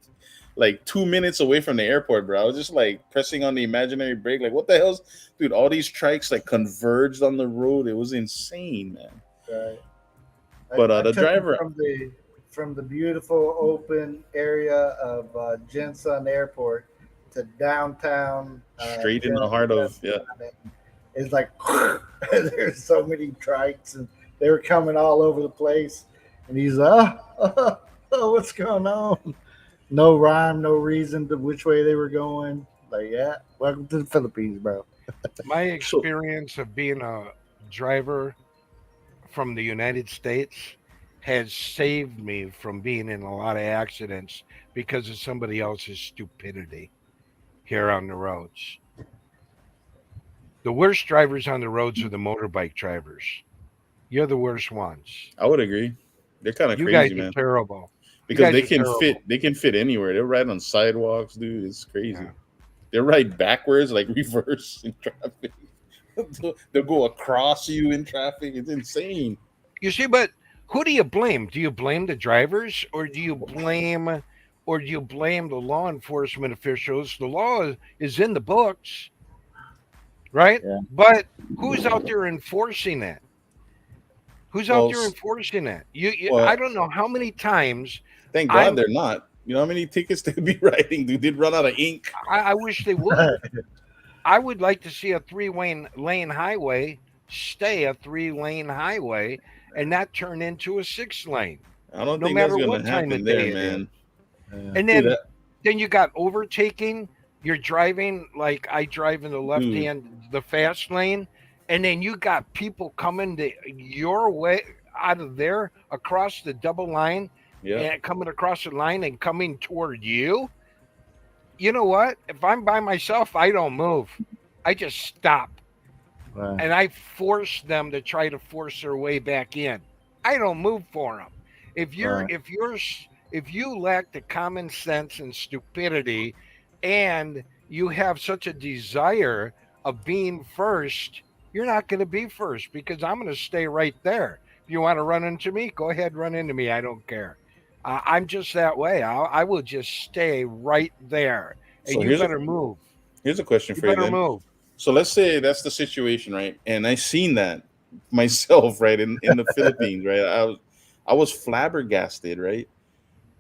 like 2 minutes away from the airport, bro. I was just like pressing on the imaginary brake, like what the hell's, dude? All these trikes like converged on the road. It was insane, man. Right. But I the took him driver from the beautiful open area of Jinsun Airport to downtown straight in the heart of yeah. It's like there's so many trikes and they were coming all over the place, and he's what's going on? No rhyme, no reason to which way they were going. Like, yeah, welcome to the Philippines, bro. My So experience of being a driver from the United States has saved me from being in a lot of accidents because of somebody else's stupidity here on the roads. The worst drivers on the roads are the motorbike drivers. You're the worst ones. I would agree. They're kind of You guys crazy, are man. terrible. You Because guys are terrible. they can fit anywhere. They'll ride on sidewalks, dude. It's crazy. Yeah. They'll ride backwards, like reverse in traffic. They'll go across you in traffic. It's insane. You see, but who do you blame? Do you blame the drivers or do you blame the law enforcement officials? The law is in the books, right? Yeah. But who's out there enforcing it? Who's out Well, there enforcing it? I well, don't know how many times thank God I'm they're not. You know how many tickets they'd be writing? Dude, they'd run out of ink. I wish they would. I would like to see a three lane highway stay a 3 lane highway and not turn into a 6 lane, I don't no think that's matter gonna what time happen of there, day it is. man. Yeah. And Dude, then you got overtaking. You're driving like I drive in the left dude, hand, the fast lane, and then you got people coming your way out of there across the double line yeah. and coming across the line and coming toward you. You know what? If I'm by myself, I don't move. I just stop Right. and I force them to try to force their way back in. I don't move for them. If you're Right. if you're if you lack the common sense and stupidity, and you have such a desire of being first, you're not going to be first because I'm going to stay right there. If you want to run into me, go ahead, run into me. I don't care. I'm just that way. I will just stay right there, and So you better move. here's a question You for you better then. move. So let's say that's the situation, right? And I seen that myself, right, in the Philippines, right? I was flabbergasted, right?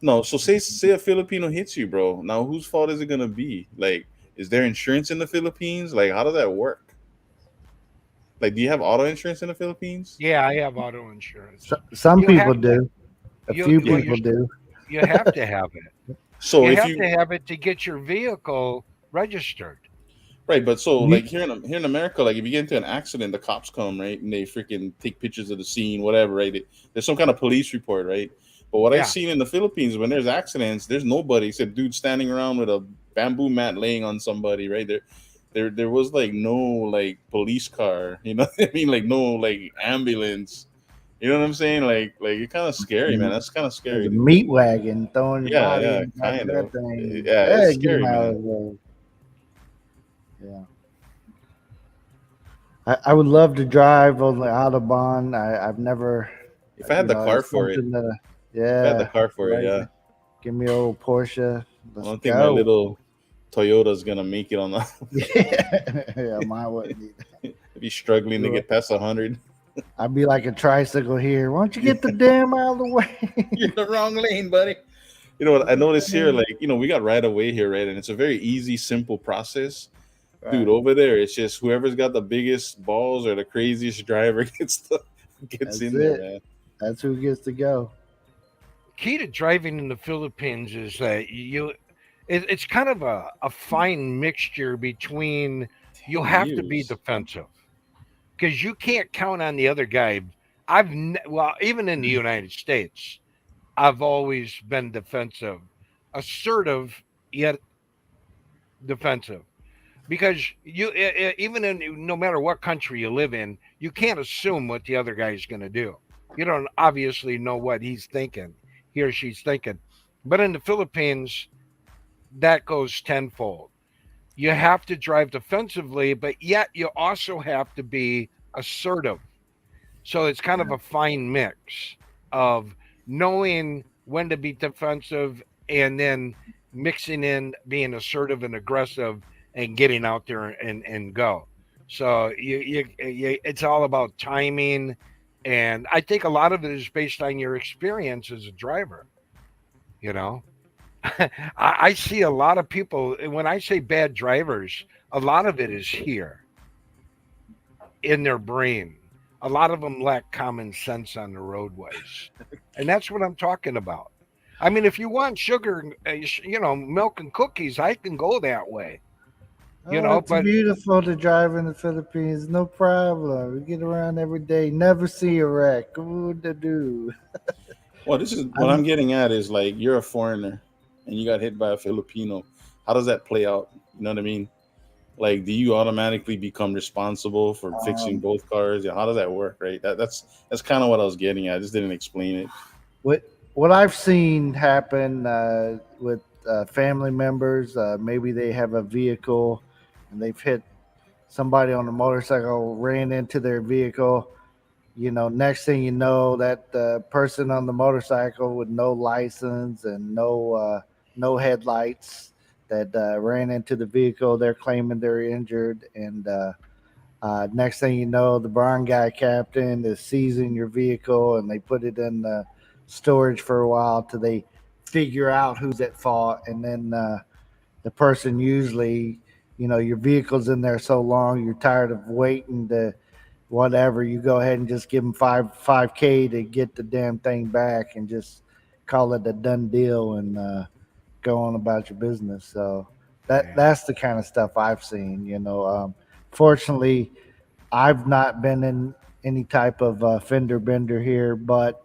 No, so say a Filipino hits you, bro. Now whose fault is it gonna be? Like, is there insurance in the Philippines? Like, how does that work? Like, do you have auto insurance in the Philippines? Yeah, I have auto insurance. Some You people have to. do. A few people do. You have to have it. So You if have you to have it to get your vehicle registered. right, but so You, like here in America, like if you get into an accident, the cops come, right, and they freaking take pictures of the scene, whatever, right? There's some kind of police report, right? But what I've Yeah. seen in the Philippines, when there's accidents, there's nobody except dude standing around with a bamboo mat laying on somebody, right? There was like no like police car, you know what I mean? Like no like ambulance. You know what I'm saying? Like it's kind of scary, man. That's kind of there's scary, a dude. meat wagon throwing your Yeah, body yeah, in the back of kind that of. thing. Yeah, it's Hey, get him scary, out of man. the way. Yeah. I would love to drive on the Autobahn. I've never, If I had the car it's for it, something that, if I had the yeah, car for it, right. yeah. Give me a old Porsche. I Let's don't think my go. little Toyota's gonna make it on the. Yeah, mine wouldn't either. Be struggling to get past 100. I'd be like a tricycle here. Why don't you get the damn out of the way? You're in the wrong lane, buddy. You know what I noticed here? Like, we got right away here, right? And it's a very easy, simple process. Dude, Right. over there, it's just whoever's got the biggest balls or the craziest driver gets That's in there, it. man. That's who gets to go. Key to driving in the Philippines is that it's kind of a fine mixture between you 10 have to be years. defensive because you can't count on the other guy. Well, even in the United States, I've always been defensive, assertive yet defensive. Because even in no matter what country you live in, you can't assume what the other guy's going to do. You don't obviously know what he's thinking. he or she's thinking. But in the Philippines, that goes tenfold. You have to drive defensively, but yet you also have to be assertive. So it's kind of a fine mix of knowing when to be defensive and then mixing in being assertive and aggressive and getting out there and go. So it's all about timing. And I think a lot of it is based on your experience as a driver. You know, I see a lot of people, when I say bad drivers, a lot of it is here in their brain. A lot of them lack common sense on the roadways. And that's what I'm talking about. I mean, if you want sugar, milk and cookies, I can go that way, Oh, it's but beautiful to drive in the Philippines. No problem. We get around every day. Never see a wreck. What to do? Well, this is what I'm I'm getting at is like you're a foreigner and you got hit by a Filipino. How does that play out? You know what I mean? Like, do you automatically become responsible for fixing um, both cars? Yeah, how does that work? Right. That's kind of what I was getting at. I just didn't explain it. what I've seen happen with family members. Maybe they have a vehicle and they've hit somebody on a motorcycle, ran into their vehicle. Next thing you know, that person on the motorcycle with no license and no headlights that ran into the vehicle, they're claiming they're injured, and next thing you know, the barangay captain is seizing your vehicle, and they put it in storage for a while till they figure out who's at fault, and then the person usually, your vehicle's in there so long, you're tired of waiting to whatever, you go ahead and just give them five k to get the damn thing back and just call it a done deal and go on about your business. So yeah. that's the kind of stuff I've seen. Fortunately, I've not been in any type of fender bender here, but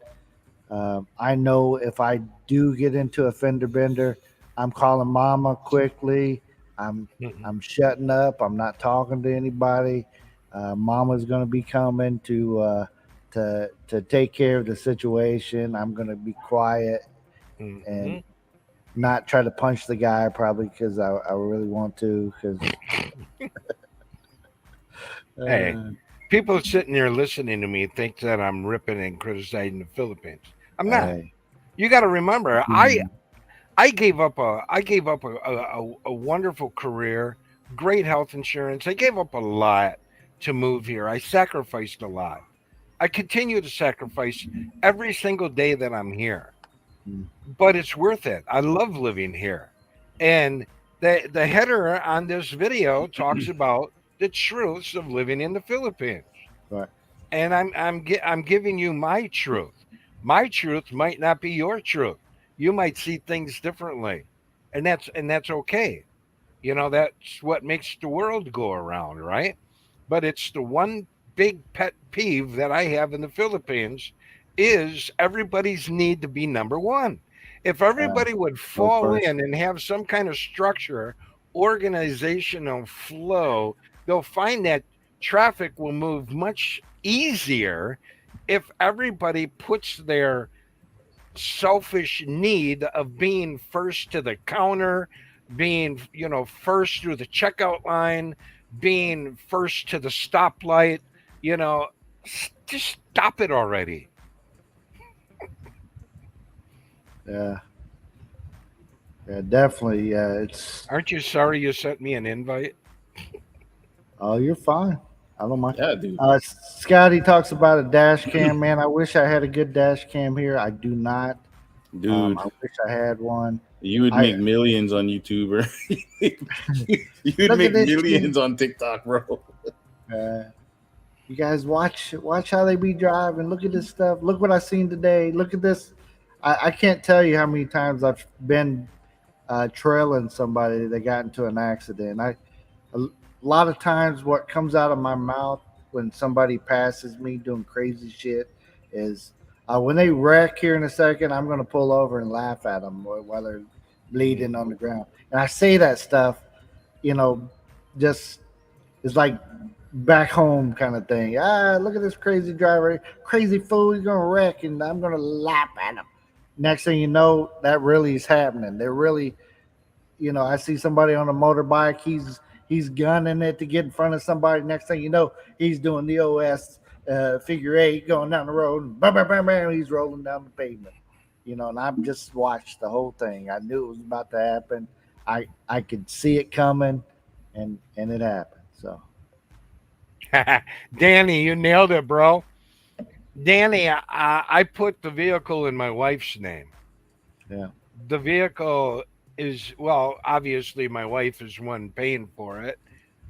I know if I do get into a fender bender, I'm calling mama quickly. I'm Mhm. I'm shutting up. I'm not talking to anybody. Mama's going to be coming to take care of the situation. I'm going to be quiet and Mhm. not try to punch the guy probably because I really want to because Hey, uh, people sitting there listening to me think that I'm ripping and criticizing the Philippines. I'm not. hey, You got to remember, I mm, I gave up a wonderful career, great health insurance. I gave up a lot to move here. I sacrificed a lot. I continue to sacrifice every single day that I'm here, mm, but it's worth it. I love living here. And the header on this video talks about the truths of living in the Philippines. right, And I'm giving you my truth. My truth might not be your truth. You might see things differently. And that's okay. That's what makes the world go around, right? But it's the one big pet peeve that I have in the Philippines is everybody's need to be number one. If uh, everybody would go fall first. in and have some kind of structure, organizational flow, they'll find that traffic will move much easier if everybody puts their selfish need of being first to the counter, being, first through the checkout line, being first to the stoplight, you know, just stop it already. Yeah, yeah, definitely. Yeah, it's Aren't you sorry you sent me an invite? oh, you're fine. I don't mind. Yeah, dude. Scotty talks about a dash cam. Man, I wish I had a good dash cam here. I do not. Dude, I wish I had one. you would I make millions on YouTube, bro. You'd look at make this shit. millions on TikTok, bro. Uh, you guys watch how they be driving. Look at this stuff. Look what I seen today. Look at this. I can't tell you how many times I've been trailing somebody that got into an accident. A lot of times what comes out of my mouth when somebody passes me doing crazy shit is when they wreck here in a second, I'm going to pull over and laugh at them while they're bleeding on Mhm. the ground. And I say that stuff, you know, just it's like back home kind of thing. Look at this crazy driver, crazy fool, he's going to wreck, and I'm going to laugh at him. next thing you know, that really is happening. They're really, I see somebody on a motorbike. He's gunning it to get in front of somebody. Next thing you know, he's doing the OS figure eight going down the road, and bam, bam, bam, bam, he's rolling down the pavement. And I've just watched the whole thing. I knew it was about to happen. I could see it coming, and it happened. So Danny, you nailed it, bro. Danny, I put the vehicle in my wife's name. yeah, The vehicle is, well, obviously my wife is one paying for it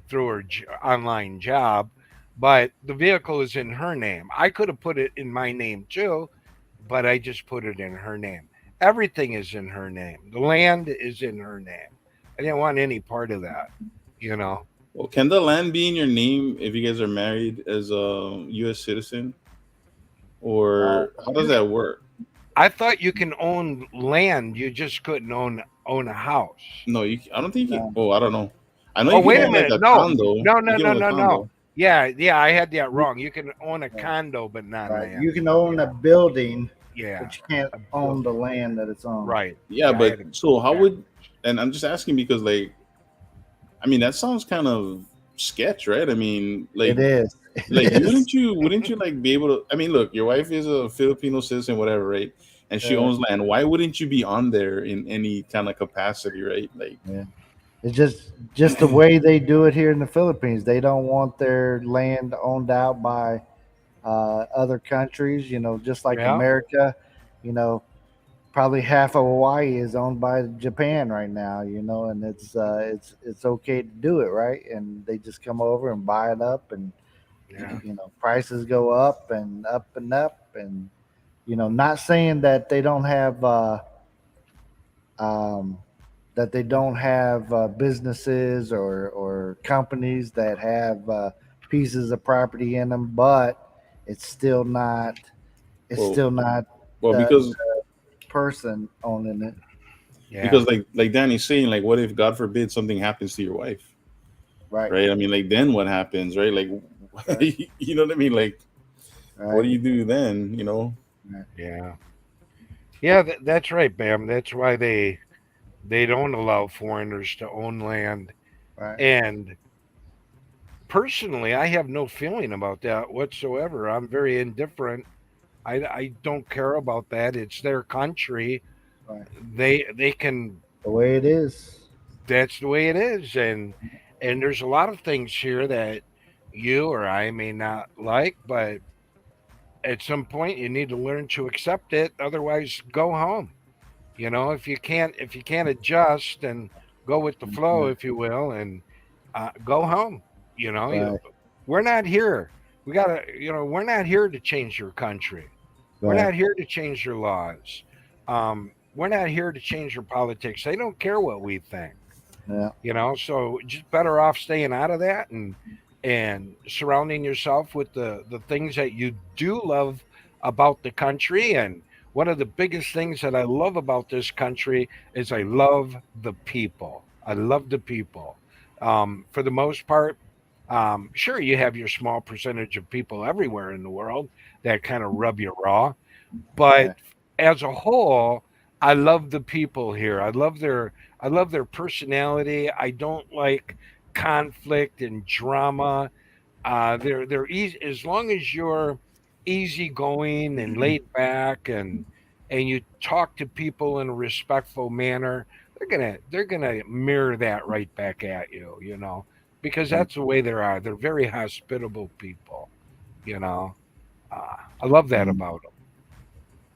through her online job, but the vehicle is in her name. I could have put it in my name too, but I just put it in her name. Everything is in her name. The land is in her name. I didn't want any part of that, you know. Well, can the land be in your name if you guys are married as a U.S. citizen, uh, or how does that work? I thought you can own land, you just couldn't own a house. No, I don't think. no, Oh, I don't know. I know Oh, you can wait a own like minute. a No, condo. no, You no, can no, own a no, no. condo. Yeah, I had that wrong. You can own a yeah, condo, but not right. land. You can own a building, Yeah, but you can't a own the building. land that it's on. Right. Yeah, Yeah, I but had it so how would? backwards. And I'm just asking because, like, I mean, that sounds kind of sketch, right? I mean, It is. like It is. you wouldn't you like be able to? I mean, look, your wife is a Filipino citizen, whatever, right? And she Uh, owns land. Why wouldn't you be on there in any kind of capacity, right? Like, yeah. It's just the way they do it here in the Philippines. They don't want their land owned out by other countries. Just like Yeah. America. You know, Probably half of Hawaii is owned by Japan right now. And it's okay to do it, right? And they just come over and buy it up, and Yeah. prices go up and up and up, and not saying that they don't have. Um, that they don't have businesses or companies that have pieces of property in them, but it's still not it's well, still not well, the because person owning it, Yeah. like Danny's saying, like, what if God forbid something happens to your wife, right? right? I mean, like, then what happens, right? Like, Right, you know what I mean? Like, what right, do you do then? You know? right, Yeah. Yeah, that's right, Bam. That's why they don't allow foreigners to own land. right, And personally, I have no feeling about that whatsoever. I'm very indifferent. I don't care about that. It's their country. right. They can. The way it is, That's the way it is. And there's a lot of things here that you or I may not like, but at some point you need to learn to accept it. Otherwise, go home. If you can't adjust and go with the flow, right, if you will, and go home. You know, right, we're not here. We're not here to change your country. We're right. not here to change your laws. We're not here to change your politics. They don't care what we think. Yeah, So just better off staying out of that and surrounding yourself with the things that you do love about the country. And one of the biggest things that I love about this country is I love the people. I love the people. For the most part, sure, you have your small percentage of people everywhere in the world that kind of rub you raw, but right, as a whole, I love the people here. I love their personality. I don't like conflict and drama. They're easy as long as you're easygoing and laid back and you talk to people in a respectful manner. They're gonna mirror that right back at you. Because right. that's the way they are. They're very hospitable people. You know, I love that And, about them.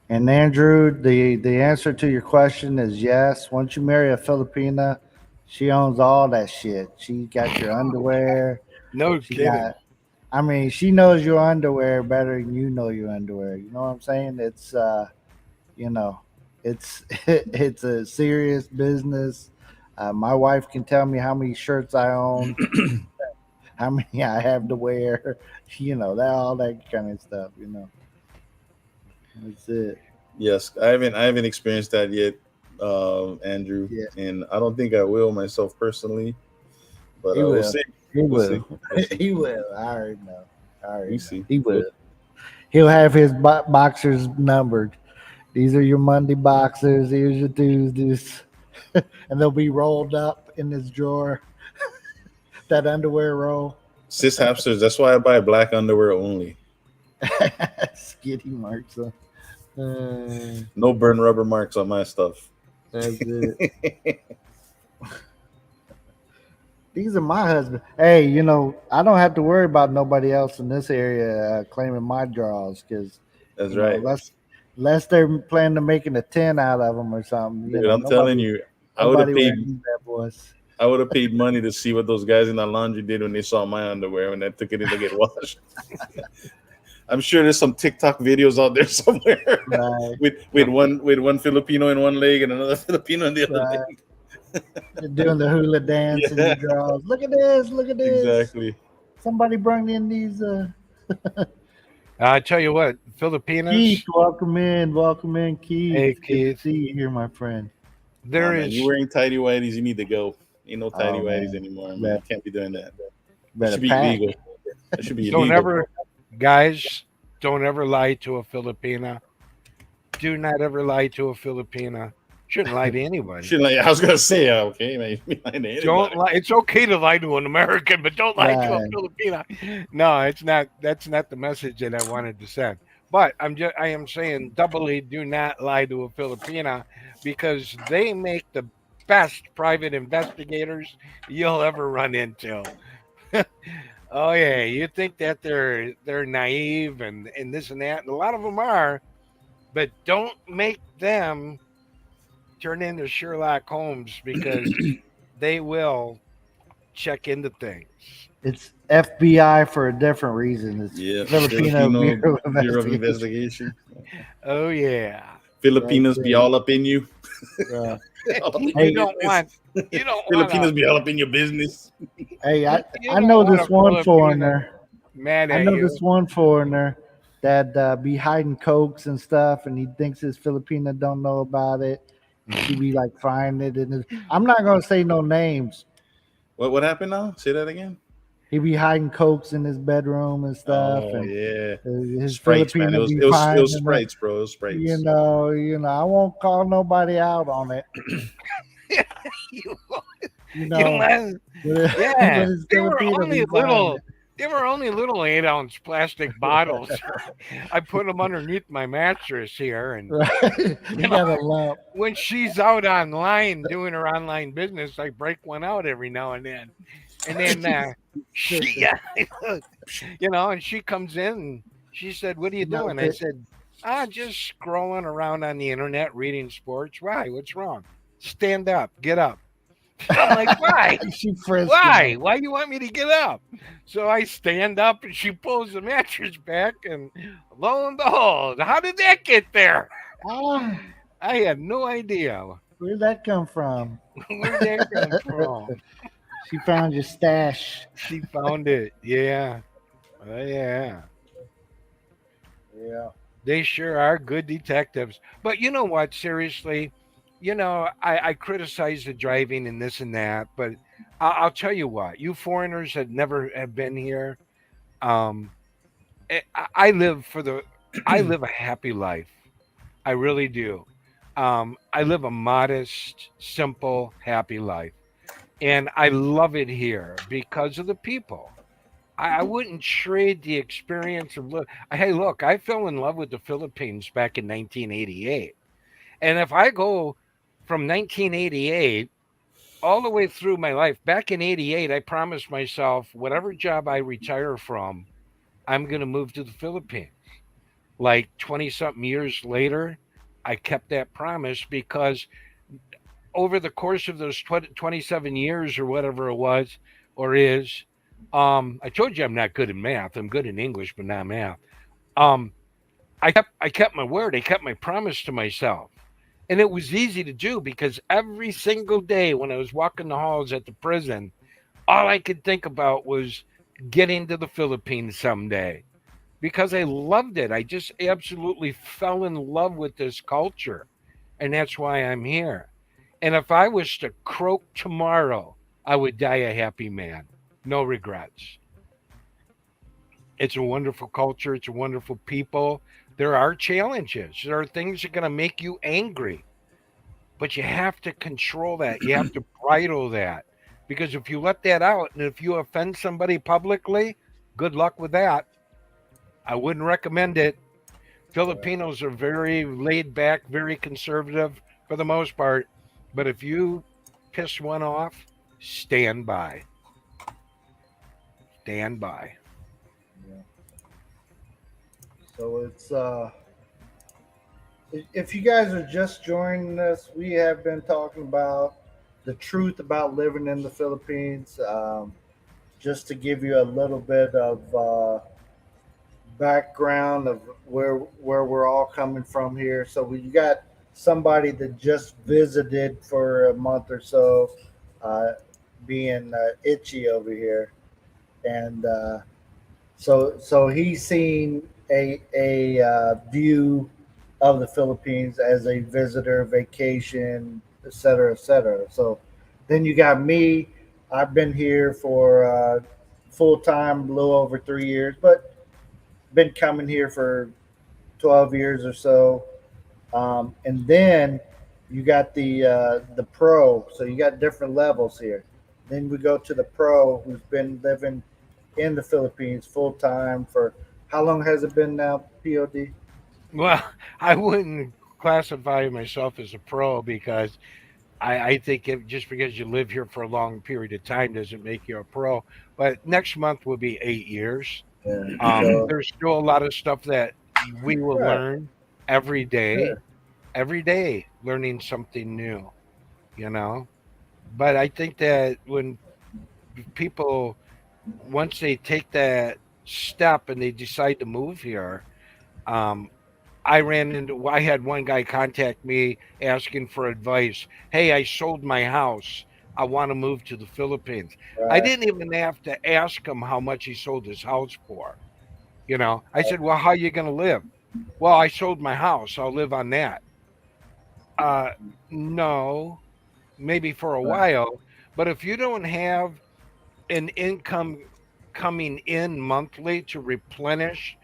and Andrew, the answer to your question is yes. Once you marry a Filipina, she owns all that shit. She got your underwear. No She kidding. got I mean, she knows your underwear better than you know your underwear. You know what I'm saying? You know, it's it's a serious business. My wife can tell me how many shirts I own, how many I have to wear. That all that kind of stuff. That's it. Yes, I haven't experienced that yet, Andrew, Yeah, and I don't think I will myself personally. But he we'll will. see. He We'll see. will. We'll see. He will. I already know. I already We know. see. He We'll, will. He'll have his boxers numbered. These are your Monday boxers. Here's your Tuesdays. And they'll be rolled up in this drawer, that underwear roll. Cis hamsters. That's why I buy black underwear only. Skitty marks. Uh, No burn rubber marks on my stuff. that's it. These are my husband. Hey, I don't have to worry about nobody else in this area claiming my draws because That's right. unless they're planning to making a 10 out of them or something. Dude, I'm telling you, I would have Nobody paid. wearing these bad boys. I would have paid money to see what those guys in the laundry did when they saw my underwear when I took it in to get washed. I'm sure there's some TikTok videos out there somewhere Right. with one Filipino in one leg and another Filipino in the other Right. leg. They're doing the hula dance in Yeah. the draws. Look at this. Look at this. Exactly. Somebody brought in these. I tell you what, Filipinas, Keith, welcome in. Welcome in, Keith. Hey, Good to Keith. see you here, my friend. there Man, is you wearing tidy whities, you need to go. Ain't no tidy Oh, whities man. anymore, man. Yeah. You can't be doing that. It Better should be pack. illegal. It should be don't illegal. ever, guys, don't ever lie to a Filipina. Do not ever lie to a Filipina. Shouldn't lie to anybody. Shit, like I was gonna say, okay, man. You be lying to anybody. Don't lie. It's okay to lie to an American, but don't lie to a Right. Filipina. No, it's not. That's not the message that I wanted to send. But I am saying doubly, do not lie to a Filipina because they make the best private investigators you'll ever run into. Oh yeah, you think that they're naive and this and that, and a lot of them are, but don't make them turn into Sherlock Holmes because they will check into things. It's FBI for a different reason. It's Yeah, Filipino Bureau of Bureau of Investigation. Investigation. Oh yeah. Filipinos That's be it. all up in you. Yeah. All up in Hey, You your don't business. want you don't Filipinos want be all up in your business. Hey, I don't know want this a one Filipina foreigner. mad I at know you. this one foreigner that be hiding cokes and stuff, and he thinks his Filipina don't know about it, and she be like finding it. And I'm not gonna say no names. What happened now? Say that again. He be hiding cokes in his bedroom and stuff, Oh and yeah, his sprites, man. It Filipina was be it was it finding was it. sprites, bro. It was sprites. I won't call nobody out on it. you, You you know, must, but yeah. his They were Filipina only be finding little. it. They were only little 8-ounce plastic bottles. I put them underneath my mattress here, and Right? you You know, got a lump. when she's out online doing her online business, I break one out every now and then. And then she, and she comes in and she said, "What are you Melt doing?" I it. said, just scrolling around on the internet, reading sports. Why? What's wrong? Stand up, get up. I'm like, why? She frisking Why? him. Why do you want me to get up? So I stand up and she pulls the mattress back, and lo and behold, how did that get there? Ah, I had no idea. where'd that come from? Where'd that come from? She found your stash. She found it. Yeah. Oh, yeah. Yeah. They sure are good detectives. But you know what? Seriously, I criticize the driving and this and that, but I'll tell you what. You foreigners that never have been here, um, I live I live a happy life. I really do. I live a modest, simple, happy life, and I love it here because of the people. I wouldn't trade the experience of hey, look, I fell in love with the Philippines back in 1988. And if I go from 1988 all the way through my life, back in 88, I promised myself whatever job I retire from, I'm going to move to the Philippines. Like 20 something years later, I kept that promise because over the course of those 27 years or whatever it was or is, I told you I'm not good in math. I'm good in English, but not math. Um, I kept my word. I kept my promise to myself. And it was easy to do because every single day when I was walking the halls at the prison, all I could think about was getting to the Philippines someday because I loved it. I just absolutely fell in love with this culture. And that's why I'm here. And if I was to croak tomorrow, I would die a happy man. No regrets. It's a wonderful culture. It's a wonderful people. There are challenges. There are things that are going to make you angry, but you have to control that. You have to bridle that. Because if you let that out and if you offend somebody publicly, good luck with that. I wouldn't recommend it. Filipinos are very laid back, very conservative for the most part. But if you piss one off, stand by. Stand by. Yeah. So it's if you guys are just joining us, we have been talking about the truth about living in the Philippines. Just to give you a little bit of background of where we're all coming from here. So we got somebody that just visited for a month or so, being itchy over here, and so he's seen a view of the Philippines as a visitor, vacation, et cetera, et cetera. So then you got me. I've been here for full time, a little over 3 years, but been coming here for 12 years or so. And then you got the pro. So you got different levels here. Then we go to the pro who's been living in the Philippines full time for how long has it been now, POD? Well, I wouldn't classify myself as a pro because I think just because you live here for a long period of time doesn't make you a pro. But next month will be 8 years. Yeah. So There's still a lot of stuff that we will right, learn every sure, day, learning something new, you know. But I think that when people, once they take that step and they decide to move here, um, I had one guy contact me asking for advice. Hey, I sold my house. I want to move to the Philippines. I right, didn't even have to ask him how much he sold his house for. I said, well, how are you going to live? Well, I sold my house. I'll live on that. Uh, no, maybe for a right, while. But if you don't have an income coming in monthly to replenish,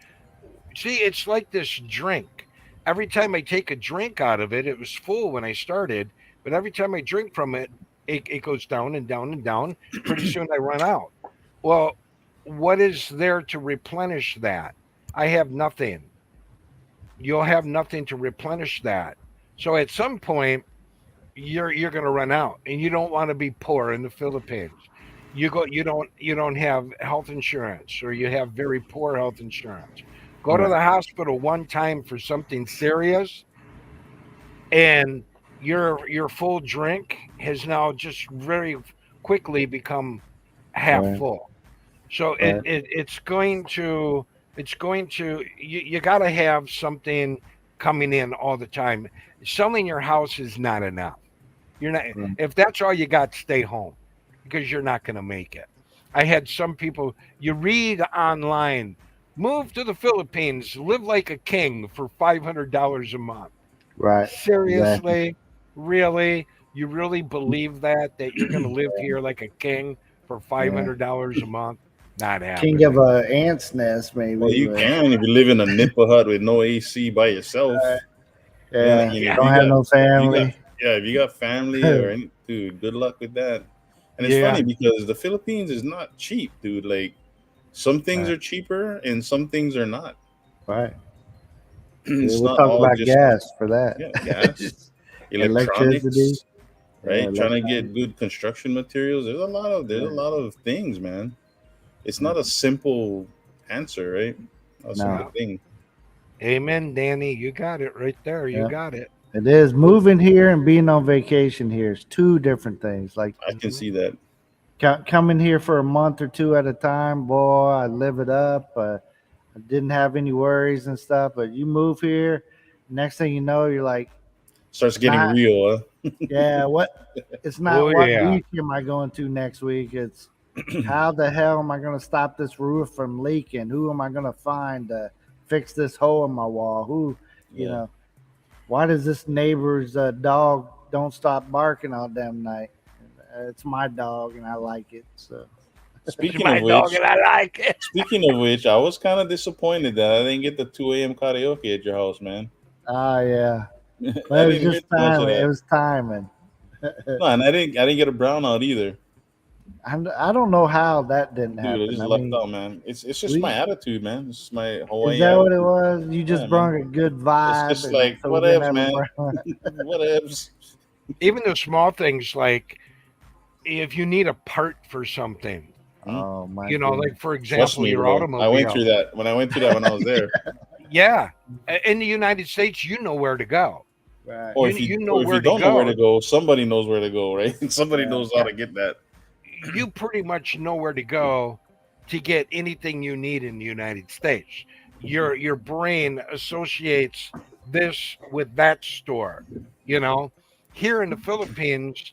see, it's like this drink. Every time I take a drink out of it, it was full when I started, but every time I drink from it, it goes down and down and down. Pretty soon I run out. Well, what is there to replenish that? I have nothing. You'll have nothing to replenish that. So at some point, you're going to run out, and you don't want to be poor in the Philippines. You don't have health insurance, or you have very poor health insurance. Go to right, the hospital one time for something serious, and your full drink has now just very quickly become half right, full. So right, it's going to you got to have something coming in all the time. Selling your house is not enough. You're not right. If that's all you got, stay home because you're not going to make it. I had some people you read online, move to the Philippines, live like a king for $500 a month. Right. Exactly. Seriously? Really? You really believe that you're going to live here like a king for Yeah. $500 a month? Not King of happening. a ant's nest, Well, maybe, you but can if you live in a nipple hut with no AC by uh, yourself. Then yeah, again, Yeah. don't have no family. if you got family or any, dude, good luck with that. And it's Yeah. funny because the Philippines is not cheap, dude. Like some things Right, are cheaper and some things are not. right. Yeah, It's we'll not talk all about just gas for that. yeah, gas, Electricity. electronics, Yeah, right? Trying to get good construction materials. There's a yeah, lot of things, man. It's yeah. not a simple answer, right? Not a simple No, No. thing. Amen, Danny. You got it right there. You yeah. got it. It is moving here and being on vacation here is two different things. Like I can Hmm. see that. coming here for a month or two at a time, boy, I live it up. I didn't have any worries and stuff. But you move here, next thing you know, you're like, Starts it's getting not. real, Yeah, what? It's Oh not what yeah. beach am I going to next week. It's how the hell am I going to stop this roof from leaking? Who am I going to find to fix this hole in my wall? Who, you Yeah. know, why does this neighbor's dog don't stop barking all damn night? It's my dog and I like it. So It's Speaking of my dog, which, and I like it. I was kind of disappointed that I didn't get the 2 a.m. karaoke at your house, man. Ah, yeah. I Well, it was didn't hear just too much of timing. It that. was timing. No, and I didn't get a brownout either, I don't know how that didn't dude. I happen. just I lucked mean, out, man. It's just my we attitude, man. It's my is Hawaii that what it attitude. was? You Yeah, just man. brought a good It's vibe, just and like so we didn't whatevs, have a man. burn. Whatevs. Even the small things, like if you need a part for something, Hmm? Oh my like goodness! for Trust example, me, your bro. I went through automobile. that when I went through that when I was there. Yeah, in the United States, you know where to go. Right, You know Or if you where to don't know where to go. go, somebody knows where to go, right? Somebody right, knows how Yeah, to get that. you pretty much know where to go to get anything you need in the United States. Your brain associates this with that store. You know, here in the Philippines,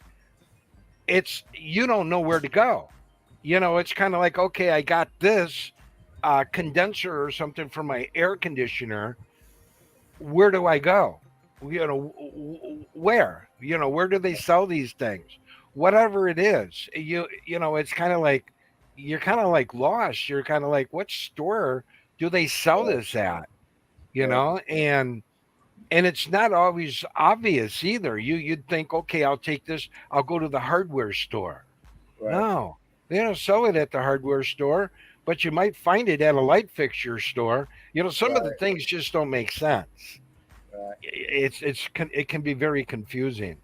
it's you don't know where to go. It's kind of like, okay, I got this condenser or something for my air conditioner. Where do I go? Where? Where do they sell these things? Whatever it is, it's kind of like you're kind of like lost. You're kind of like, what store do they sell right, this at? right, And it's not always obvious either. You'd think, okay, I'll take this. I'll go to the hardware store. right, No, they don't sell it at the hardware store, but you might find it at a light fixture store. Some of the right, things just don't make sense. right. It can be very confusing.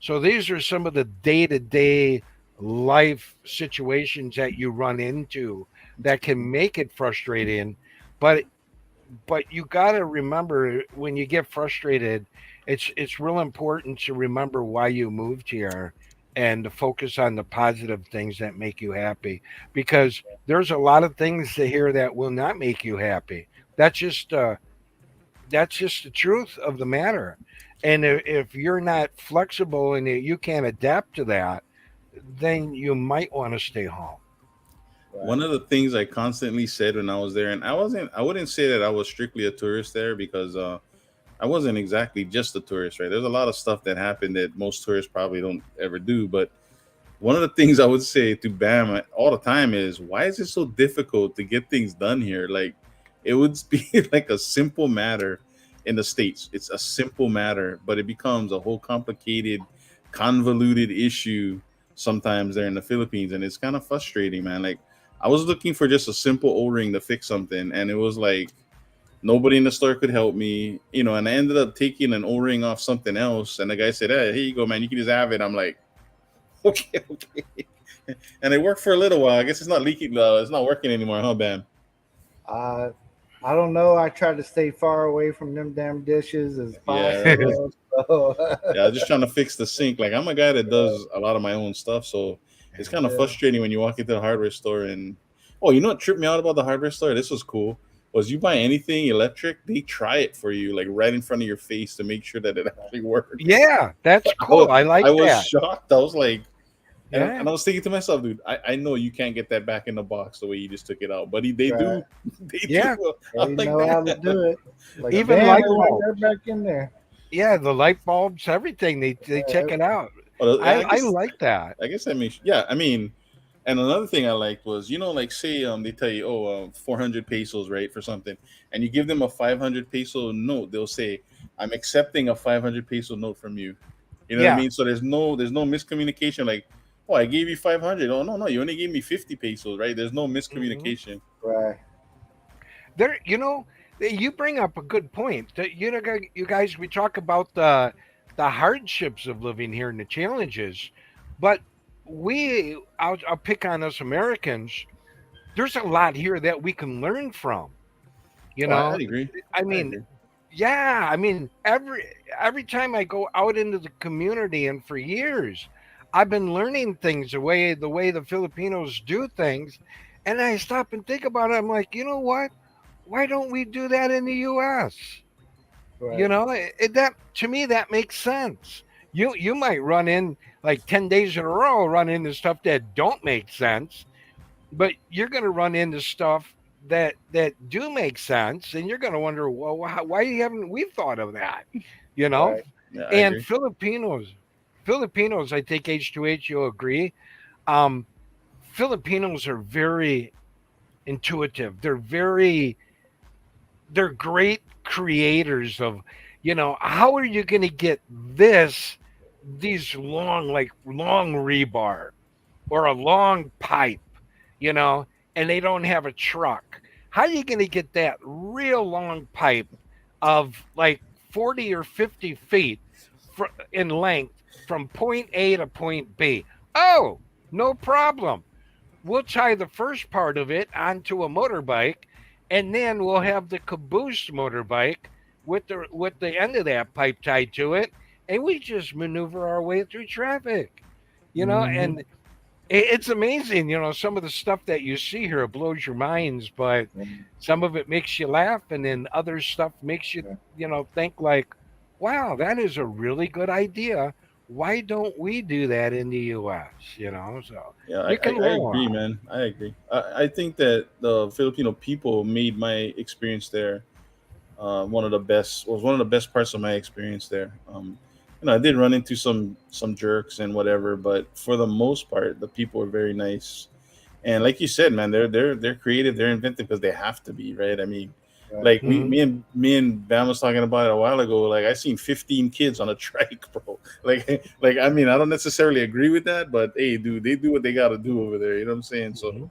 So these are some of the day-to-day life situations that you run into that can make it frustrating. But you got to remember when you get frustrated, it's real important to remember why you moved here and to focus on the positive things that make you happy, because there's a lot of things to hear that will not make you happy. That's just the truth of the matter. And if you're not flexible and you can't adapt to that, then you might want to stay home. One of the things I constantly said when I was there, and I wouldn't say that I was strictly a tourist there because I wasn't exactly just a tourist, right? There's a lot of stuff that happened that most tourists probably don't ever do. But one of the things I would say to Bam all the time is, why is it so difficult to get things done here? Like, it would be like a simple matter in the States. It's a simple matter, but it becomes a whole complicated, convoluted issue sometimes there in the Philippines. And it's kind of frustrating, man. Like, I was looking for just a simple O-ring to fix something, and it was like, nobody in the store could help me, and I ended up taking an O-ring off something else. And the guy said, "Hey, here you go, man. You can just have it." I'm like, okay, okay. And it worked for a little while. I guess it's not leaking. It's not working anymore, huh, Bam? Uh, I don't know. I try to stay far away from them damn dishes as Yeah, possible. So, yeah. I'm just trying to fix the sink. Like, I'm a guy that does a lot of my own stuff, so it's kind of yeah, frustrating when you walk into the hardware store and, oh, you know what tripped me out about the hardware store? This was cool. Was you buy anything electric, they try it for you, like right in front of your face to make sure that it actually works. Yeah, that's I cool. I like I was that. shocked. I was like, Yeah. and I was thinking to myself, dude, I know you can't get that back in the box the way you just took it out, but they right. do, they Yeah. do. They I'm like, know how to man. do it. Like, Even damn, light it went bulbs. right back in there. Yeah, the light bulbs, everything. They check it out. Well, I, I I guess like that. I guess that makes, yeah. I mean, and another thing I liked was, like, say they tell you, oh, 400 pesos, right, for something, and you give them a 500 peso note, they'll say, I'm accepting a 500 peso note from you. You know what I Yeah. mean? So there's no miscommunication. Like, oh, I gave you 500. Oh, no, no, you only gave me 50 pesos, right? There's no Hmm. miscommunication. Right. There, you bring up a good point. That you guys, we talk about the hardships of living here and the challenges, but I'll pick on us Americans. There's a lot here that we can learn from. You Oh, I know, agree. I I mean, agree. yeah, I mean, every time I go out into the community, and for years, I've been learning things the way the Filipinos do things, and I stop and think about it. I'm like, you know what? Why don't we do that in the U.S.? Right. That to me that makes sense. You might run in like 10 days in a row, run into stuff that don't make sense, but you're going to run into stuff that do make sense, and you're going to wonder, well, why haven't we thought of that? You know, Right. Yeah, I and agree. Filipinos, I think H2H, you'll agree. Um, Filipinos are very intuitive. They're great creators of, how are you going to get these long rebar or a long pipe, you know, and they don't have a truck. How are you going to get that real long pipe of like 40 or 50 feet in length from point A to point B? Oh, no problem. We'll tie the first part of it onto a motorbike, and then we'll have the caboose motorbike with the end of that pipe tied to it, and we just maneuver our way through traffic. Hmm. And it's amazing, some of the stuff that you see here blows your minds, but some of it makes you laugh, and then other stuff makes you, think like, wow, that is a really good idea. Why don't we do that in the US? So Yeah, you can I learn a agree, lot. man. I agree. I think that the Filipino people made my experience there one of the best. Was one of the best parts of my experience there. I did run into some jerks and whatever, but for the most part, the people are very nice. And like you said, man, they're creative, they're inventive because they have to be, right? I mean, Right. like we Mhm. me and Bam was talking about it a while ago. Like I seen 15 kids on a trike, bro. Like I mean, I don't necessarily agree with that, but hey, dude, they do what they got to do over there. You know what I'm saying? So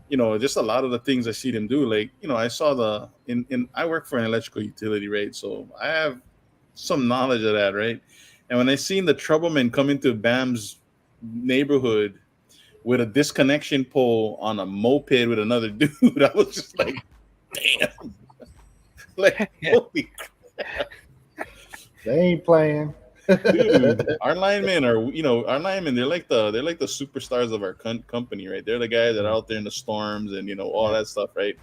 Mhm. just a lot of the things I see them do. Like I saw in I work for an electrical utility, right? So I have some knowledge of that, right? And when I seen the troubleman come into Bam's neighborhood with a disconnection pole on a moped with another dude, I was just like, damn, like holy They ain't playing. dude. Our linemen, they're like the superstars of our company, right? They're the guys that are out there in the storms and all Yeah. that stuff, right?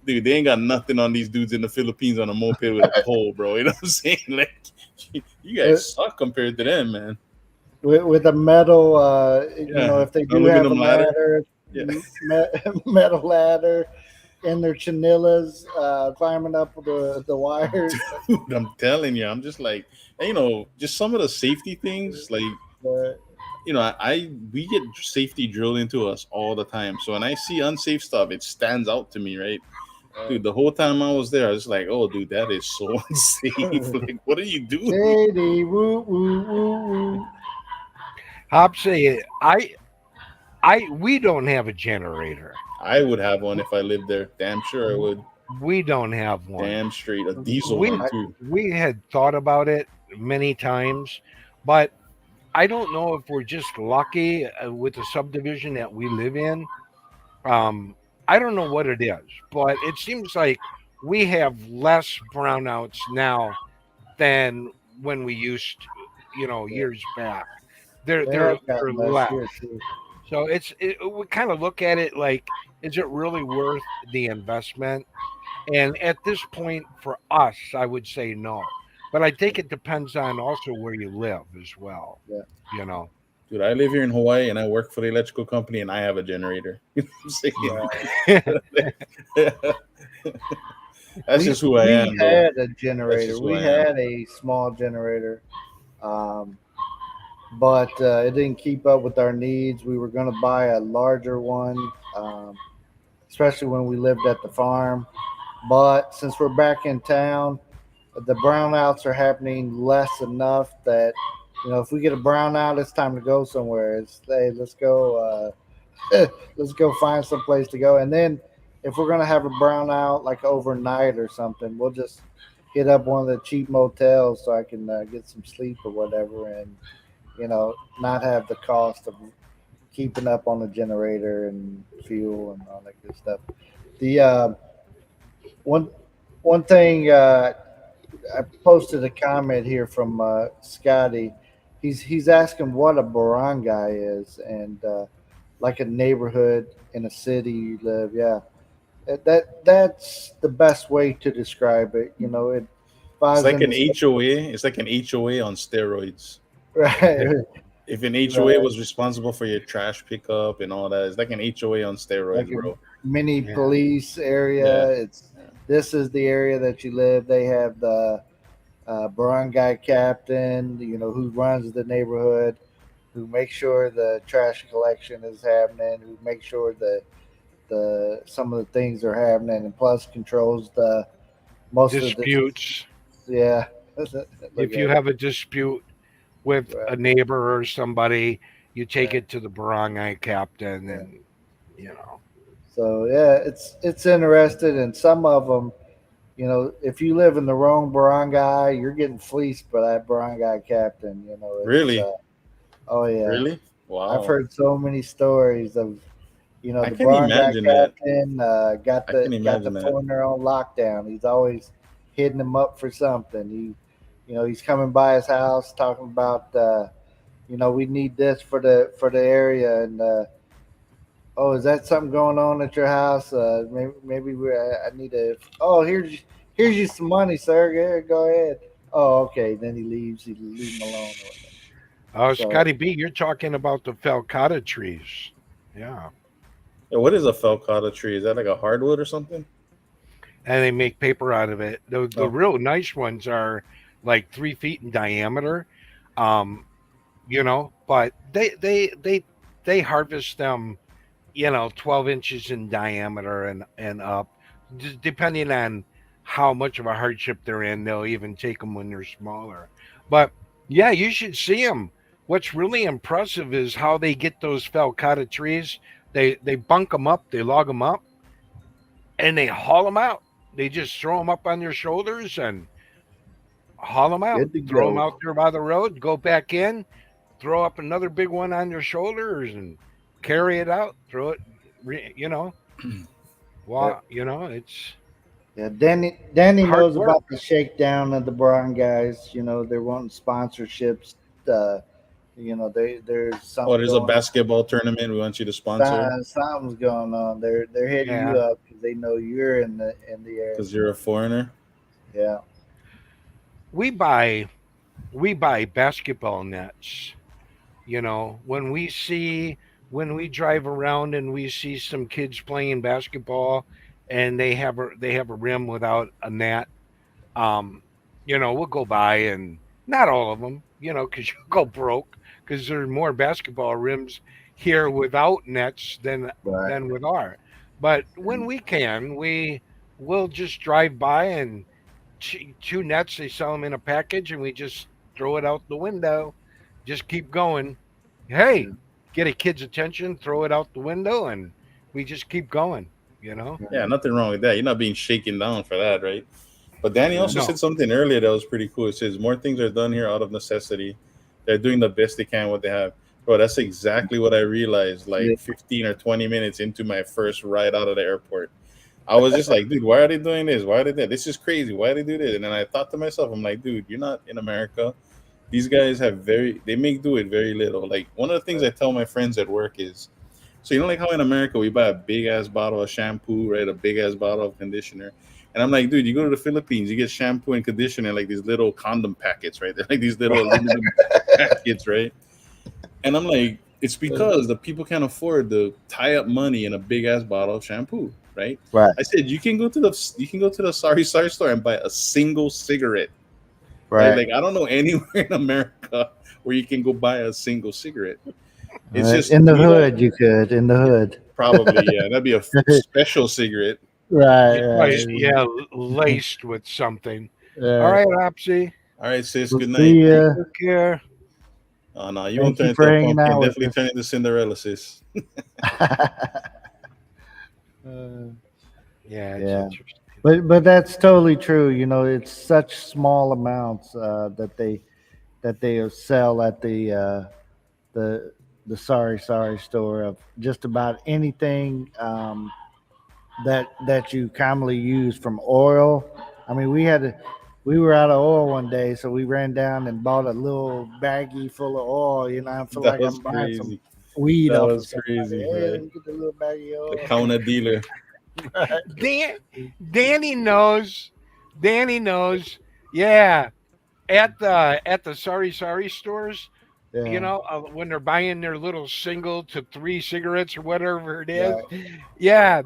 Dude, they ain't got nothing on these dudes in the Philippines on a moped with a pole, bro. You know what I'm saying? Like, you with, guys suck compared to them, man. with a metal, Yeah, if they do have a aluminum ladder. ladder, Yeah, metal ladder in their chanillas, climbing up the wires. dude, I'm telling you, I'm just like, and, just some of the safety things, like, Uh, I we get safety drilled into us all the time. So when I see unsafe stuff, it stands out to me, right? Dude, the whole time I was there, I was like, oh, dude, that is so unsafe. Like, what are you doing? Shady, woo, woo, woo, woo. Hopsy, we don't have a generator. I would have one if I lived there. Damn sure I would. We don't have one. Damn straight. A diesel We one, I, too. we had thought about it many times, but I don't know if we're just lucky with the subdivision that we live in. Um, I don't know what it is, but it seems like we have less brownouts now than when we used to, yeah, years back. They're they they're have they're gotten less less. here too. So we kind of look at it like, is it really worth the investment? And at this point, for us, I would say no. But I think it depends on also where you live as well. Yeah, You know. Dude, I live here in Hawaii and I work for the electrical company and I have a generator. You know what right. I'm saying? That's just who I We am, though. had a That's generator. just who We I am. had a small generator, um, but it didn't keep up with our needs. We were going to buy a larger one, um, especially when we lived at the farm. But since we're back in town, the brownouts are happening less enough that if we get a brownout, it's time to go somewhere. It's hey, let's go. Let's go find some place to go. And then if we're gonna have a brownout like overnight or something, we'll just hit up one of the cheap motels so I can get some sleep or whatever, and not have the cost of keeping up on the generator and fuel and all that good stuff. The one one thing I posted a comment here from Scotty. He's asking what a barangay is, and like a neighborhood in a city you live. Yeah, that's the best way to describe it. It It's falls like in an the same. HOA. It's like an HOA on steroids. Right, If an HOA right. was responsible for your trash pickup and all that, it's like an HOA on Like steroids, a bro. mini Yeah. police Yeah. area. It's Yeah. This is the area that you live. They have the barangay captain, who runs the neighborhood, who make sure the trash collection is happening, who make sure the some of the things are happening, and plus controls the most of the Disputes. yeah. Look If you at it. have a dispute with Right, a neighbor or somebody, you take right, it to the barangay captain, right. and you know. So yeah, it's interesting, and some of them, if you live in the wrong barangay, you're getting fleeced by that barangay captain. It's Really? oh yeah, Really? I've Wow. heard so many stories of I the can barangay imagine that. captain got I can the imagine that. foreigner on lockdown. He's always hitting him up for something. He's coming by his house talking about we need this for the area, and oh, is that something going on at your house? Maybe I need to. Oh, here's you some money, sir. Yeah, go ahead. Oh, okay. Then he leaves. He leave him alone. Or whatever. So Scotty B, you're talking about the falcata trees. Yeah. Yeah, what is a felcata tree? Is that like a hardwood or something? And they make paper out of it. The oh, real nice ones are like 3 feet in diameter. Um, but they harvest them, 12 inches in diameter and up. Depending on how much of a hardship they're in, they'll even take them when they're smaller. But yeah, you should see them. What's really impressive is how they get those falcata trees. They bunk them up, they log them up, and they haul them out. They just throw them up on your shoulders and haul them out. good to Throw them go. out there by the road. Go back in. Throw up another big one on your shoulders and carry it out. Throw it. Yep. It's Yeah, Danny hard knows work. about the shakedown of the Brown guys. They're wanting sponsorships. Uh, there's Oh, something there's a going on. basketball tournament we want you to sponsor Something's going on. They're hitting you Yeah. up because they know you're in the area. because you're a foreigner. Yeah. We buy basketball nets. When we drive around and we see some kids playing basketball and they have a rim without a net, um, we'll go by, and not all of them, because you go broke, because there's more basketball rims here without nets Right. than with our. But when we can, we'll just drive by, and two nets, they sell them in a package, and we just throw it out the window. Just keep going. Hey, Yeah. get a kid's attention, throw it out the window, and we just keep going. You know? Yeah, nothing wrong with that. You're not being shaken down for that, right? But Danny Right. also No. said something earlier that was pretty cool. It says more things are done here out of necessity. They're doing the best they can what they have. Bro, that's exactly what I realized Yeah. like 15 or 20 minutes into my first ride out of the airport. I was just like, dude, why are they doing this? Why are they that? This is crazy. Why do they do this? And then I thought to myself, I'm like, dude, you're not in America. These guys they make do with very little. Like one of the things I tell my friends at work is, so like how in America we buy a big ass bottle of shampoo, right? A big ass bottle of conditioner. And I'm like, dude, you go to the Philippines, you get shampoo and conditioner in like these little condom packets, right? They're like these little aluminum packets, right? And I'm like, it's because the people can't afford to tie up money in a big ass bottle of shampoo, right? Right. I said you can go to the sorry store and buy a single cigarette, right? Right. Like I don't know anywhere in America where you can go buy a single cigarette. It's Right. just In the we don't hood, you could. In the hood. probably yeah that'd be a special cigarette. Right. Yeah, Right. laced with something. All Right. right, Opsy. All right, sis. We'll Good night. see ya. Take care. Oh no, you won't Thank turn you into for a hanging pumpkin. out with Definitely turn us. into Cinderella, sis. Uh, Yeah, it's yeah. interesting. But that's totally true. It's such small amounts that they sell at the the sorry store of just about anything that you commonly use from oil. I mean, we were out of oil one day, so we ran down and bought a little baggie full of oil. I feel That like was I'm buying some crazy. weed That off of was somebody. crazy, Hey, let right? me get the little baggie of The oil. counter dealer. Dan, Danny knows. Danny knows. Yeah, at the sorry stores, Yeah, when they're buying their little single to three cigarettes or whatever it is. right. Yeah,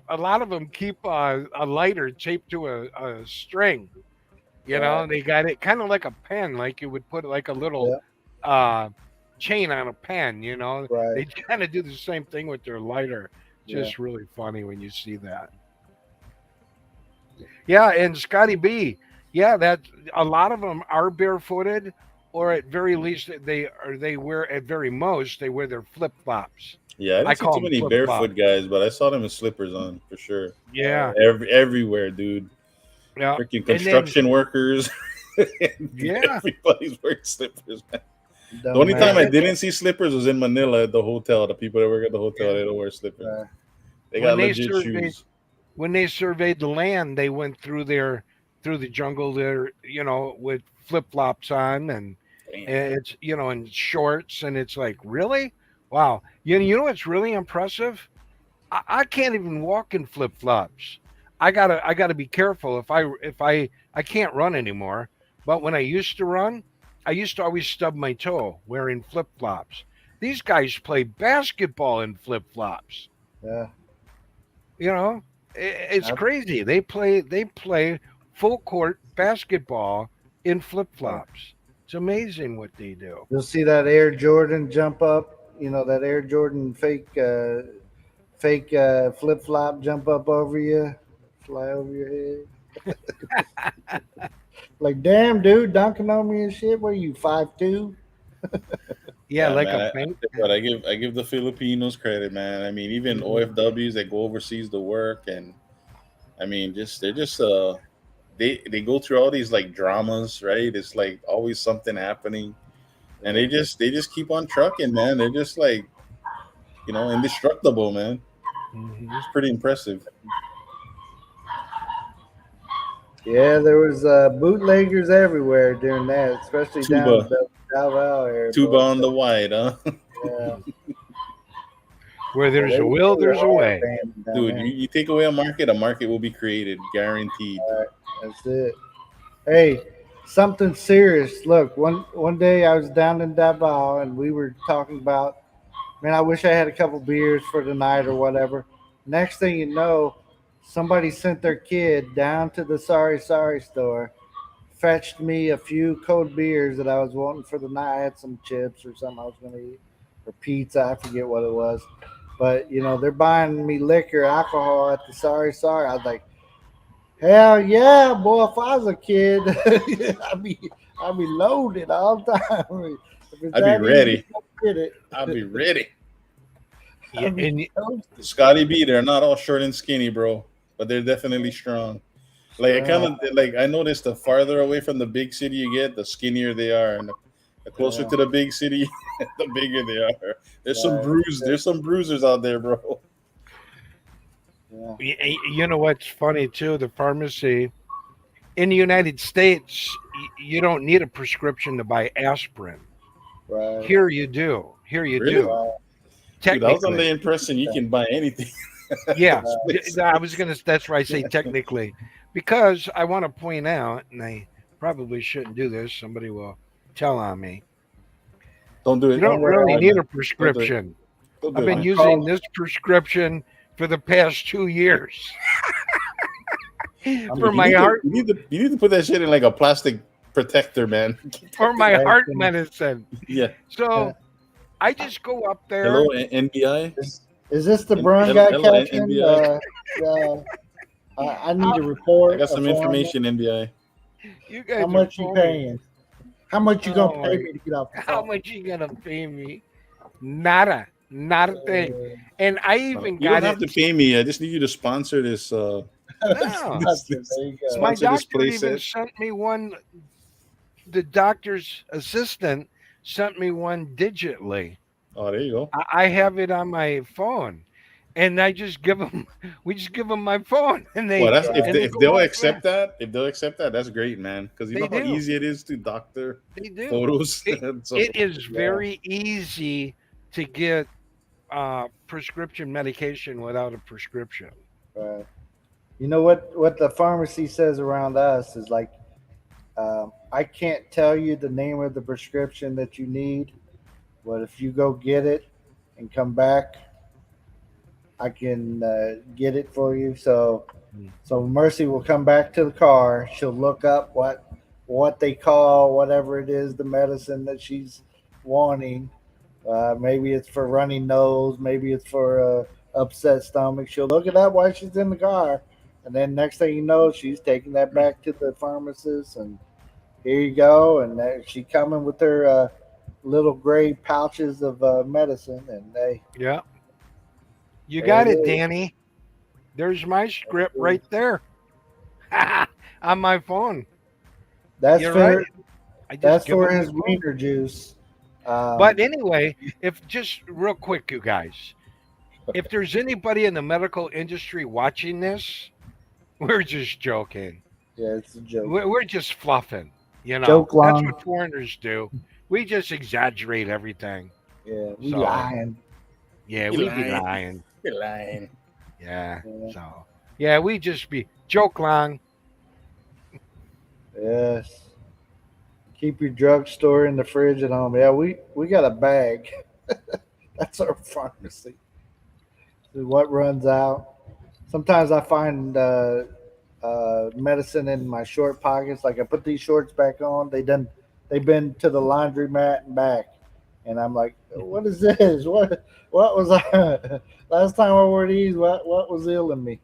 a lot of them keep a lighter taped to a string. Right. They got it kind of like a pen, like you would put like a little Yeah. uh, chain on a pen. You know, they Right. kind of do the same thing with their lighter. Yeah. Just really funny when you see that. Yeah, and Scotty B. Yeah, that a lot of them are barefooted, or at very least they wear at very most they wear their flip flops. Yeah, I I didn't see call too them many flip flops. barefoot guys, but I saw them with slippers on for sure. Yeah, Everywhere, dude. yeah, Freaking and then construction workers. yeah, Everybody's wearing slippers, man. The Don't only time I matter. didn't see slippers was in Manila at the hotel. The people that work at the hotel, yeah. they don't wear slippers. Right. They When got they legit surveyed shoes. when they surveyed the land, they went through the jungle there, with flip flops on, Damn. and it's in shorts, and it's like, really, wow. You know what's really impressive? I can't even walk in flip flops. I gotta be careful if I can't run anymore. But when I used to run, I used to always stub my toe wearing flip flops. These guys play basketball in flip flops. Yeah. You know, it's I, crazy. They play full court basketball in flip flops. It's amazing what they do. you'll see that Air Jordan jump up. You know that Air Jordan fake flip flop jump up over you, fly over your head. Like, damn, dude, dunking on me and shit. What are you, 5'2"? Yeah, Yeah, like man. a bank. But I give the Filipinos credit, man. I mean, even OFWs that go overseas to work, and I mean, they're just they go through all these like dramas, right? It's like always something happening, and they just keep on trucking, man. They're just like indestructible, man. Mhm. It's pretty impressive. Yeah, there was bootleggers everywhere during that, especially down Tuba, the Davao area, tuba boy. on the wide, huh? Yeah, Where yeah, there's they a were will, really there's a hard way. banding down Dude, there. you take away a market will be created, guaranteed. That's it. Hey, something serious. Look, one day I was down in Davao and we were talking about, man, I wish I had a couple beers for the night or whatever. Next thing you know, somebody sent their kid down to the Sorry Sorry store, fetched me a few cold beers that I was wanting for the night. I had some chips or something I was going to eat, or pizza. I forget what it was. But, they're buying me liquor, alcohol at the Sorry Sorry. I was like, hell yeah, boy! If I was a kid, I'd be I'd be loaded all the time. If it's I'd be that easy ready. to get it, I'll be ready. Yeah, I'd be and toasted. Scotty B, they're not all short and skinny, bro, but they're definitely strong. Like I kind Strong. of like I noticed the farther away from the big city you get, the skinnier they are, and the closer Yeah, to the big city, the bigger they are. right. There's some bruisers out there, bro. Yeah, you know what's funny too? The pharmacy in the United States, you don't need a prescription to buy aspirin. right, Here you do. Here you Really, do. right, dude? I was under Technically, the impression you can buy anything. yeah. This place. I was gonna. That's why I say technically, because I want to point out, and I probably shouldn't do this. Somebody will tell on me. Don't do You it. Don't don't worry, really I'll need do a it. Don't do it. prescription. Don't I've do it, been I'm man. using called. this prescription for the past 2 years I'm for Dude, my heart you need to put that shit in like a plastic protector, man. for my heart Jackson. medicine. Yeah. Yeah. So I just go up Hello, there. NBI. Is this the Brun guy, Hello, Catherine? NBI. Yeah, I need How, a I report, got a some form. information, NBI. you How guys are much you phony. paying? How much you gonna Oh pay my! me to get off the How phone? much you gonna pay me? Nada, not a thing. Uh, And I even You don't got have it. to pay me. I just need you to sponsor this. No, there you go. my Sponsor this doctor even playset. sent me one. The doctor's assistant sent me one digitally. Oh, there you go. I have it on my phone, and I just give them. We just give them my phone, and Well, they that's Right. and they if go they'll right there. accept that. If they'll accept that, that's great, man. Because you They know how do. easy it is to doctor They do. photos. It, So it is Yeah. very easy to get prescription medication without a prescription. Right. You know what the pharmacy says around us is like, I can't tell you the name of the prescription that you need, but if you go get it and come back, I can get it for you. So Mercy will come back to the car. She'll look up what they call whatever it is the medicine that she's wanting, Maybe it's for runny nose. Maybe it's for upset stomach. She'll look it up while she's in the car, and then next thing you know, she's taking that back to the pharmacist, and here you go. And she coming with her little gray pouches of medicine, and Yeah. You there got it it, is. Danny. There's my script right there on my phone. That's You're right. for I just that's give for them the his phone. wiener juice. But Um, anyway, if just real quick, you guys, if there's anybody in the medical industry watching this, we're just joking. yeah, it's a joke. We're just fluffing. Joke That's long. what foreigners do. We just exaggerate everything. Yeah, we So lying. yeah, You we be lying. lying. You're lying. Yeah. Yeah. So yeah, we just be joke long. Yes. Keep your drugstore in the fridge at home. Yeah, we got a bag. That's our pharmacy. What runs out. Sometimes I find medicine in my short pockets. Like I put these shorts back on. They've been to the laundromat and back, and I'm like, what is this? What was I last time I wore these? What was ill in me?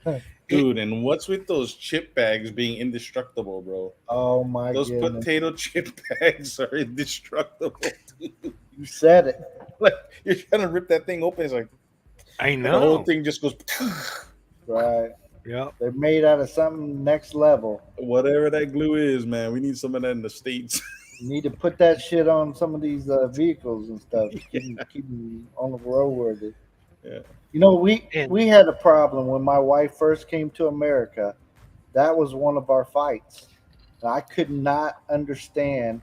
It, Dude, and what's with those chip bags being indestructible, bro? Oh my Those goodness! potato chip bags are indestructible. You said it. Like you're trying to rip that thing open, it's like I and the whole know. thing just goes Right. Yeah. They're made out of something next level. whatever that glue is, man. We need some of that in the states. You need to put that shit on some of these vehicles and stuff. Keep 'em on the roadworthy. Yeah. You know, we And we had a problem when my wife first came to America. That was one of our fights. And I could not understand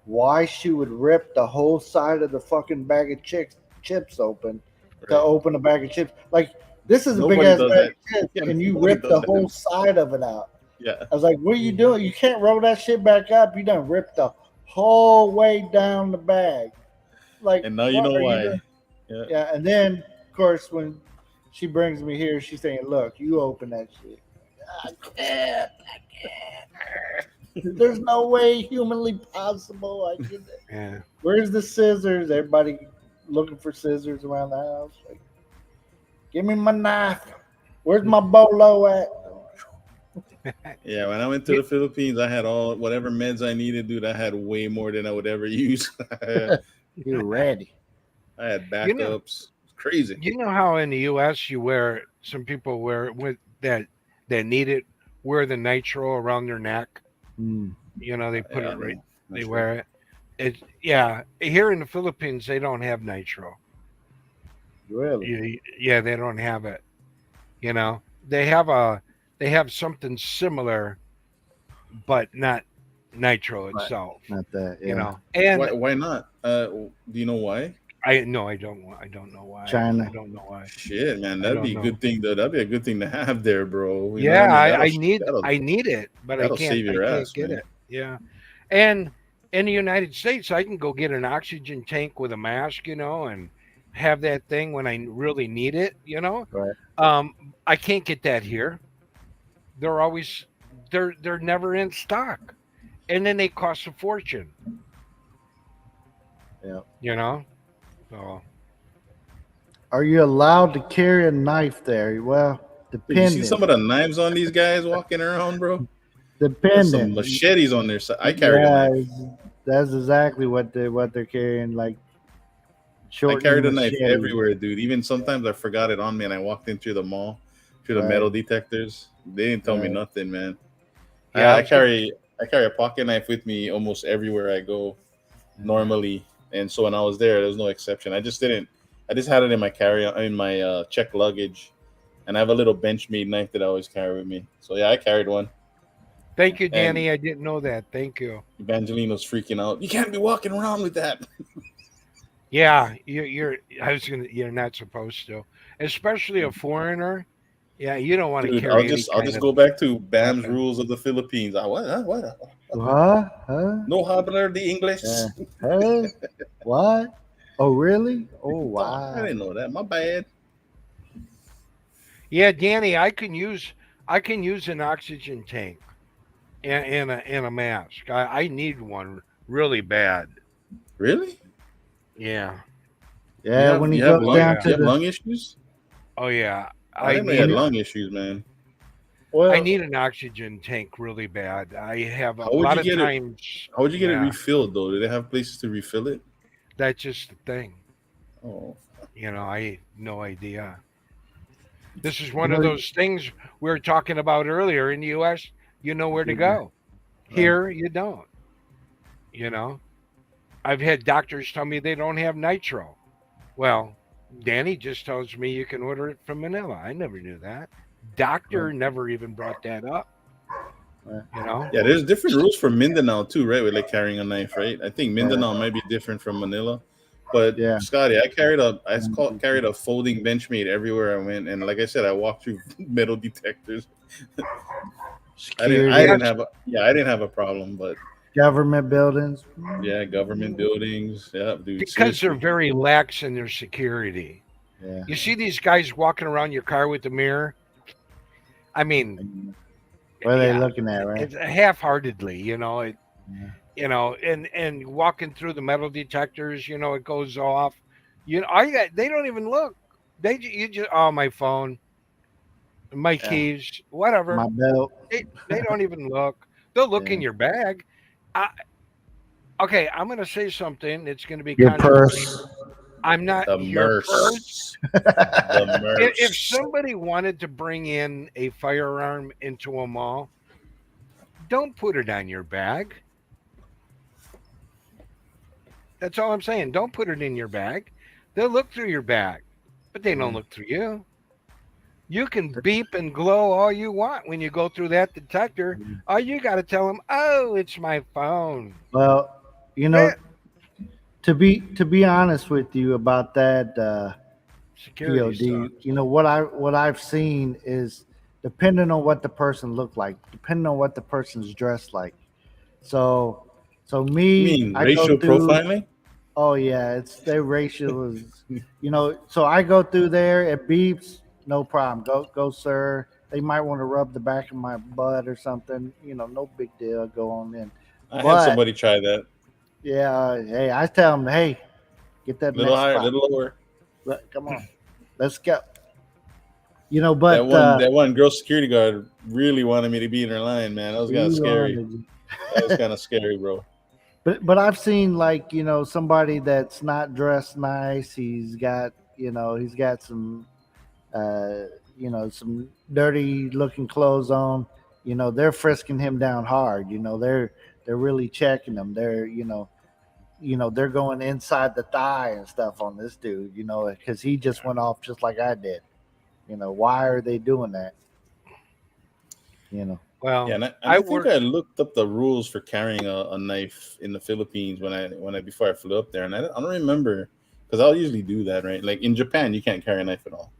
why she would rip the whole side of the fucking bag of chips open to Right. open a bag of chips. Like this is a big Nobody ass does bag that. of chips, Yeah, and you nobody rip does the that. whole side of it out. Yeah. I was like, "What are you Mhm. doing? You can't roll that shit back up. You done ripped the whole way down the bag. Like, And now you what know are you doing?" why. Yeah. Yeah, and then of course when she brings me here, she's saying, "Look, you open that shit." I can't. There's no way humanly possible. I can. yeah. Where's the scissors? Everybody looking for scissors around the house. Like, give me my knife. Where's my bolo at? Yeah, when I went to You, the Philippines, I had all whatever meds I needed, dude. I had way more than I would ever use. You're ready. I had you know backups. It's crazy. you know how in the US you wear some people wear with that need it wear the nitro around their neck. Mm, They put Yeah, it right. I'm not They sure. wear it. Yeah. Here in the Philippines they don't have nitro. really? Yeah, they don't have it. They have something similar, but not nitro Right. itself. Not that. Yeah. And Why not? Do you know why? I no, I don't. I don't know why. I China. don't know why. Shit, man, I that'd don't be a know. good thing. Though. That'd be a good thing to have there, bro. You know what I Yeah, mean? That'll I need it, but that'll save I your can't ass, get man. it. Yeah. And in the United States, I can go get an oxygen tank with a mask, and have that thing when I really need it. Right. I can't get that here. They're always they're never in stock. And then they cost a fortune, Yeah. you know? So Are you allowed to carry a knife there? Well, Did you see some dependent. of the knives on these guys walking around, bro? There's some Dependent. machetes on their side. I carried a Yeah, knife. that's exactly what they're carrying, like I shortening carried a knife machete. everywhere, dude. Even sometimes I forgot it on me, and I walked into the mall through the Right. metal detectors. They didn't tell me Right. nothing, man. yeah, I, I I was gonna carry I carry a pocket knife with me almost everywhere I go Yeah. normally, and so when I was there was no exception. I just didn't. I just had it in my check luggage, and I have a little Benchmade knife that I always carry with me. So yeah, I carried one, Thank you, and Danny. I didn't know that. Thank you. Evangelino's freaking out. You can't be walking around with that. Yeah, you're not supposed to. Especially a foreigner. Yeah, you don't want to Dude, I'll carry any just I'll kind just of go back to Bam's weapon. rules of the Philippines. What? What? Huh? Huh? No hablar de English. Yeah. Hey. What? Oh, really? Oh, Fuck, I wow. didn't know that. My bad. Yeah, Danny, I can use an oxygen tank and a mask. I need one really bad. Really? Yeah. Yeah, when you you have go Oh lung down yeah. you to have the lung issues? Oh yeah. Oh, I I didn't know you had need when, lung issues, man. I well, need an oxygen tank really bad. I have a How would lot you of get it? times. How would you get it Yeah, refilled though? Do they have places to refill it? that's just the thing. Oh, I no idea. This is you one of know, those things we were talking about earlier in the U.S. You know where to go. right. Here, you don't. You know, I've had doctors tell me they don't have nitro. Well, Danny just tells me you can order it from Manila. I never knew that. Right. Doctor never even brought that up. Right. You know, yeah. There's different rules for Mindanao too, right? With like carrying a knife, right? I think Yeah. Mindanao might be different from Manila. But Yeah. Scotty, carried a folding Benchmade everywhere I went, and like I said, I walked through metal detectors. I Security, didn't that's have I didn't have a problem, but government buildings. yeah, government buildings, yeah, dude, because they're seriously. very lax in their security. Yeah. You see these guys walking around your car with the mirror. I mean, What are they yeah, looking at, right? it's half-heartedly. Yeah. And walking through the metal detectors. It goes off. They don't even look. You just my phone, my Yeah. keys, whatever. My belt. They don't even look. They'll look Yeah. in your bag. I, okay, I'm going to say something. It's going to be Your controversial. purse. I'm not The your purse. MERS, the If MERS. somebody wanted to bring in a firearm into a mall, don't put it on your bag. That's all I'm saying. Don't put it in your bag. They'll look through your bag, but they don't Yeah. look through you. You can beep and glow all you want when you go through that detector. All you got to tell them, oh, it's my phone. Well, you know, That to be honest with you about that security POD, sucks. what I've seen is depending on what the person looked like, depending on what the person's dressed like. So so You me, mean I go racial through. profiling? Oh yeah, it's their racial is, So I go through there. It beeps, no problem. Go, sir. They might want to rub the back of my butt or something. No big deal. Go on in. I had But somebody try that. yeah, hey, I tell them, hey, get that Little next higher, spot. little lower. Come on, let's go. That But one, that one girl security guard really wanted me to be in her line, man. That was kind of he scary. wanted- That was kind of scary, bro. but I've seen like somebody that's not dressed nice. He's got some some dirty looking clothes on. They're frisking him down hard. They're really checking him. They're going inside the thigh and stuff on this dude. Because he just went off just like I did. Why are they doing that? You know. Yeah, Well, and I I think work. I looked up the rules for carrying a knife in the Philippines when I before I flew up there, and I don't remember because I'll usually do that, right? Like in Japan, you can't carry a knife at all.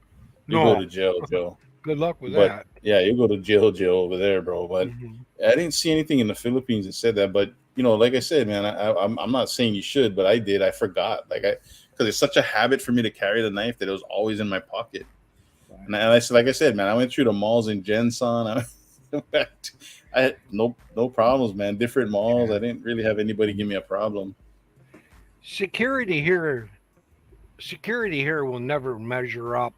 You go No, to jail, Joe. good luck with But that. yeah, you go to jail over there, bro. But Mhm. I didn't see anything in the Philippines that said that. But like I said, man, I'm not saying you should, but I did. I forgot, because it's such a habit for me to carry the knife that it was always in my pocket. And I said, like I said, man, I went through the malls in Jensen. I had no problems, man. Different malls. I didn't really have anybody give me a problem. Security here, security here will never measure up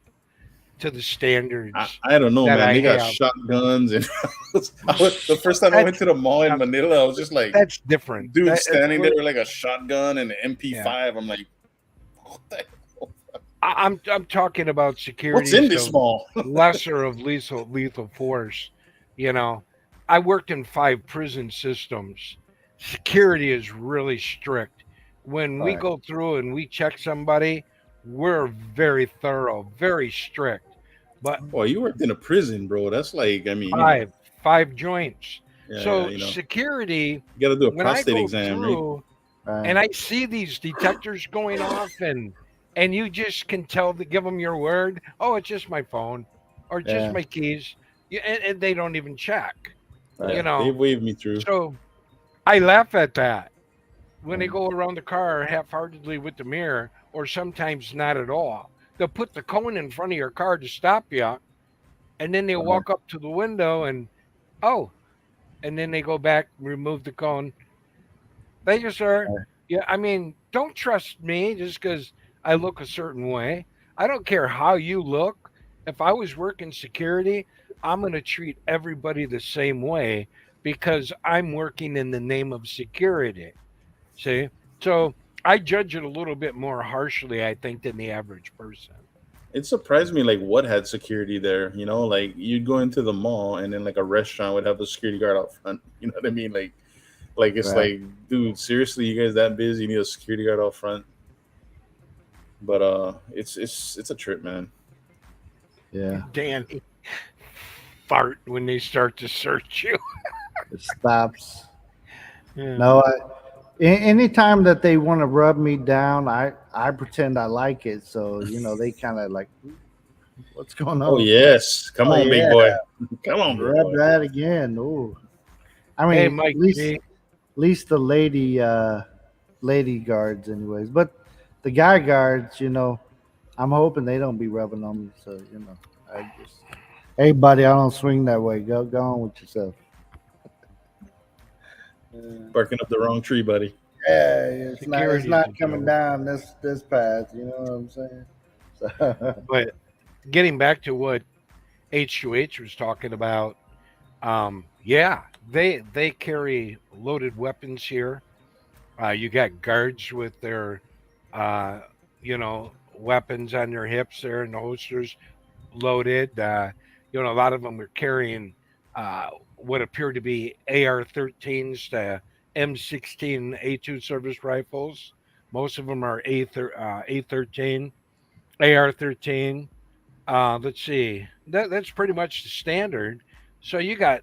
to the I, standards I don't know, that man. I They got have. shotguns, and the first time I went That's to the mall in that's Manila, I was just like, that's different. dude That, standing there with like a shotgun and an yeah, MP5. I'm like, what the hell? I'm talking about What's security, in this so mall? lesser of lethal force. You know, I worked in 5 prison systems. Security is really strict. When All we right. go through and we check somebody, we're very thorough, very strict. But Boy, you worked in a prison, bro. That's like, I mean, five, 5 joints. yeah, So security, you got to do a when I prostate go exam, right? through Right. and I see these detectors going off, and you just can tell to give them your word. Oh, it's just my phone, or just Yeah. my keys. And they don't even check. Right. You Yeah, they know, waved me through. so I laugh at that when they Right. go around the car half-heartedly with the mirror, or sometimes not at all. They'll put the cone in front of your car to stop you, and then they Right. walk up to the window and oh, and then they go back, remove the cone. Thank you, sir. Yeah, I mean, don't trust me just because I look a certain way. I don't care how you look. If I was working security, I'm going to treat everybody the same way because I'm working in the name of security. See? So I judge it a little bit more harshly, I think, than the average person. It surprised me like what had security there. You know, like you'd go into the mall and then like a restaurant would have a security guard out front. You know what I mean? Like it's Right. like, dude, seriously, you guys that busy? You need a security guard out front. But it's a trip, man. Yeah. Danny, fart when they start to search you. It stops. Yeah. No, anytime that they want to rub me down, I pretend I like it. So they kind of like, what's going Oh on? yes, come Oh on, big yeah, boy, come on, big rub boy. that again. Oh, I Hey, mean, Mike G. at least the lady guards, anyways. But the guy guards, I'm hoping they don't be rubbing on me. So I just, hey buddy, I don't swing that way. Go on with yourself. Yeah. Barking up the wrong tree, buddy. Yeah, it's Security is not a coming joke. down this path. You know what I'm saying? So, But getting back to what H2H was talking about, yeah, they carry loaded weapons here. You got guards with their, uh, weapons on their hips there and the holsters loaded. A lot of them are carrying what appear to be AR-13s to M16 A2 service rifles. Most of them are A13, AR-13. Let's see. That's pretty much the standard. So you got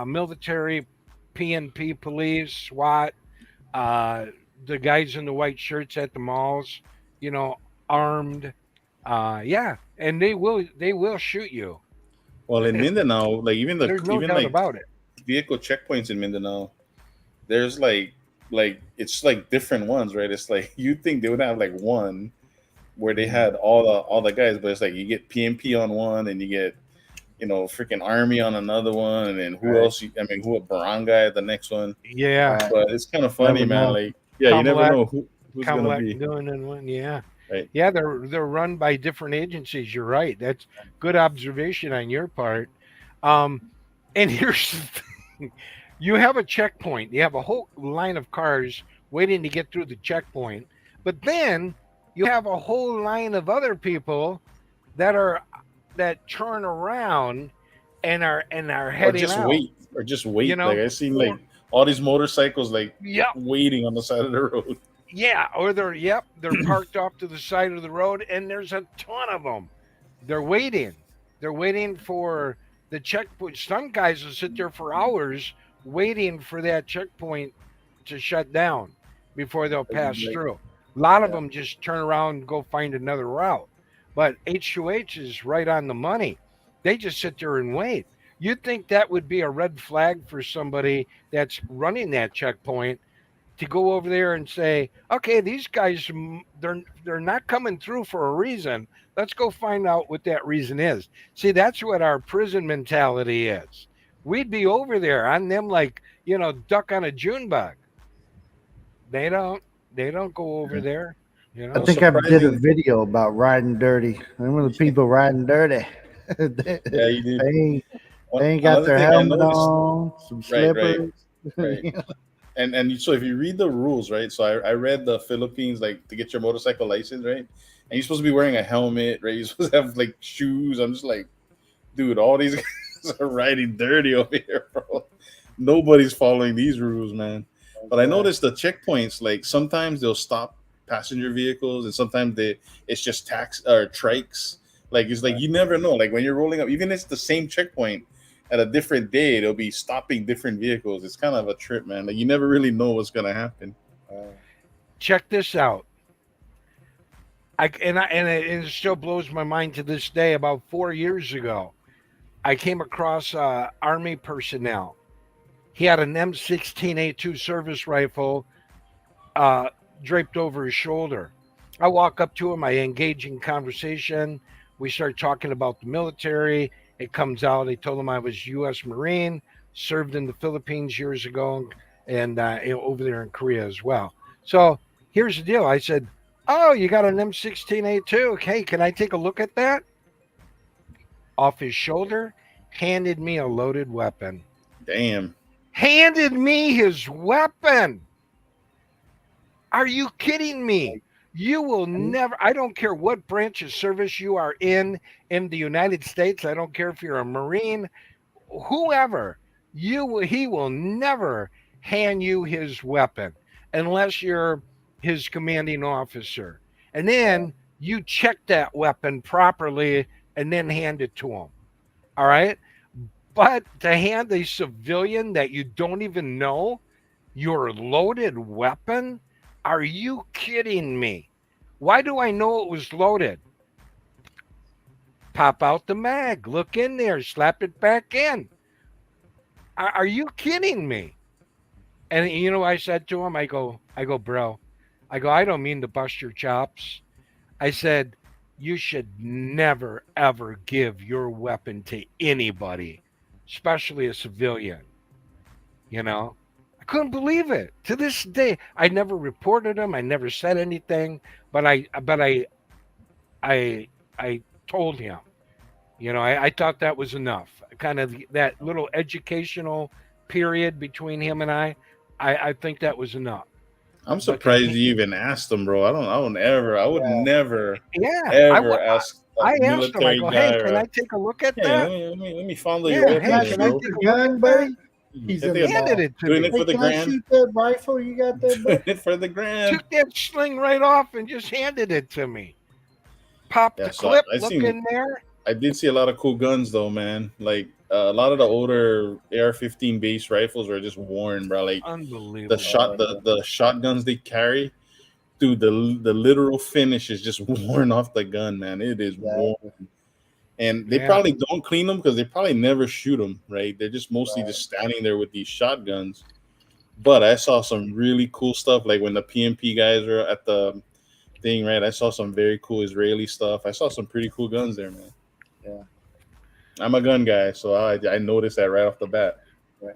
military, PNP, police, SWAT, uh, the guys in the white shirts at the malls, you know, armed. Yeah, and they will shoot you. Well, in Mindanao, like There's no even doubt like about it. vehicle checkpoints in Mindanao, there's like it's like different ones, right? It's like you'd think they would have like one where they mm, had all the guys, but it's like you get PMP on one and you get freaking army on another one, and then who right, else? I mean, who a barangay at the next one? Yeah, right. But it's kind of funny, Never man. know. Like, yeah, you never Kamlek, know who's gonna Kamlek be doing and one. Yeah, right. yeah. They're run by different agencies. You're right. That's good observation on your part. Um, and here's the thing: you have a checkpoint. You have a whole line of cars waiting to get through the checkpoint, but then you have a whole line of other people that are that turn around and are heading out. Or just You wait. Like know, I seen like or all these motorcycles like yeah, waiting on the side of the road. yeah, or they're parked off to the side of the road, and there's a ton of them. They're waiting. They're waiting for the checkpoint. Some guys will sit there for hours waiting for that checkpoint to shut down before they'll pass Like, through. A lot of yeah. them just turn around and go find another route. But H2H is right on the money. They just sit there and wait. You'd think that would be a red flag for somebody that's running that checkpoint to go over there and say, "Okay, these guys, they're not coming through for a reason. Let's go find out what that reason is." See, that's what our prison mentality is. We'd be over there on them like duck on a June bug. They don't. They don't go over there. You I know. think I did a Surprising. video about riding dirty. Remember the people riding dirty? they, Yeah, you did. ain't they ain't got Another their thing I helmet noticed. on, some Right, slippers. right. So if you read the rules, right? So I read the Philippines like to get your motorcycle license, right? And you're supposed to be wearing a helmet, right? You're supposed to have like shoes. I'm just like, dude, all these guys are riding dirty over here, bro. Nobody's following these rules, man. But I Yeah. noticed the checkpoints, like sometimes they'll stop passenger vehicles, and sometimes it's just tax or trikes. Like it's like you never know. Like when you're rolling up, even if it's the same checkpoint at a different day, they'll be stopping different vehicles. It's kind of a trip, man. Like you never really know what's gonna happen. Uh, Check this out. And it still blows my mind to this day. About 4 years ago, I came across Army personnel. He had an M16A2 service rifle uh, draped over his shoulder. I walk up to him, I engage in conversation. We start talking about the military. It comes out, I told him I was U.S. Marine, served in the Philippines years ago, and over there in Korea as well. So here's the deal. I said, "Oh, you got an M16A2? Okay, can I take a look at that?" Off his shoulder, handed me a loaded weapon. Damn. Handed me his weapon. Are you kidding me? You will never, I don't care what branch of service you are in the United States. I don't care if you're a Marine, whoever, he will never hand you his weapon unless you're his commanding officer. And then you check that weapon properly and then hand it to him. All right? But to hand a civilian that you don't even know your loaded weapon? Are you kidding me? Why do I know it was loaded? Pop out the mag, look in there, slap it back in. Are you kidding me? And you know, I said to him, bro, I don't mean to bust your chops. I said, you should never, ever give your weapon to anybody, especially a civilian. You know, I couldn't believe it. To this day, I never reported him. I never said anything, but I told him. You know, I thought that was enough. Kind of that little educational period between him and I think that was enough. I'm But surprised you even asked them, bro. I would Yeah. never, yeah, ever ask a I asked him. I military go, hey, guy can or I take a look at hey, that? let me fondle your Yeah, Can hey, I weapon, can I shoot bro. take the a look at gun, that? buddy? He's I in think the I'm Handed mall. it to doing me. it for Hey, the can I grand. shoot that rifle you got there, Doing buddy? it for the grand. Took that sling right off and just handed it to me. Popped Yeah, the so clip. I Look seen in there. I did see a lot of cool guns though, man. Like a lot of the older AR-15 base rifles are just worn, bro. Like Unbelievable. the shotguns they carry, dude. The literal finish is just worn off the gun, man. It is worn, Exactly. and they Yeah. probably don't clean them because they probably never shoot them. Right? They're just mostly Right. just standing there with these shotguns. But I saw some really cool stuff, like when the PMP guys were at the thing, right? I saw some very cool Israeli stuff. I saw some pretty cool guns there, man. Yeah. I'm a gun guy, so I noticed that right off the bat. Right.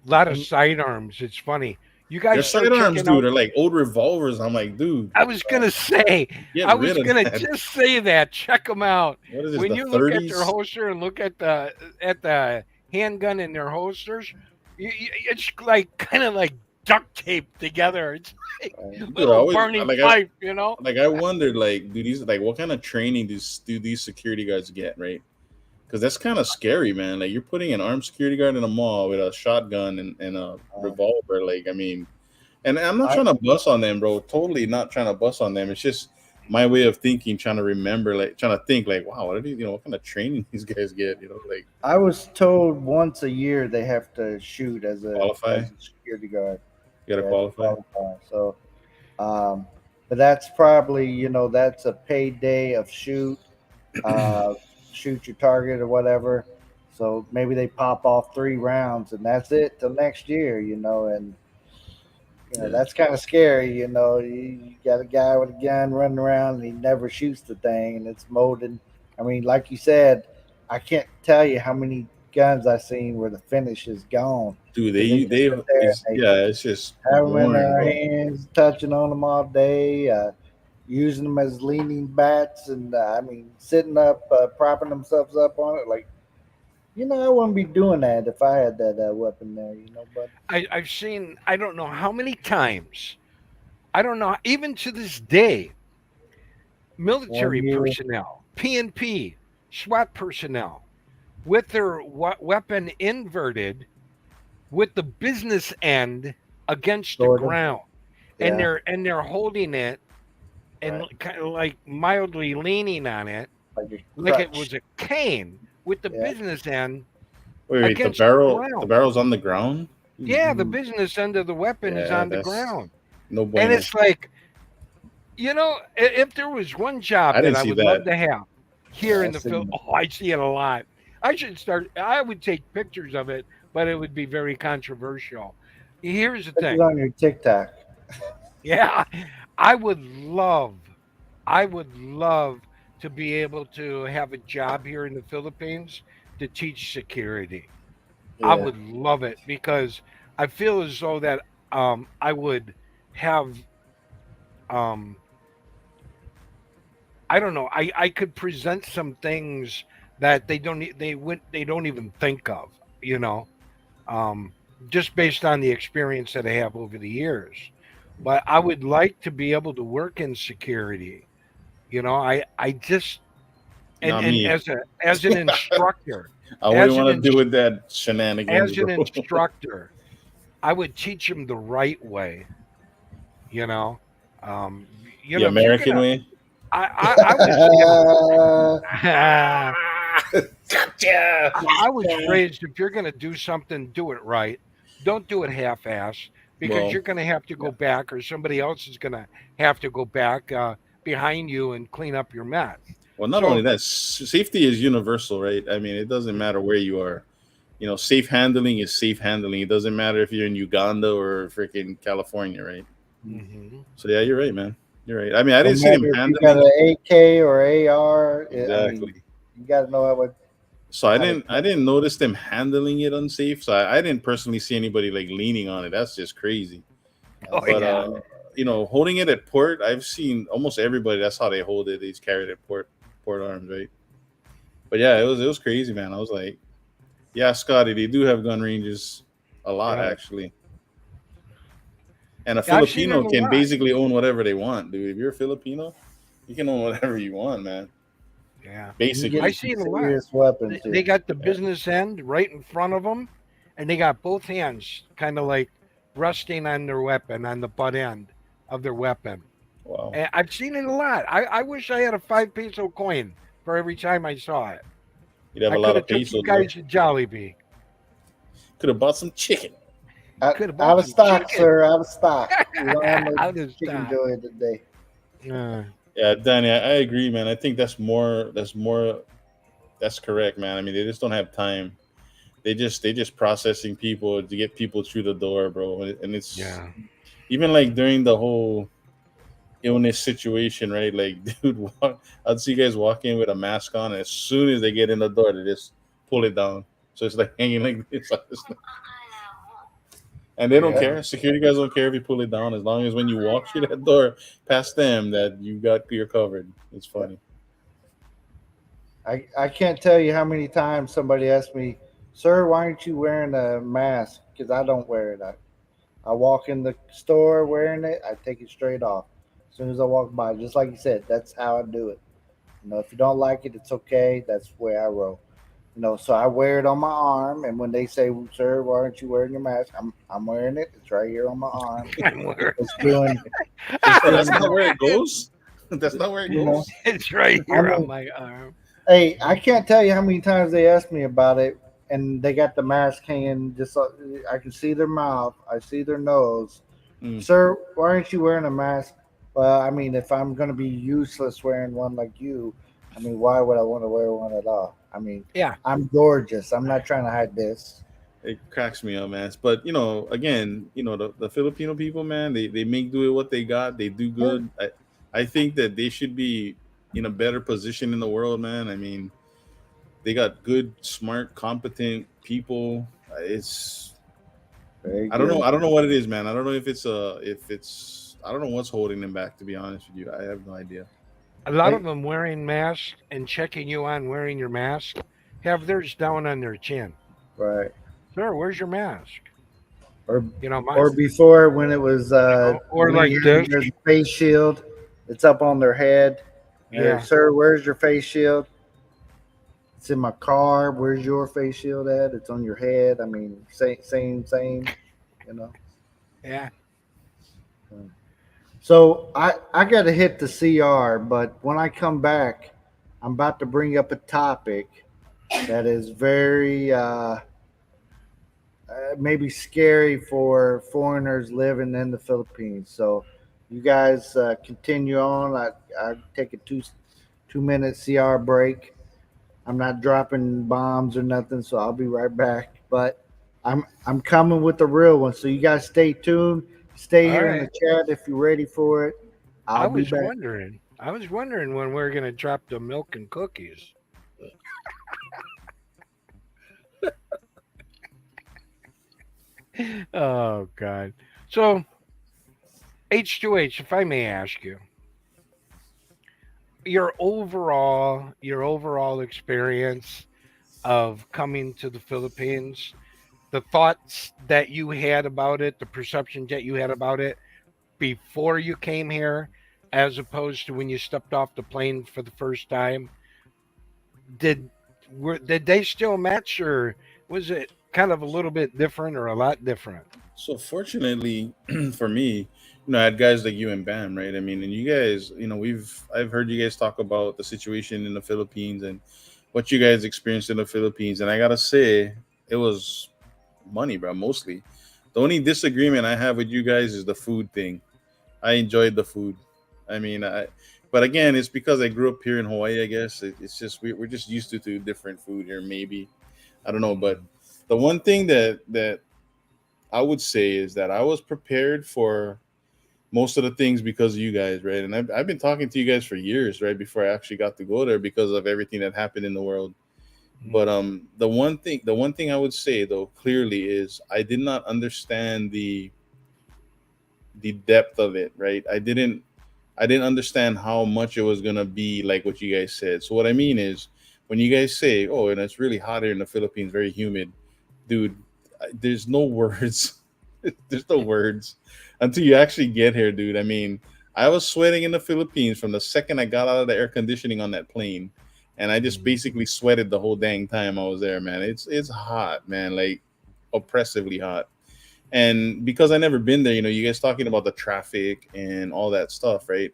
A lot of And sidearms. It's funny. You Their guys start sidearms, checking dude, out. are like old revolvers. I'm like, dude, I was gonna say, get I was rid of gonna that. just say that. Check them out. What is this? When The you look at their 30s? holster and look at the handgun in their holsters, it's like kind of like duct tape together. It's like right. a Dude, little burning pipe, you know. I wondered, like, do these like what kind of training do these security guards get, right? Because that's kind of scary, man. Like you're putting an armed security guard in a mall with a shotgun and a Um, revolver. Like, I mean, and I'm not I trying to bust on them, bro. Totally not trying to bust on them. It's just my way of thinking, trying to remember, like trying to think, like, wow, what are these? You know, what kind of training these guys get? You know, like I was told once a year they have to shoot qualify. as a security guard. You gotta Yeah, to qualify. qualify. So, um, but that's probably that's a paid day of uh, shoot your target or whatever. So maybe they pop off 3 rounds and that's it till next year. And Yeah. that's kind of scary. You got a guy with a gun running around and he never shoots the thing and it's molded. I mean, like you said, I can't tell you how many guns I've seen where the finish is gone Dude, because they just sit there and it's, they yeah, it's just have them in boring, their bro. hands, touching on them all day, using them as leaning bats, and I mean, sitting up, propping themselves up on it. Like, I wouldn't be doing that if I had that weapon there, but I've seen. I don't know how many times. I don't know. Even to this day, one military year, personnel, PNP, SWAT personnel, with their weapon inverted, with the business end against the sort of, ground, and yeah, they're holding it and right, kind of like mildly leaning on it, like a like it crutch. was a cane, with the Yeah, business end Wait, against the the ground. barrel's on the ground. Yeah, the hmm business end of the weapon is Yeah, on the that's ground. no And bueno. it's like, if there was one job I that didn't I see would love that. to have here yeah, in I the seen Phil, it. oh, I see it a lot. I would take pictures of it, but it would be very controversial. Here's the Put it thing. on your TikTok. Yeah, I would love, I would love to be able to have a job here in the Philippines to teach security. I Yeah, would love it because I feel as though that I would have um, I don't know. I could present some things that they don't even think of, you know, um, just based on the experience that I have over the years. But I would like to be able to work in security. You know, I just Not and me. as an instructor, I wouldn't as an want to ins- do with that shenanigans, as an bro. instructor, I would teach them the right way. You know, um, The if you're American gonna, way. I was, Gotcha. I was raised if you're going to do something, do it right. Don't do it half-ass because Well, you're going to have to yeah. go back, or somebody else is going to have to go back behind you and clean up your mess. Well, not only So, that, safety is universal, right? I mean, it doesn't matter where you are. You know, safe handling is safe handling. It doesn't matter if you're in Uganda or freaking California, right? mhm. So yeah, you're right, man. You're right. I mean, I No didn't see them matter if you got handling an AK or AR, I mean, exactly. you got to know So I how to. didn't I didn't notice them handling it unsafe. So I didn't personally see anybody like leaning on it. That's just crazy. Oh But yeah, you know, holding it at port, I've seen almost everybody. That's how they hold it. They just carry it at port arms, right? But yeah, it was crazy, man. I was like, yeah, Scotty, they do have gun ranges a lot yeah. actually. And a I've seen it Filipino a can lot. basically own whatever they want, dude. If you're a Filipino, you can own whatever you want, man. Yeah, You I get Basically. some see it a lot. serious weapons They here. got the Yeah. business end right in front of them, and they got both hands kind of like resting on their weapon, on the butt end of their weapon. Wow. And I've seen it a lot. I wish I had a 5 peso coin for every time I saw it. You'd have I a lot could of have took you pesos, bro. guys to Jollibee. Could have bought some chicken. Could have Out bought of some stock, chicken. sir. Out of stock. We don't have no Out of chicken stock. joy today. Uh, Yeah, Danny, I agree, man. I think that's correct, man. I mean, they just don't have time. They just processing people to get people through the door, bro. And it's yeah. even like during the whole illness situation, right? Like, dude, I'd see guys walk in with a mask on, and as soon as they get in the door, they just pull it down. So it's like hanging like this. And they don't Yeah. care. Security guys don't care if you pull it down, as long as when you walk through that door past them, that you're covered. It's funny. I can't tell you how many times somebody asked me, "Sir, why aren't you wearing a mask?" Because I don't wear it. I walk in the store wearing it. I take it straight off as soon as I walk by. Just like you said, that's how I do it. If you don't like it, it's okay. That's the way I roll. So I wear it on my arm, and when they say, "Sir, why aren't you wearing your mask?" I'm wearing it. It's right here on my arm. It's doing it's Oh, that's doing not where it goes. That's not where it you know. goes. It's right I here on mean, my arm. hey, I can't tell you how many times they asked me about it, and they got the mask hanging. Just so I can see their mouth, I see their nose. Mm. Sir, why aren't you wearing a mask? Well, I mean, if I'm going to be useless wearing one like you, I mean, why would I want to wear one at all? I mean, Yeah. I'm gorgeous. I'm not trying to hide this. It cracks me up, man. But again, the Filipino people, man, they make do with what they got. They do Yeah, good. I think that they should be in a better position in the world, man. I mean, they got good, smart, competent people. It's very I don't know. good. I don't know what it is, man. I don't know if it's I don't know what's holding them back. To be honest with you, I have no idea. A lot of Hey, them wearing masks and checking you on wearing your mask have theirs down on their chin. right. Sir, where's your mask? Or You know, my, or before when it was or when like you this. had your face shield, it's up on their head. Yeah. Sir, where's your face shield? It's in my car. Where's your face shield at? It's on your head. I mean, same. You know. Yeah. So I got to hit the CR, but when I come back, I'm about to bring up a topic that is very maybe scary for foreigners living in the Philippines. So you guys continue on. I take a 2 minute CR break. I'm not dropping bombs or nothing, so I'll be right back. But I'm coming with the real one. So you guys stay tuned. Stay All here in the right. chat if you're ready for it. I I'll be was back. wondering. I was wondering when we are gonna drop the milk and cookies. Oh God. So H2H, if I may ask you, your overall experience of coming to the Philippines, the thoughts that you had about it, the perceptions that you had about it before you came here, as opposed to when you stepped off the plane for the first time, did did they still match, or was it kind of a little bit different or a lot different? So fortunately for me, I had guys like you and Bam, right? I mean, and you guys, I've heard you guys talk about the situation in the Philippines and what you guys experienced in the Philippines, and I gotta say, it was money, bro. Mostly, the only disagreement I have with you guys is the food thing. I enjoyed the food. I mean, but again, it's because I grew up here in Hawaii. I guess it's just we're just used to different food here. Maybe I don't know, but the one thing that I would say is that I was prepared for most of the things because of you guys, right? And I've been talking to you guys for years, right, before I actually got to go there because of everything that happened in the world. But the one thing I would say though clearly is I did not understand the depth of it, right? I didn't understand how much it was gonna be like what you guys said. So what I mean is when you guys say, "Oh, and it's really hot here in the Philippines, very humid," dude, there's no words. There's no words until you actually get here, dude. I mean, I was sweating in the Philippines from the second I got out of the air conditioning on that plane, and I just Mhm. basically sweated the whole dang time I was there, man. It's hot, man, like oppressively hot. And because I never been there, you guys talking about the traffic and all that stuff, right?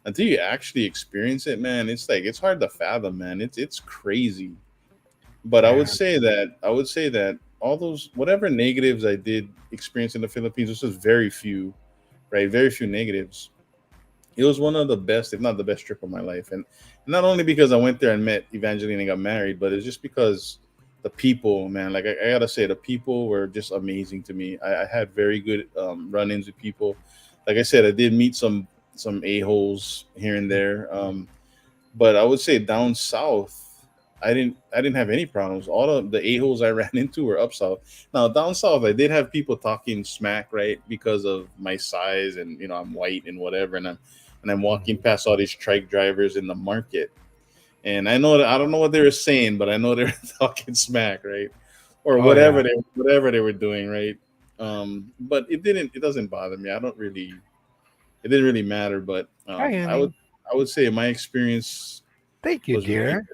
Until you actually experience it, man, it's like it's hard to fathom, man. It's crazy. But Yeah. I would say that all those whatever negatives I did experience in the Philippines, this was very few, right? Very few negatives. It was one of the best, if not the best trip of my life. And not only because I went there and met Evangeline and got married, but it's just because the people, man, like I gotta say, the people were just amazing to me. I had very good run-ins with people. Like I said, I did meet some a-holes here and there. But I would say down south, I didn't have any problems. All of the a-holes I ran into were up south. Now down south, I did have people talking smack, right, because of my size and I'm white and whatever, and I'm walking Mhm. past all these trike drivers in the market, and I know that I don't know what they were saying, but I know they were talking smack, right, or Oh yeah. whatever they were doing, right. But it doesn't bother me. I don't really It didn't really matter, but Hi, I would say my experience thank you, was really dear.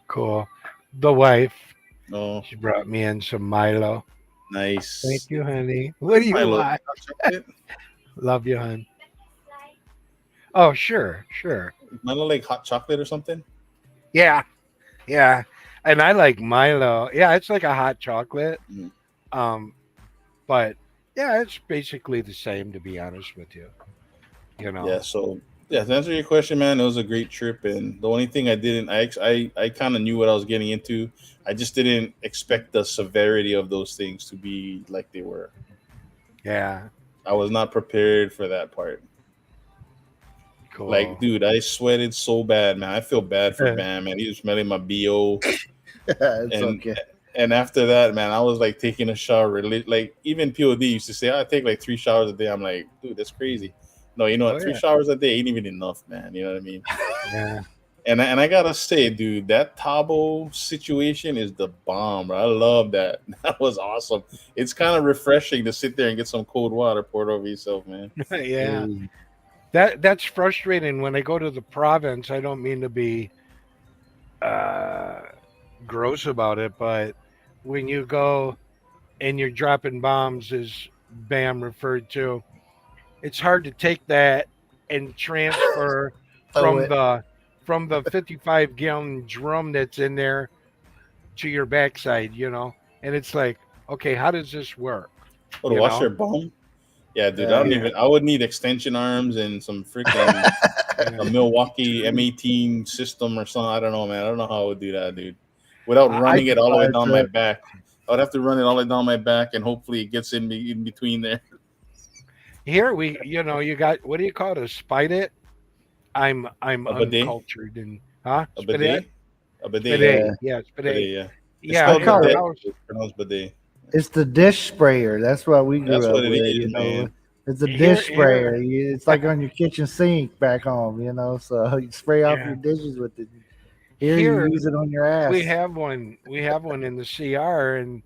Cool. The wife, good. Oh, she brought me in some Milo. Thank nice. you, honey. What do you Milo, want? hot chocolate. Love you, hon. Oh, sure, sure. Milo like hot chocolate or something. Yeah, yeah. And I like Milo. Yeah, it's like a hot chocolate. Mm. Um, but yeah, it's basically the same, to be honest with you. You Yeah. know. So yeah, to answer your question, man, it was a great trip, and the only thing I didn't, I kind of knew what I was getting into. I just didn't expect the severity of those things to be like they were. Yeah. I was not prepared for that part. Like, Cool. dude, I sweated so bad, man. I feel bad for Bam, man. He was smelling my bo, It's and okay. after that, man, I was like taking a shower. Like even POD used to say, I take like 3 showers a day. I'm like, dude, that's crazy. No, you know Oh what? Three yeah. showers a day ain't even enough, man. You know what I mean? Yeah. And I gotta say, dude, that Tabo situation is the bomb, bro. I love that. That was awesome. It's kind of refreshing to sit there and get some cold water poured over yourself, man. Yeah. Hey, That's frustrating when I go to the province. I don't mean to be uh gross about it, but when you go and you're dropping bombs, as Bam referred to, it's hard to take that and transfer throw from it. the 55-gallon drum that's in there to your backside, and it's like, okay, how does this work, Oh, to you wash know your bum? Yeah, dude. I Uh, don't yeah, even. I would need extension arms and some freaking a yeah. Milwaukee M18 system or something. I don't know, man. I don't know how I would do that, dude. Without I running it all the way fire down my truck. back. I would have to run it all the way down my back, and hopefully it gets in between there. Here we, you got, what do you call it, a spite it. I'm A bidet, uncultured and huh, a spit it, bidet, a bidet, spit, yeah, Yeah, yeah, spit. bidet, yeah. It's Yeah, I spelled here call when it. bidet, I was, but it's pronounced bidet. It's the dish sprayer. That's what we That's grew up what it with. is, man. It's a here, dish sprayer. here, It's like on your kitchen sink back home, So you spray off yeah, your dishes with it. Here you here use it on your we ass. have one. We have one in the CR, and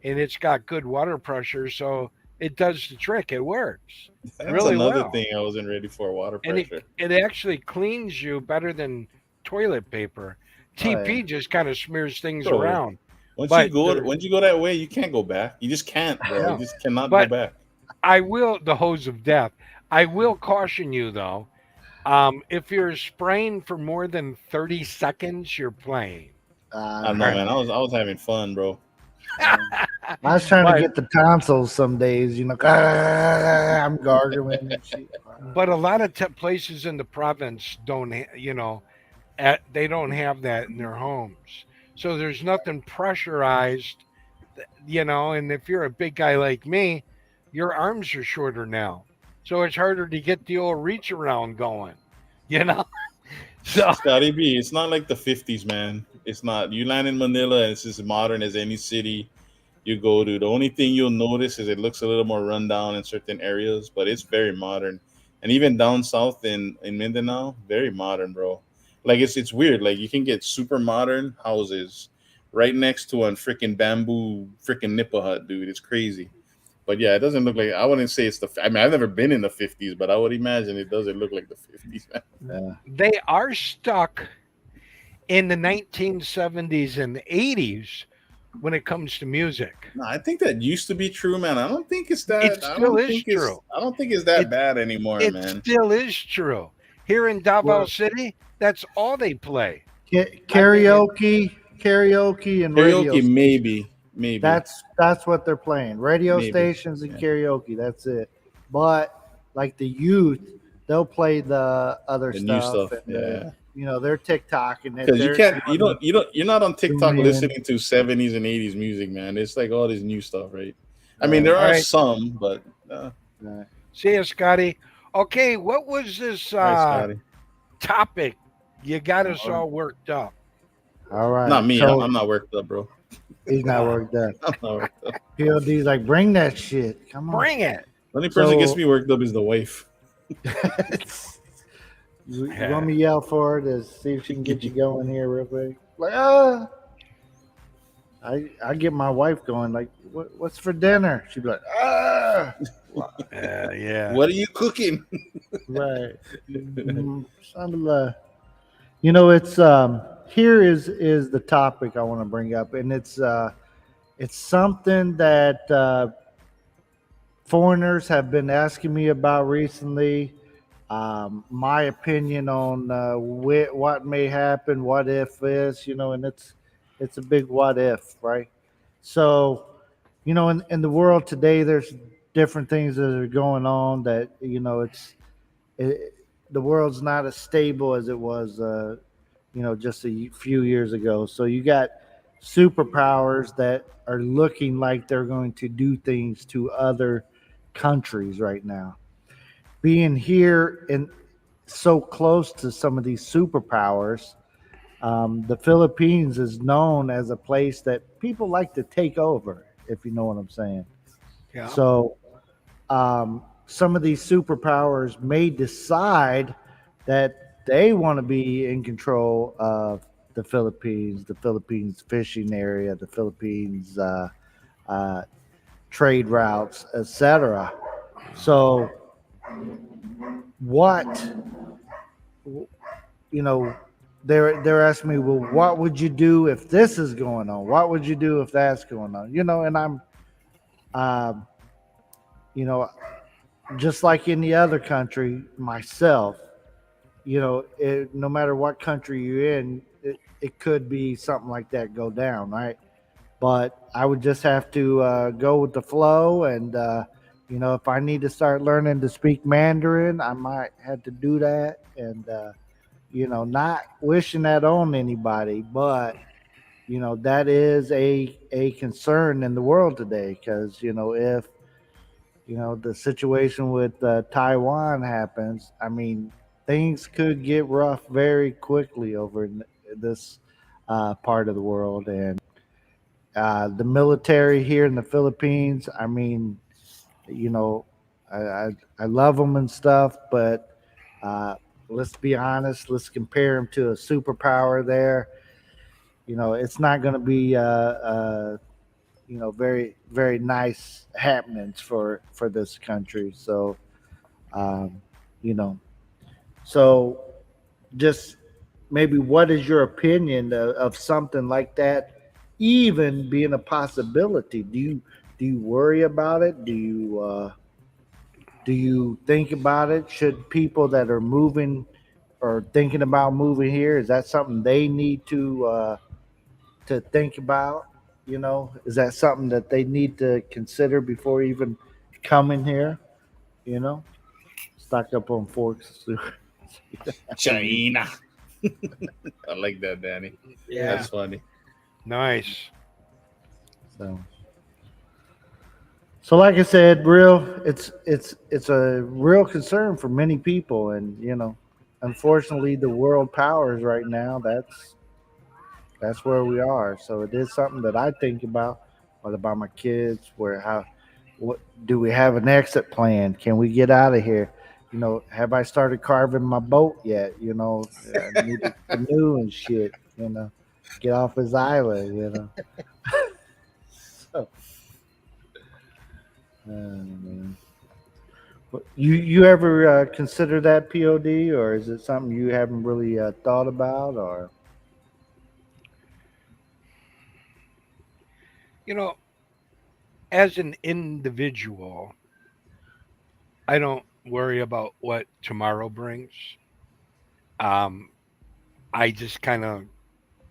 it's got good water pressure, so it does the trick. It works That's really another well, thing I wasn't ready for, water and pressure. it actually cleans you better than toilet paper. Oh yeah. TP just kind of smears things Bro, around, but there, once you go that way, you can't go back. You just can't, bro. You no. just cannot go But back. I will the hose of death. I will caution you though. If you're spraying for more than 30 seconds, you're playing. I Uh, don't All know, right. man. I was having fun, bro. I was trying to but get the tonsils some days, I'm gargling and shit. but a lot of places in the province don't, they don't have that in their homes. So there's nothing pressurized, and if you're a big guy like me, your arms are shorter now. So it's harder to get the old reach around going, you know? So Scotty B, it's not like the 50s, man. It's not. You land in Manila and it's as modern as any city you go to. The only thing you'll notice is it looks a little more rundown in certain areas, but it's very modern. And even down south in Mindanao, very modern, bro. Like it's weird. Like you can get super modern houses right next to a freaking bamboo freaking nipple hut, dude. It's crazy. But yeah, it doesn't look like. I wouldn't say it's the. I mean, I've never been in the 50s, but I would imagine it doesn't look like the 50s, man. Yeah. they are stuck in the 1970s and 80s when it comes to music. No, I think that used to be true, man. I don't think it's It that. still is true. I don't think it's that It bad anymore, it man. still is true. Here in Davao Well, City, that's all they play. I mean, karaoke, and radio Karaoke, stations. maybe, That's what they're playing. Radio maybe. stations and Yeah. karaoke. That's it. But like the youth, they'll play the other The new stuff stuff, and yeah. they're TikTok and Because they're doing you're not on tune TikTok in. listening to 70s and 80s music, man. It's like all this new stuff, right? I mean, Right. there all are right, some, but Right. see you, Scotty. Okay, what was this all right, Scotty. topic? You got us All right. all worked up. All Not right. me. So I'm not worked up, bro. he's not Uh, worked up. I'm not worked up. PLD's like, bring that shit. Come on. bring it. The only person that gets So me worked up is the wife. you want me to yell for her to see if she can get you going here real quick? Like, ah. I get my wife going, like, what's for dinner? She'd be like, ah. Yeah. What are you cooking? Right. Alhamdulillah. It's here is the topic I want to bring up, and it's something that foreigners have been asking me about recently. My opinion on what may happen, what if this, and it's a big what if, right? So, in the world today, there's different things that are going on that it, the world's not as stable as it was, just a few years ago. So you got superpowers that are looking like they're going to do things to other countries right now. Being here and so close to some of these superpowers, the Philippines is known as a place that people like to take over, if you know what I'm saying. Yeah. So some of these superpowers may decide that they want to be in control of the Philippines fishing area, the Philippines uh, trade routes, etc. So, what you know, they're asking me, well, what would you do if this is going on? What would you do if that's going on? And I'm, um, you know, just like any other country, myself, no matter what country you're in, it could be something like that go down, right? But I would just have to go with the flow. And, if I need to start learning to speak Mandarin, I might have to do that. And, not wishing that on anybody, but, that is a concern in the world today because, if the situation with Taiwan happens, I mean, things could get rough very quickly over in this part of the world. And the military here in the Philippines, I mean, you know, I love them and stuff, but uh, let's be honest. Let's compare them to a superpower. There, it's not going to be very nice happenings for this country. So um, you know, so just maybe what is your opinion of something like that even being a possibility? Do you worry about it? Do you think about it? Should people that are moving or thinking about moving here, is that something they need to think about? Is that something that they need to consider before even coming here? You know, stock up on forks. China. I like that, Danny. Yeah. That's funny. Nice. So, like I said, it's a real concern for many people, and unfortunately, the world powers right now. That's where we are. So it is something that I think about. What about my kids? What do we have an exit plan? Can we get out of here? Have I started carving my boat yet? I need a canoe and shit. Get off his island. So, man. You ever consider that POD, or is it something you haven't really thought about, or? You know, as an individual, I don't worry about what tomorrow brings. Um, I just kind of,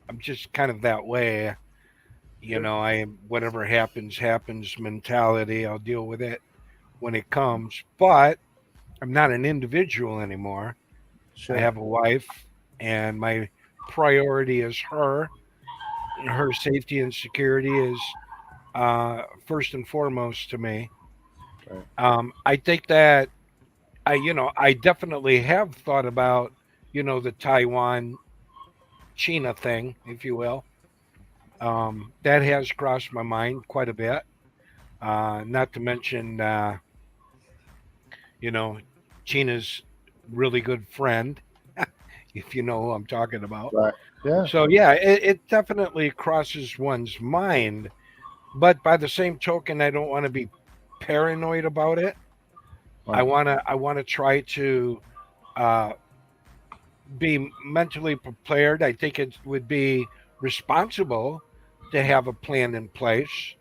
I'm just kind of that way. Sure. I am whatever happens, happens mentality. I'll deal with it when it comes. But I'm not an individual anymore. I Sure. have a wife, and my priority is her. Her safety and security is first and foremost to me. Right. I think that I definitely have thought about, the Taiwan China thing, if you will. That has crossed my mind quite a bit. Not to mention, you know, China's really good friend, if you know who I'm talking about. Right. Yeah. So yeah, it definitely crosses one's mind. But by the same token, I don't want to be paranoid about it. I Right. wanna I wanna try to uh, be mentally prepared. I think it would be responsible to have a plan in place.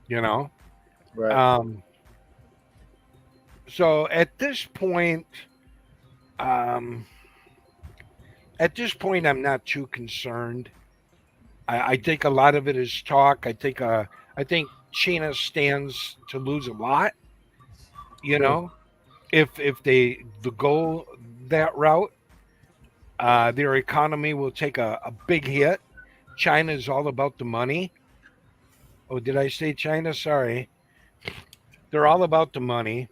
You know, Right. um, so um, at this point, I'm not too concerned. I think a lot of it is talk. I think China stands to lose a lot. You Sure. know, if they the go that route, their economy will take a big hit. China is all about the money. Oh, did I say China? Sorry. They're all about the money.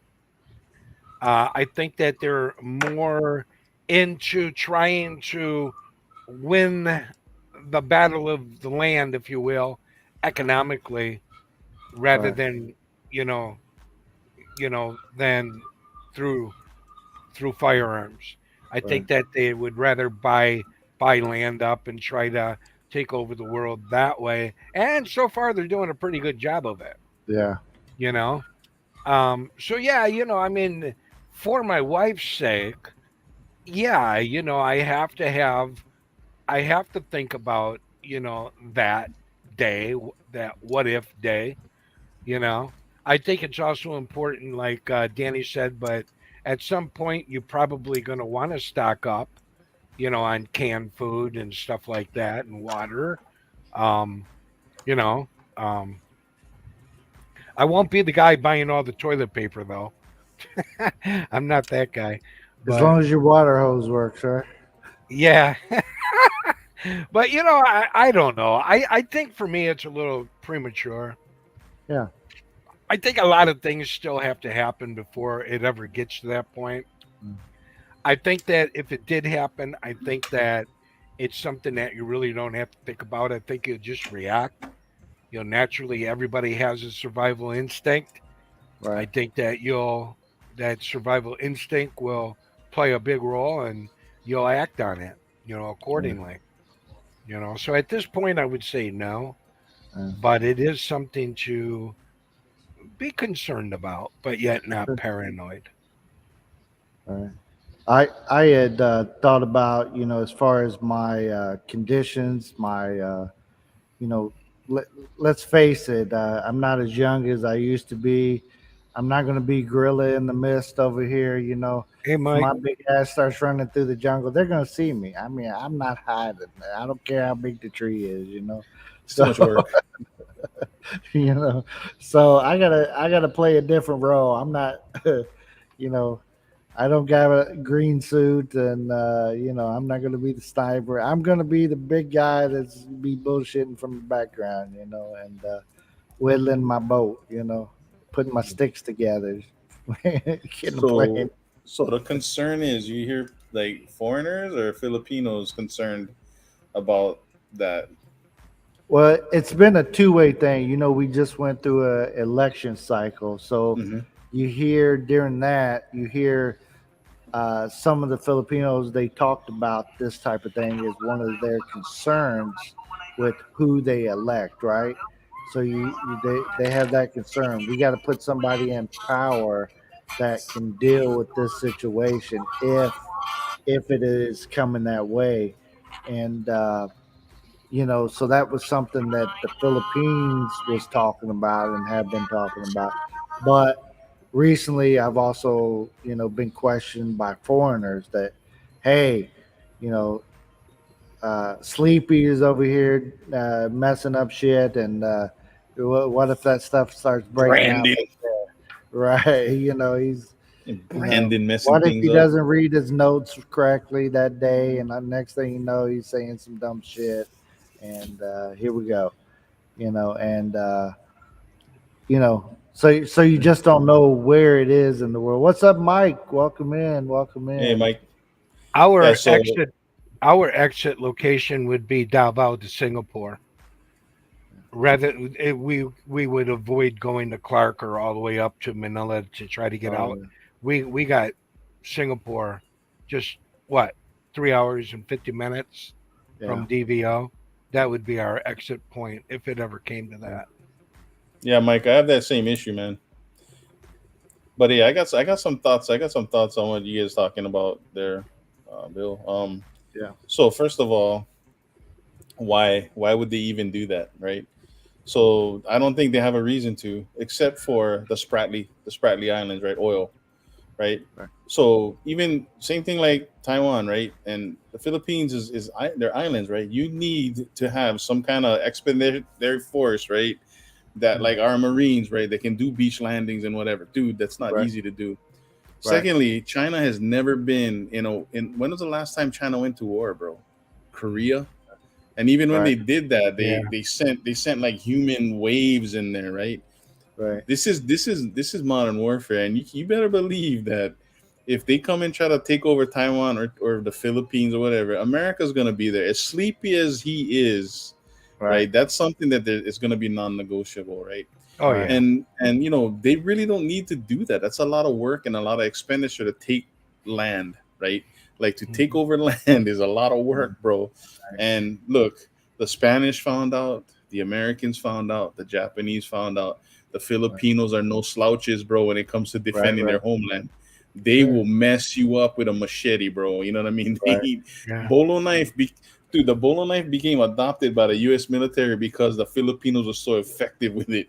I think that they're more into trying to win the battle of the land, if you will, economically, rather Right. than you know, than through firearms. I Right. think that they would rather buy land up and try to take over the world that way. And so far, they're doing a pretty good job of it. Yeah. You know, so yeah, I mean, for my wife's sake, yeah, I have to think about, that day, that what if day, you know. I think it's also important, like Danny said, but at some point you're probably going to want to stock up, on canned food and stuff like that and water. Um, you know, um, I won't be the guy buying all the toilet paper though. I'm not that guy. As But long as your water hose works, right? yeah, but I don't know. I think for me it's a little premature. Yeah. I think a lot of things still have to happen before it ever gets to that point. Mm. I think that if it did happen, I think that it's something that you really don't have to think about. I think you just react. Naturally everybody has a survival instinct. I Right. think that survival instinct will play a big role, and you'll act on it, Yeah. accordingly. So at this point, I would say no, Yeah. but it is something to be concerned about, but yet not paranoid. Right. I had thought about, as far as my conditions, my you know, let's face it, I'm not as young as I used to be. I'm not going to be gorilla in the mist over here. Hey, If Mike. my big ass starts running through the jungle, they're going to see me. I mean, I'm not hiding. I don't care how big the tree is. It's too So, much work. you know, so I gotta play a different role. I'm not, you know, I don't got a green suit, and I'm not gonna be the sniper. I'm gonna be the big guy that's be bullshitting from the background, and whittling my boat, putting my sticks together, getting a plane. So, so the concern is you hear like foreigners or Filipinos concerned about that. Well, it's been a two-way thing. We just went through a election cycle, so Hmm. you hear during that, some of the Filipinos, they talked about this type of thing as one of their concerns with who they elect, right? So they have that concern. We got to put somebody in power that can deal with this situation if it is coming that way, and so that was something that the Philippines was talking about and have been talking about, but recently I've also been questioned by foreigners that, hey, you know Sleepy is over here messing up shit, and what if that stuff starts breaking out Brandon, right? He's Brandon messing what if things he up. doesn't read his notes correctly that day, and the next thing you know, he's saying some dumb shit, and here we go, and so you just don't know where it is in the world. What's up, Mike? Welcome in, welcome Hey, in. Mike. Yeah. Our So exit, our exit location would be Davao to Singapore. Rather, we would avoid going to Clark or all the way up to Manila to try to get Oh out. We got Singapore, just what 3 hours and 50 minutes yeah, from DVO. That would be our exit point if it ever came to yeah, that. yeah, Mike, I have that same issue, man. But yeah, I got some thoughts. I got some thoughts on what you guys talking about there, Bill. yeah, So first of all, why would they even do that, right? So I don't think they have a reason to, except for the Spratly Islands, right? Oil, right? right, So even same thing like Taiwan, right? And the Philippines is they're islands, right? You need to have some kind of expeditionary force, right? That mm, like our Marines, right? They can do beach landings and whatever. Dude, that's not right, easy to do. right, Secondly, China has never been, in when was the last time China went to war, bro? Korea. And even when right, they did that, Yeah. they sent like human waves in there, right? right, This is modern warfare, and you better believe that if they come and try to take over Taiwan or the Philippines or whatever, America's gonna be there. As sleepy as he is, right, right? That's something that is gonna be non-negotiable, right? Oh right, yeah. And they really don't need to do that. That's a lot of work and a lot of expenditure to take land, right? Like to take Mhm. over land is a lot of right, work, bro. And look, the Spanish found out, the Americans found out, the Japanese found out. The Filipinos are no slouches, bro, when it comes to right, defending right, their homeland. They sure, will mess you up with a machete, bro. You know what I mean? right, Yeah. Bolo knife, dude. The bolo knife became adopted by the U.S. military because the Filipinos were so effective with it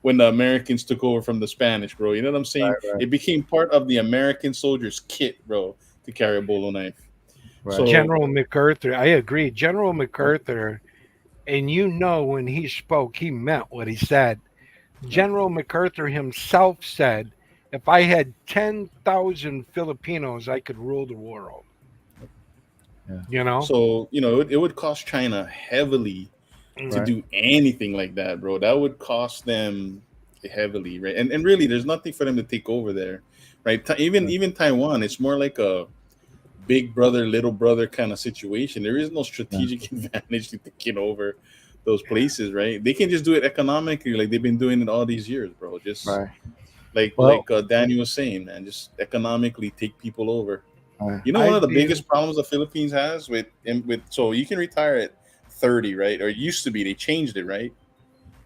when the Americans took over from the Spanish, bro. You know what I'm saying? right, right, It became part of the American soldiers' kit, bro, to carry a bolo knife. right, So General MacArthur, I agree. General right, MacArthur, and when he spoke, he meant what he said. right, General MacArthur himself said, if I had 10,000 Filipinos, I could rule the world. yeah, You know? it would cost China heavily to Mhm. right, do anything like that, bro. That would cost them heavily, right? And really, there's nothing for them to take over there, right? Even right, even Taiwan, it's more like a big brother, little brother kind of situation. There is no yeah, strategic advantage to taking over those places, right? They can just do it economically, like they've been doing it all these years, bro. Just right. Well, Danny was saying, man, just economically take people over. You know, I one of the view biggest problems the Philippines has with so you can retire at 30, right? Or it used to be, they changed it, right?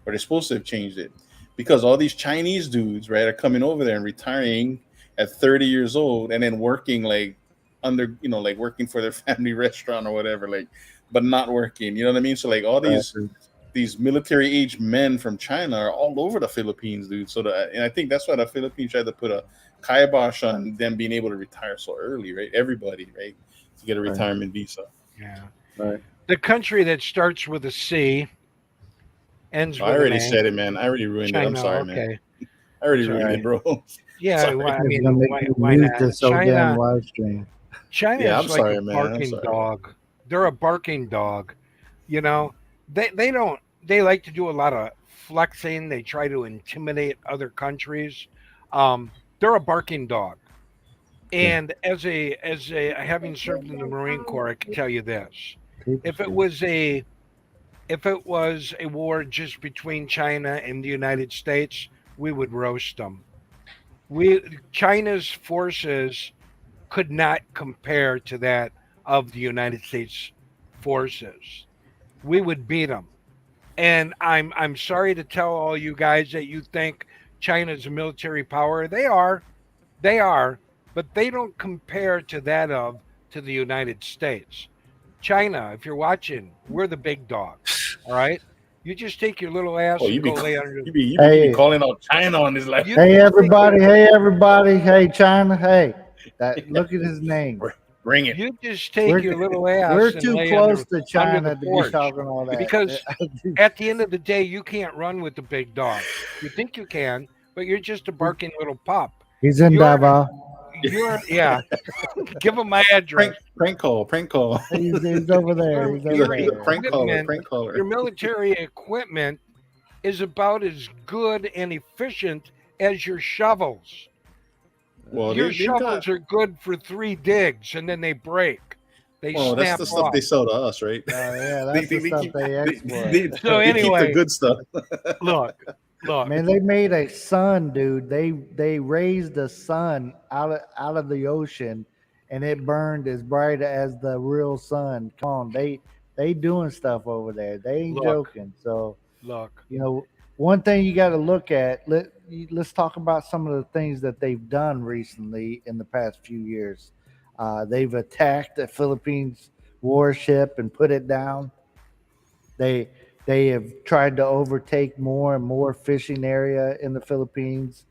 Or they're supposed to have changed it because all these Chinese dudes, right, are coming over there and retiring at 30 years old and then working like under, like working for their family restaurant or whatever, like, but not working. You know what I mean? So like all these military age men from China are all over the Philippines, dude. And I think that's why the Philippines tried to put a kibosh on them being able to retire so early, right? Everybody, right, to get a right, retirement visa. yeah. right. The country that starts with a C, ends I with an already A. said it, man. I already ruined it. I'm China, sorry, man. okay. I already That's all ruined right. it, bro. Yeah, Sorry. I It's mean, gonna make me why mute not? this so damn China, live stream. China Yeah, is I'm like a sorry, man. I'm barking sorry. dog. They're a barking dog. You know, they don't they like to do a lot of flexing. They try to intimidate other countries. They're a barking dog. Yeah, And as a having served in the Marine Corps, I can tell you this: people if it see. was a if it was a war just between China and the United States, we would roast them. We China's forces could not compare to that of the United States forces. We would beat them. And I'm sorry to tell all you guys that you think China's a military power. They are, but they don't compare to that of to the United States. China, if you're watching, we're the big dogs. All right. You just take your little Oh, ass and go lay under. you be Hey, calling out China on this life. You hey, just take your everybody! Hey, everybody! Hey, China! Hey, that look at his name. Bring it. you just take We're your little we're ass and too lay close to under the China to be porch talking all that. because at the end of the day, you can't run with the big dogs. You think you can, but you're just a barking little pup. He's in You're Davao. yeah. Give them my address. Prank call. He's over there. Your He's he's over a there. prank caller. equipment, Prank your caller. military equipment is about as good and efficient as your shovels. Well, Your they got. shovels are good for 3 digs and then they break. They Well, that's snap the stuff off. they sell to us, right? Yeah, they, that's they, the they stuff keep they they, export. they, So they keep the anyway, good stuff. look, look. Man, they made a sun, dude. They raised a sun out of the ocean, and it burned as bright as the real sun. Come on, they doing stuff over there. They ain't Look, joking. So look. one thing you got to look at. Let's talk about some of the things that they've done recently in the past few years. They've attacked the Philippines warship and put it down. They they have tried to overtake more and more fishing area in the Philippines,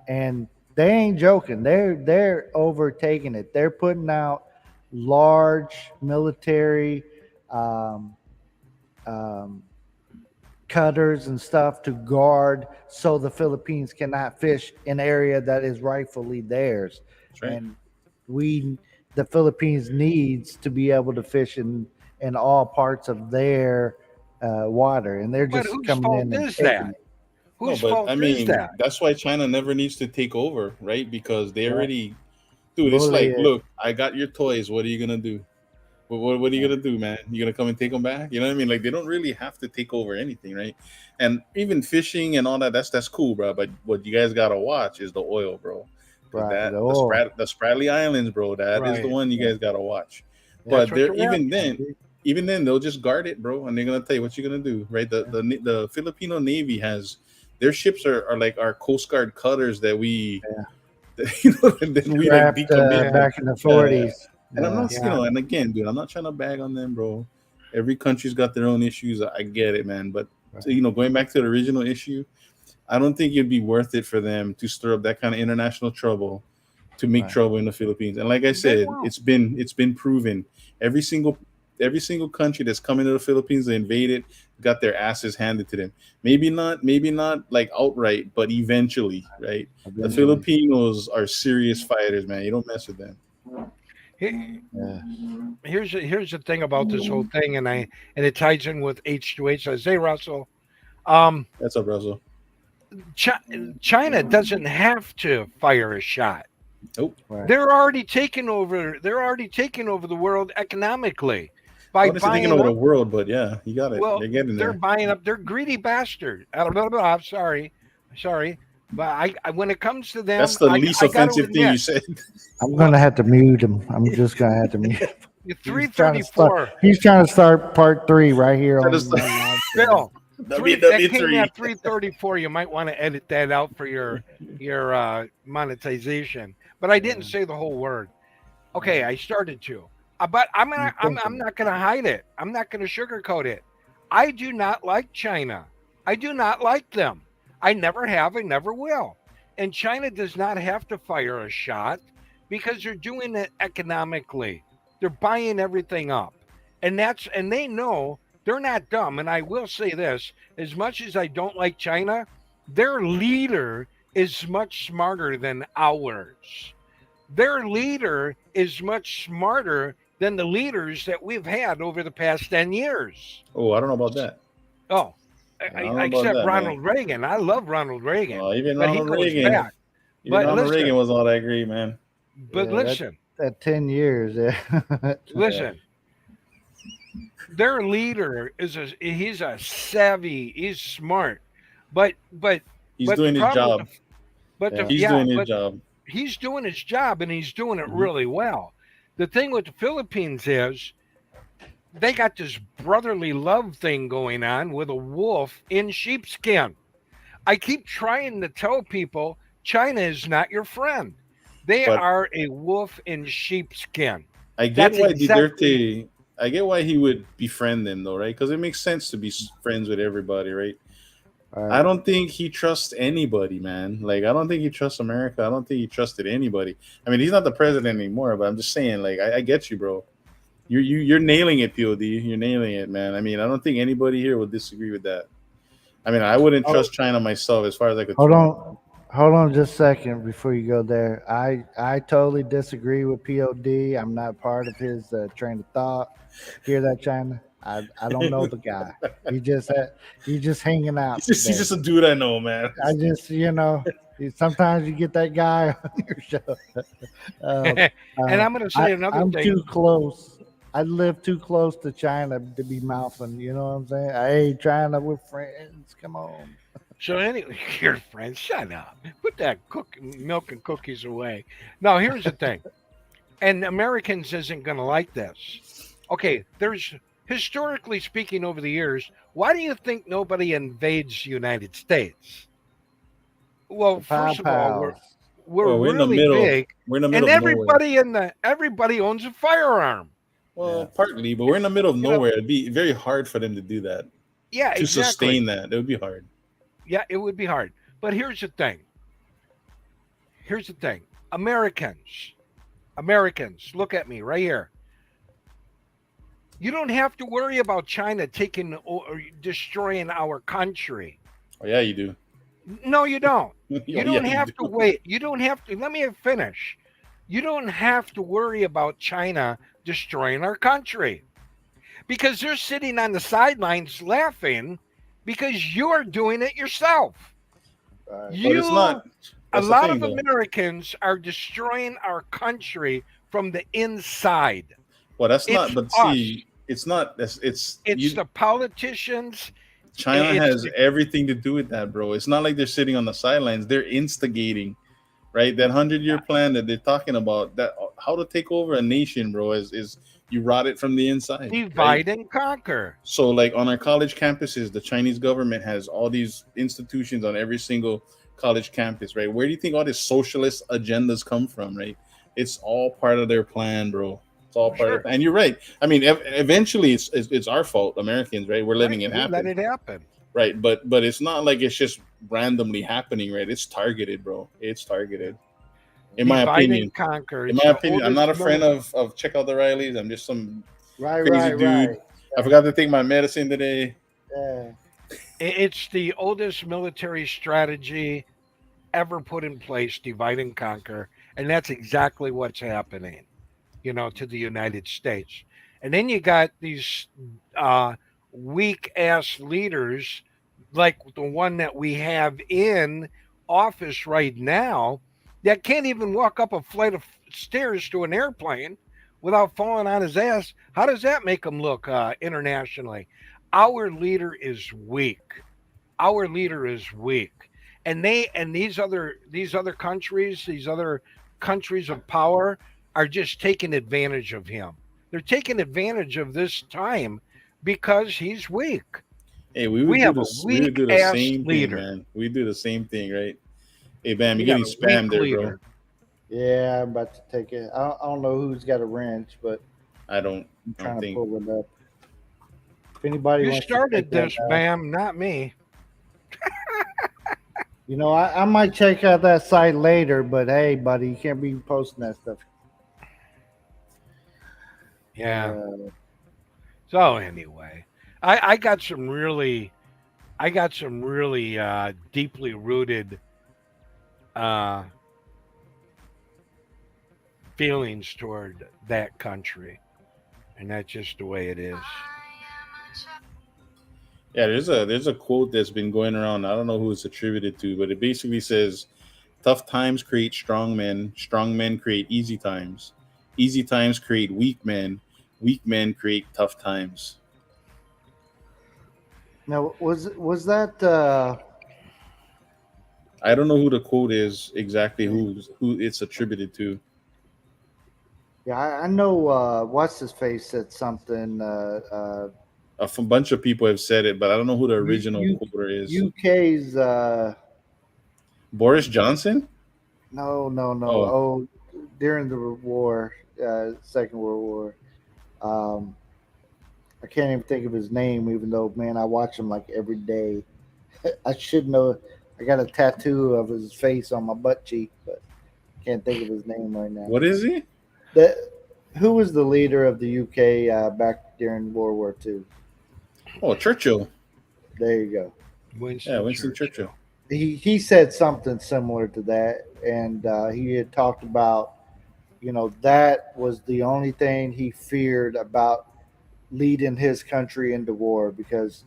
and they ain't joking. They're overtaking it. They're putting out large military um, um, cutters and stuff to guard so the Philippines cannot fish an area that is rightfully theirs. That's right. And we, the Philippines, needs to be able to fish in all parts of their water, and they're But just whose coming fault in and is taking that? it. No, Whose but fault I is mean, that? that's why China never needs to take over, right? Because they Right. already, dude. It's Bully like, it. look, I got your toys. What are you gonna do? What are you gonna do, man? You gonna come and take them back? You know what I mean? Like they don't really have to take over anything, right? And even fishing and all that, that's cool, bro. But what you guys gotta watch is the oil, bro. Because Right. Oh, the Spratly Islands, bro. That is the Right. one you yeah. guys gotta watch. That's But what they're they're after. even then they'll just guard it, bro, and they're gonna tell you what you're gonna do, right? The Filipino Navy has their ships are like our Coast Guard cutters that we, Yeah. and then we like Scrapped decommission. Yeah. back in the Yeah. 40s. And I'm Yeah. not, Yeah. and again, dude, I'm not trying to bag on them, bro. Every country's got their own issues. I get it, man. But so, Right. going back to the original issue, I don't think it'd be worth it for them to stir up that kind of international trouble to make Right. trouble in the Philippines. And like I They said, won't. it's been proven. Every single every single country that's come into the Philippines to invade it got their asses handed to them. Maybe not like outright, but eventually, right? The Eventually. Filipinos are serious fighters, man. You don't mess with them. He- Yeah. Here's the thing about this whole thing, and it ties in with H2H. I say, Russell, um, That's up, Russell. Chi- China doesn't have to fire a shot. Nope. Right. They're already taking over. They're already taking over the world economically I by want to say taking buying over the up. world, but yeah, you got it. Well, They're getting they're there. buying up. They're greedy bastards. Sorry, sorry. But when it comes to them, That's the least I got to offensive thing you admit, said. I'm well, gonna have to mute him. I'm just gonna have to mute him. He's trying to start. 334, He's trying to start part 3 right here That on is my live stream. Phil. That came WW3. at 334. You might want to edit that out for your monetization. But I didn't say the whole word. Okay, I started to. But I'm not gonna hide it. I'm not gonna sugarcoat it. I do not like China. I do not like them. I never have, I never will. And China does not have to fire a shot because they're doing it economically. They're buying everything up. And they know they're not dumb. And I will say this, as much as I don't like China, their leader is much smarter than ours. Their leader is much smarter than the leaders that we've had over the past 10 years. Oh, I don't know about that. Oh, I don't know about except that, Ronald man. Reagan. I love Ronald Reagan, Even but he Ronald goes Reagan. back. Even But Ronald listen, Reagan was all that great, man. but Yeah, listen, That 10 years, yeah. listen. Their leader he's a savvy, he's smart, but He's but the doing his problem job. with the, but Yeah. the, He's yeah, doing his but job. he's doing his job and he's doing it Mhm. really well. The thing with the Philippines is they got this brotherly love thing going on with a wolf in sheepskin. I keep trying to tell people China is not your friend. They But are a wolf in sheepskin. I get That's why exactly Duterte. I get why he would befriend them, though, right? Because it makes sense to be friends with everybody, right? I Right. don't think he trusts anybody, man. Like, I don't think he trusts America. I don't think he trusted anybody. I mean, he's not the president anymore, but I'm just saying, like, I get you, bro. You're nailing it, POD. You're nailing it, man. I mean, I don't think anybody here would disagree with that. I mean, I wouldn't Oh, trust China myself as far as I could hold throw. on. Hold on just a second before you go there. I totally disagree with POD. I'm not part of his train of thought. Hear that, China? I don't know the guy. He's just hanging out He's there. just a dude I know, man. I just sometimes you get that guy on your show. Um, and I'm going to say another I'm thing. too close. I live too close to China to be mouthing. You know what I'm saying? Hey, China, we're friends. Come on. So anyway, your friend, shut up. Put that milk and cookies away. Now, here's the thing. And Americans isn't going to like this. Okay, there's historically speaking over the years, why do you think nobody invades the United States? Well, Pow first of all, we're pows. we're Well, we're in the really middle. big, We're in the and middle of nowhere. everybody owns a firearm. Well, Yeah. partly, but we're in the middle of You know, nowhere. It'd be very hard for them to do that. yeah, To exactly. sustain that, it would be hard. Yeah, it would be hard. But here's the thing. Here's the thing. Americans, look at me right here. You don't have to worry about China taking or destroying our country. Oh yeah, you do. No, you don't. Oh, You yeah, don't you have to do. wait. You don't have to. Let me finish. You don't have to worry about China destroying our country because they're sitting on the sidelines laughing because you're doing it yourself. Right. But it's not. A That's the lot thing, of though. Americans are destroying our country from the inside. Well, that's It's not. But us. see, it's not. It's It's the politicians. China It's has the, everything to do with that, bro. It's not like they're sitting on the sidelines. They're instigating, right? That 100-year plan that they're talking about, that how to take over a nation, bro, is you rot it from the inside, right? divide and conquer. So, like on our college campuses, the Chinese government has all these institutions on every single college campus, right? Where do you think all these socialist agendas come from, right? It's all part of their plan, bro. It's all part Sure. of, and you're right. I mean, eventually, it's our fault, Americans, right? We're letting Right, it we let happen, it happen. right? But it's not like it's just randomly happening, right? It's targeted, bro. It's targeted. In my Divide opinion, and conquer. in It's my the opinion, I'm not a oldest friend mil- of Check Out the Rileys. I'm just some Right, crazy right, dude. right. I forgot to take my medicine today. Yeah. It's the oldest military strategy ever put in place, divide and conquer, and that's exactly what's happening, to the United States. And then you got these weak ass leaders like the one that we have in office right now that can't even walk up a flight of stairs to an airplane without falling on his ass. How does that make him look internationally? Our leader is weak. Our leader is weak. and these other countries, these other countries of power are just taking advantage of him. They're taking advantage of this time because he's weak. Hey, we We would do have a this. We would weak do the ass same thing, leader. man. We do the same thing, right? Hey, Bam, We you're got getting a weak spammed there, bro. leader. Yeah, I'm about to take it. I don't know who's got a wrench, but I don't. I'm I don't trying to think. pull it up. If anybody You wants to check started that this, out, Bam, not me. I might check out that site later. But hey, buddy, you can't be posting that stuff. Yeah. Uh, So anyway, I got some really deeply rooted uh, feelings toward that country, and that's just the way it is. Yeah, there's a quote that's been going around. I don't know who it's attributed to, but it basically says, "Tough times create strong men. Strong men create easy times. Easy times create weak men. Weak men create tough times." now, was that? I don't know who the quote is exactly, who it's attributed to. Yeah, I know. What's his face said something. A bunch of people have said it, but I don't know who the U, original U, quoter is. UK's. Boris Johnson? No, no, no. Oh, Oh, during the war, Second World War. Um, I can't even think of his name, even though, man, I watch him like every day. I should know. I got a tattoo of his face on my butt cheek, but can't think of his name right now. what is he? That who was the leader of the UK back during World War II? Oh, Churchill. There you go. Yeah, Winston Winston Churchill. Churchill. He said something similar to that, and he had talked about that was the only thing he feared about leading his country into war because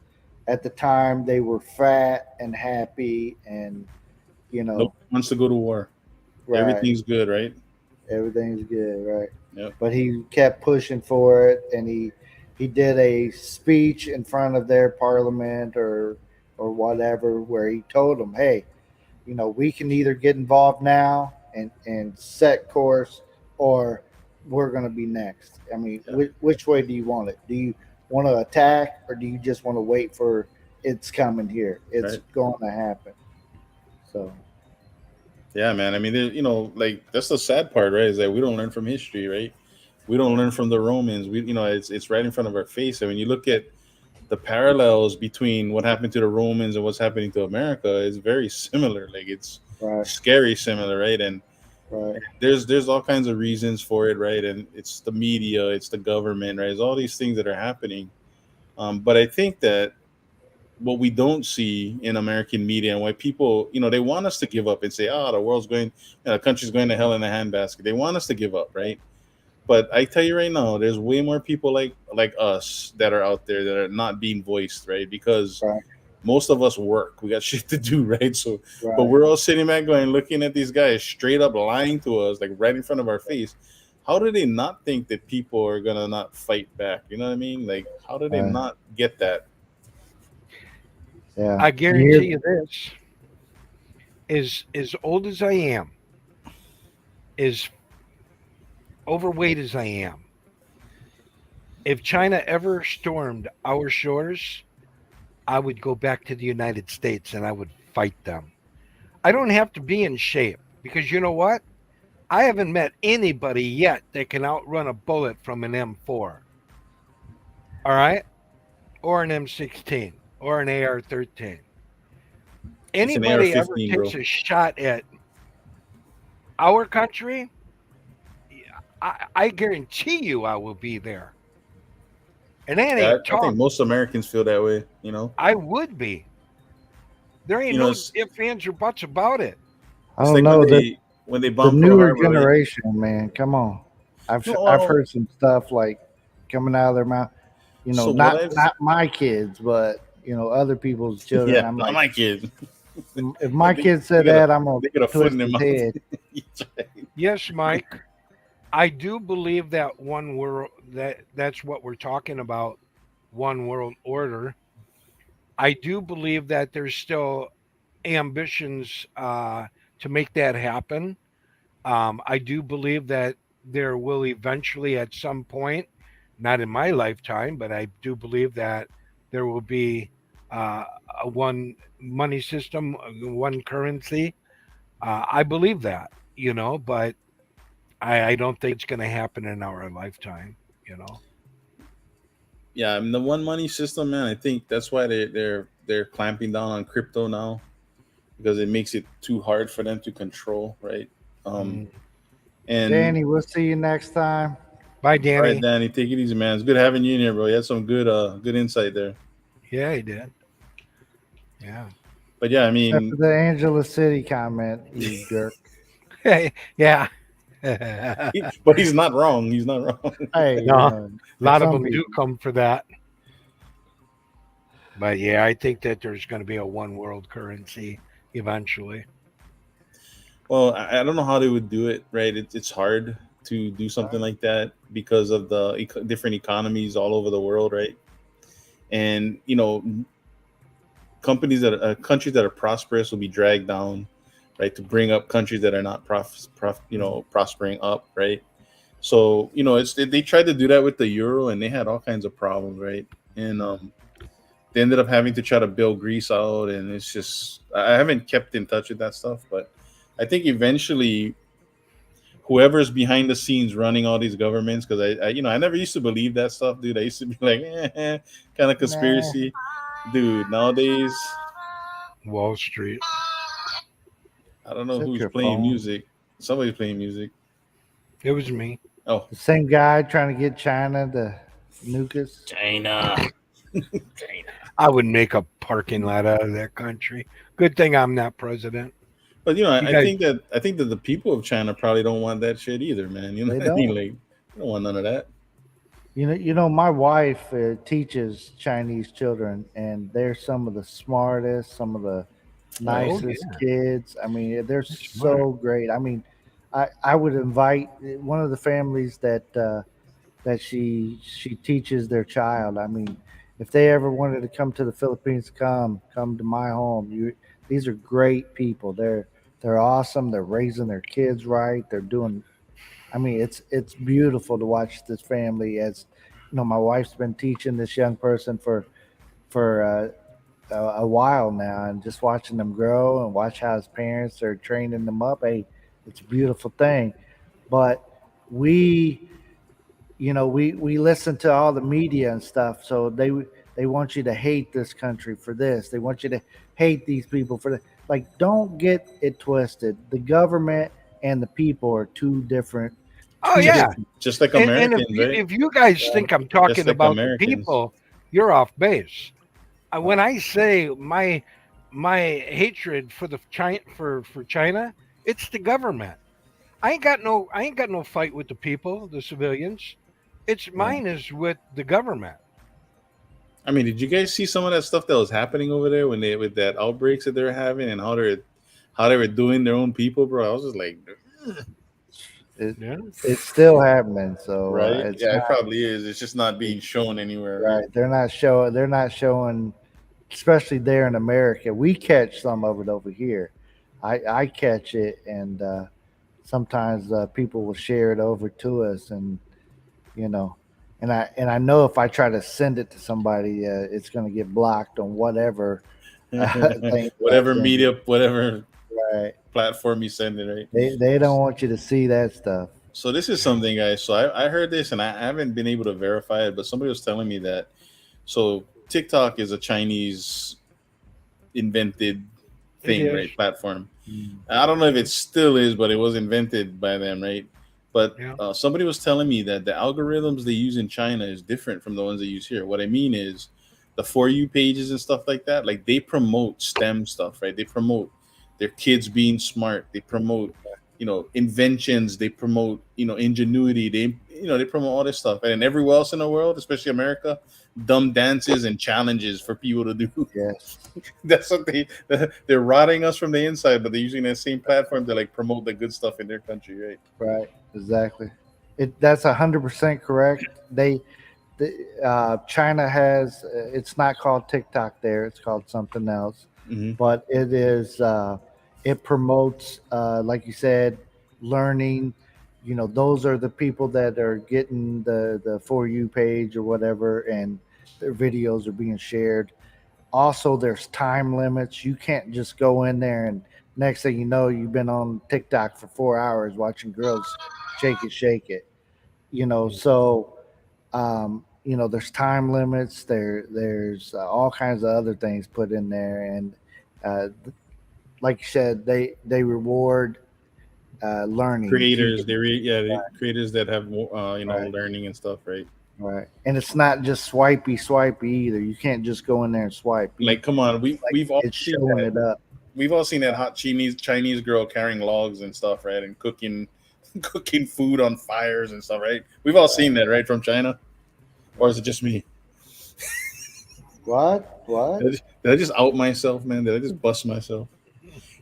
at the time they were fat and happy and you know Nobody wants to go to war. right, Everything's good, right? everything's good, right? Yep. But he kept pushing for it, and he did a speech in front of their parliament or whatever where he told them, hey, we can either get involved now and set course, or we're going to be next. I mean, Yeah. which way do you want it? Do you want to attack, or do you just want to wait for it's coming here? It's Right. going to happen. So, Yeah, man. I mean, like that's the sad part, right? Is that we don't learn from history, right? We don't learn from the Romans. It's right in front of our face. And when you look at the parallels between what happened to the Romans and what's happening to America, it's very similar. Like it's right, scary similar, right? And right, there's all kinds of reasons for it, right? And it's the media, it's the government, right? It's all these things that are happening. But I think that what we don't see in American media and why people, they want us to give up and say, "Oh, the world's going, the country's going to hell in a handbasket." They want us to give up, right? But I tell you right now, there's way more people like us that are out there that are not being voiced, right? Because right, most of us work, we got shit to do, right? So, but right, we're all sitting back going, looking at these guys straight up lying to us, like right in front of our face. How do they not think that people are gonna not fight back? You know what I mean? Like, how do they right. not get that? Yeah. I You guarantee hear? you this: as old as I am, as overweight as I am, if China ever stormed our shores, I would go back to the United States and I would fight them. I don't have to be in shape because you know what? I haven't met anybody yet that can outrun a bullet from an M4. All right? Or an M16 or an AR-13. It's an Anybody ever AR-15, takes bro. a shot at our country, I guarantee you I will be there. And that Yeah, ain't I think talk. most Americans feel that way. You know, I would be. There ain't you know, no it's, ifs, ands, or buts about it. I it's don't like know when they the bombed Pearl newer Harbor, right? generation, man. Come on, No, I've heard some stuff like coming out of their mouth. so what Not I've my kids, but other people's children. yeah, I'm not like, my kid. if Yeah, my kid said that, I'm gonna they got a foot in twist their his mouth. head. Yes, Mike. I do believe that one world that's what we're talking about, one world order. I do believe that there's still ambitions to make that happen. I do believe that there will eventually, at some point, not in my lifetime, but I do believe that there will be uh, a one money system, one currency. I believe that, but I don't think it's going to happen in our lifetime. You know. Yeah, I mean the one money system, man. I think that's why they're clamping down on crypto now because it makes it too hard for them to control, right? Um, Mm. and Danny, we'll see you next time. Bye, all right, Danny. Danny, take it easy, man. It's good having you in here, bro. You had some good insight there. Yeah, he did. Yeah. But yeah, I Except mean, for the Angela City comment, you jerk. Yeah. but he's not wrong. He's not wrong. Hey, No, a lot of some them do people. come for that. But yeah, I think that there's going to be a one world currency eventually. Well, I don't know how they would do it, right? It's hard to do something like that because of the different economies all over the world, right? And countries that are prosperous will be dragged down, right, to bring up countries that are not prospering up, right? So they tried to do that with the euro, and they had all kinds of problems, right? And they ended up having to try to bail Greece out, and it's just I haven't kept in touch with that stuff, but I think eventually whoever's behind the scenes running all these governments, because I never used to believe that stuff, dude. I used to be like, kind of Nah, conspiracy, dude. Nowadays, Wall Street. I don't know is that who's your playing phone? music. Somebody's playing music. It was me. Oh, The same guy trying to get China to nuke us. China. I would make a parking lot out of that country. Good thing I'm not president. But You I guys, think that the people of China probably don't want that shit either, man. You know They what I mean? don't. Like, they don't want none of that. My wife teaches Chinese children, and they're some of the smartest, some of the oh nicest yeah, kids. I mean, they're that's smart. so great. I mean, I would invite one of the families that she teaches their child. I mean, if they ever wanted to come to the Philippines, come to my home. These are great people. They're awesome. They're raising their kids right. They're doing. I mean, it's beautiful to watch this family. As my wife's been teaching this young person for a while now, and just watching them grow and watch how his parents are training them up. Hey, it's a beautiful thing. But we we listen to all the media and stuff, so they want you to hate this country for this. They want you to hate these people for that. Like, don't get it twisted. The government and the people are Oh two yeah, different. Just like and if Americans, right? if you guys Yeah, think I'm Just talking like about the Americans. people, you're off base. When I say my hatred for the China for China, it's the government. I ain't got no fight with the people, the civilians. It's yeah. mine is with the government. I mean, did you guys see some of that stuff that was happening over there when they with that outbreaks that they were having and how they were doing their own people, bro? I was just like, It, Yeah. it's still happening, so right? it's Yeah, it not probably is. It's just not being shown anywhere, right? right. They're not showing, especially there in America. We catch some of it over here. I catch it, and sometimes people will share it over to us, and you know, and I know if I try to send it to somebody, it's going to get blocked on whatever thing that I Whatever send it. media, whatever Right? platform you send it, right? They don't want you to see that stuff. So this is Yeah. something, guys. So I heard this, and I haven't been able to verify it, but somebody was telling me that. So TikTok is a Chinese invented It thing, is. right? Platform. Mm. I don't know if it still is, but it was invented by them, right? But Yeah. somebody was telling me that the algorithms they use in China is different from the ones they use here. What I mean is the For You pages and stuff like that, like they promote STEM stuff, right? They promote their kids being smart. They promote, inventions. They promote, ingenuity. They promote all this stuff. And everywhere else in the world, especially America, dumb dances and challenges for people to do. Yes. That's what they're rotting us from the inside, but they're using that same platform to like promote the good stuff in their country, right? Right. Exactly. That's 100% correct. China has it's not called TikTok there; it's called something else, Hmm. but it is it promotes like you said, learning. Those are the people that are getting the for you page or whatever, and their videos are being shared. Also, there's time limits. You can't just go in there and next thing you know, you've been on TikTok for 4 hours watching girls shake it. So there's time limits. There's all kinds of other things put in there, and uh, like you said, they reward learning, Creators, keeping the creators that have right, learning and stuff, right? right, and it's not just swipey either. You can't just go in there and swipe. Like, come on, It's like it's showing it up. we've all seen that hot Chinese girl carrying logs and stuff, right, and cooking cooking food on fires and stuff, right? We've all seen that, right, from China, or is it just me? What? What? Did I just out myself, man? Did I just bust myself?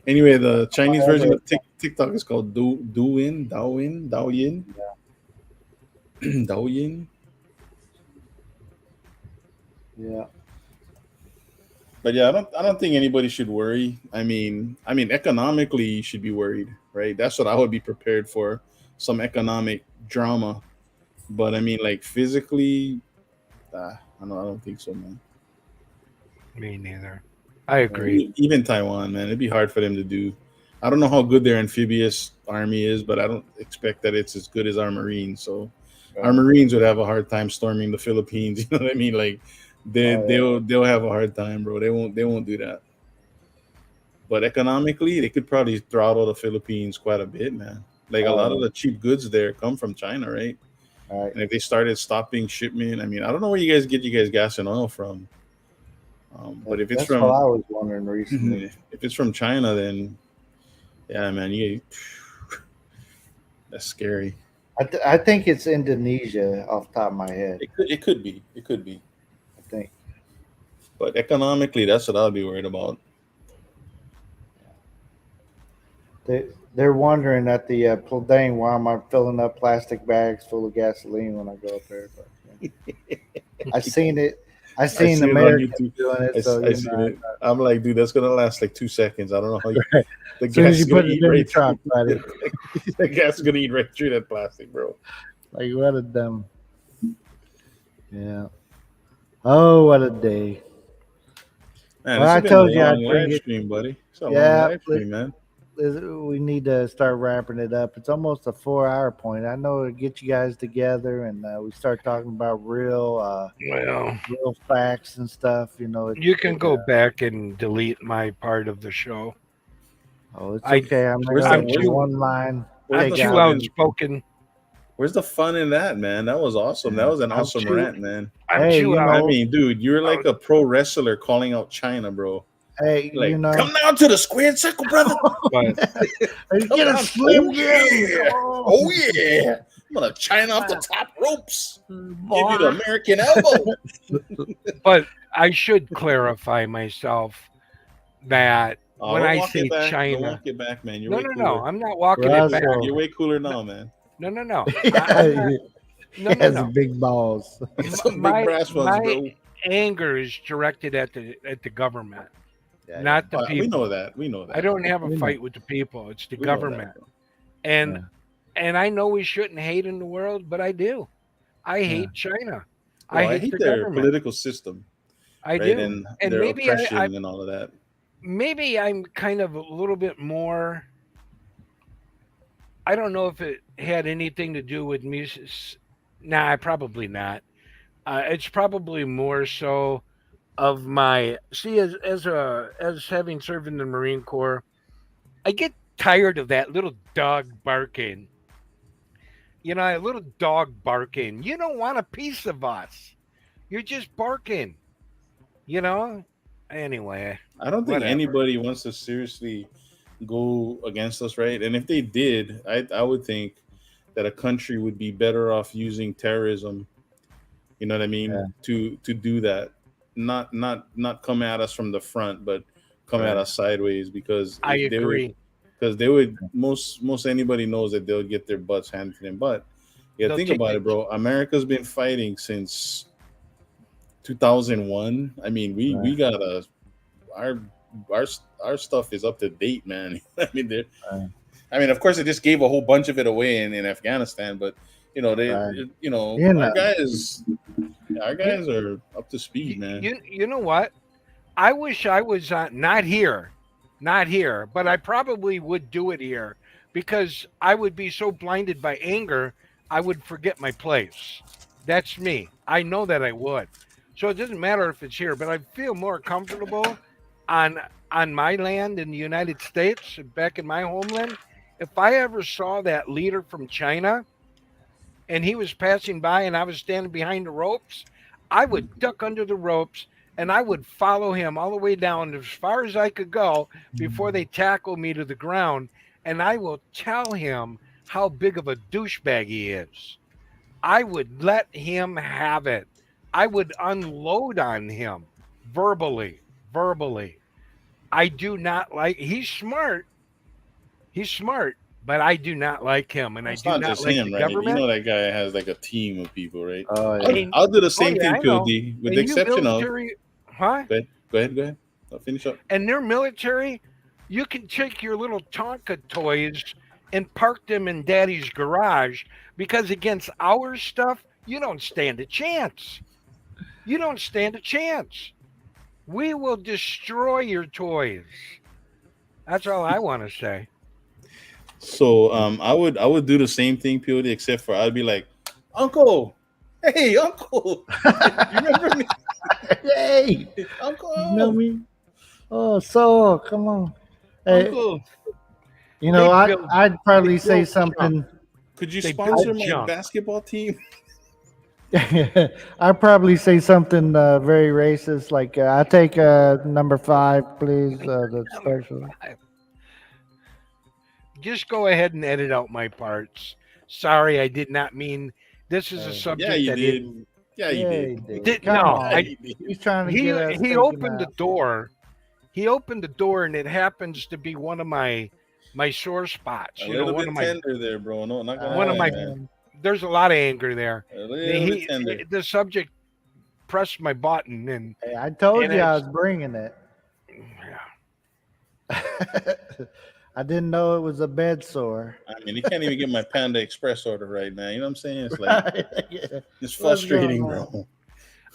Anyway, the Chinese version of TikTok is called Douyin, Douyin. Yeah. But yeah, I don't think anybody should worry. I mean, economically, you should be worried, right? That's what I would be prepared for, some economic drama. But I mean, like physically, I don't think so, man. Me neither. I agree. Even Taiwan, man, it'd be hard for them to do. I don't know how good their amphibious army is, but I don't expect that it's as good as our Marines. So our Marines would have a hard time storming the Philippines. You know what I mean? Like they'll have a hard time, bro. They won't do that. But economically, they could probably throttle the Philippines quite a bit, man. Like a lot of the cheap goods there come from China, right? Right. And if they started stopping shipment, I mean, I don't know where you guys get you guys gas and oil from. But if it's That's what from I was wondering recently. if it's from China, then yeah, man, that's scary. I think it's Indonesia off the top of my head. It could be. I think. But economically, that's what I'll be worried about. They're wondering at the dang, why am I filling up plastic bags full of gasoline when I go up there? But, yeah. I seen it. I I seen see it on Americans YouTube. doing it. I, So I seen it. I'm like, dude, that's gonna last like 2 seconds. I don't know how you, the as soon gas as is you gonna put it eat in the right truck, through. buddy, The gas is gonna eat right through that plastic, bro. like what a dumb. Yeah. Oh, what a day. Man, Well, this I has been a told you long I'd bring live it. stream, buddy. It's a long Yeah. live stream, man. We need to start wrapping it up. It's almost a 4 hour point. I know it'll get you guys together and we start talking about Well, real facts and stuff. you can go back and delete my part of the show. Oh, it's I okay. I'm Where's gonna the I'm make where's a too one line where's I'm the take too out. fun in outspoken. where's the fun in that, man? That was awesome. That was an I'm awesome too rant, man. I'm Hey, too out. I mean, dude, you're out like a pro wrestler calling out China, bro. Hey, Like, come down to the squared circle, brother. but Hey, Come get a down. slim Oh Jim. yeah. Oh yeah. I'm gonna China off the top ropes. Give you the American elbow. but I should clarify myself that Oh, when don't I walk it say back. Don't China, walk it back, man. You're no, way no, no, cooler. I'm not walking You're it way back. cooler, Russell. you're way cooler No, now, man. no, no, no. I'm not. he No, no, has no. big balls. Some big My brass ones, my bro. anger is directed at the government, Yeah, not the We know people. that. We know I that. don't have a We know. fight with the people. It's the We know that, government. bro. And Yeah. and I know we shouldn't hate in the world, but I do. I Yeah. hate China. I Bro, I hate hate their their government. political system, I right? do. And And their maybe oppression and all of that. maybe I'm kind of a little bit more. I don't know if it had anything to do with me. Nah, probably not. It's probably more so of my see as having served in the Marine Corps. I get tired of that little dog barking. A little dog barking. You don't want a piece of us. You're just barking. You know. Anyway, I don't think whatever. anybody wants to seriously go against us, right? And if they did, I would think that a country would be better off using terrorism, you know what I Yeah. mean, to do that. Not come at us from the front, but come at Right. us sideways because I they would agree. because they would most anybody knows that they'll get their butts handed to them. But Yeah, They'll think take about the it, bro. America's been fighting since 2001. I mean, we Right, got a our our our stuff is up to date, man. I mean, right, I mean, of course, they just gave a whole bunch of it away in Afghanistan, but right. you know, You know, our you, guys are up to speed, man. you know what? I wish I was not here, but I probably would do it here because I would be so blinded by anger, I would forget my place. That's me. I know that I would. So it doesn't matter if it's here, but I feel more comfortable on on my land in the United States, back in my homeland. If I ever saw that leader from China and he was passing by and I was standing behind the ropes, I would duck under the ropes and I would follow him all the way down as far as I could go before they tackle me to the ground. And I will tell him how big of a douchebag he is. I would let him have it. I would unload on him verbally. Verbally. I do not like, he's smart. He's smart, but I do not like him. And I It's do not not just like the him, right? You government. know that guy has like a team of people, right? oh I'll, yeah, And I'll do the oh same yeah, thing, I know. POD, with the And you exception of. military, huh? Go ahead, go ahead, go ahead. I'll finish up. And their military, you can take your little Tonka toys and park them in daddy's garage because against our stuff, you don't stand a chance. You don't stand a chance. We will destroy your toys. That's all I want to say. So I would do the same thing, POD, except for I'd be like, Uncle, hey, Uncle, you remember me, hey, you know Uncle, me. Oh, so come on. Hey, Uncle, They build I'd they probably say build junk. something. could you They build sponsor my junk. basketball team? I'd probably say something very racist, like I take number 5, please. The special. Just go ahead and edit out my parts. Sorry, I did not mean. This is a Yeah, subject you that it did. Yeah, you Yeah, did. he did. did. Come No, Yeah, on, I you did. he's trying to he get us he taken opened the out. door. He opened the door, and it happens to be one of my sore spots. A You know, little bit tender there, bro. No, not gonna one of lie, my. man. There's a lot of anger there. A little bit tender. The subject pressed my button, Hey, I told and you I it's was bringing it. yeah. I didn't know it was a bed sore. I mean, you can't even get my Panda Express order right now. You know what I'm saying? It's like Yeah. it's What's going frustrating, on? bro.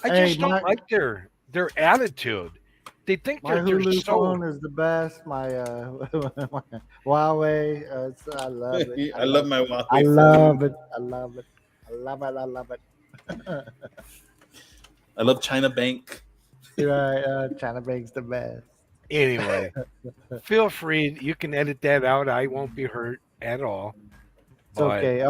I Hey, just don't like their attitude. They think my they're Hulu so. phone is the best. My, my Huawei, I love it. I love my I Huawei phone. love it. I love it. I love it. I love it. I love China Bank. Right, China Bank's the best. Anyway, feel free. You can edit that out. I won't be hurt at all. It's But okay.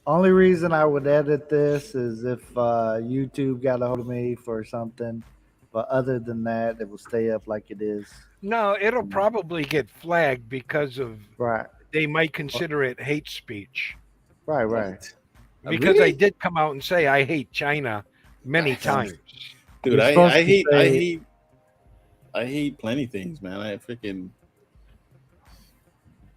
Only reason I would edit this is if YouTube got a hold of me for something. But other than that, it will stay up like it is. no, it'll probably get flagged because of Right. they might consider it hate speech. Right. Right. What? Because I Really? did come out and say I hate China many times. Dude, You're I, supposed I to hate I say- hate I hate plenty things, man. I freaking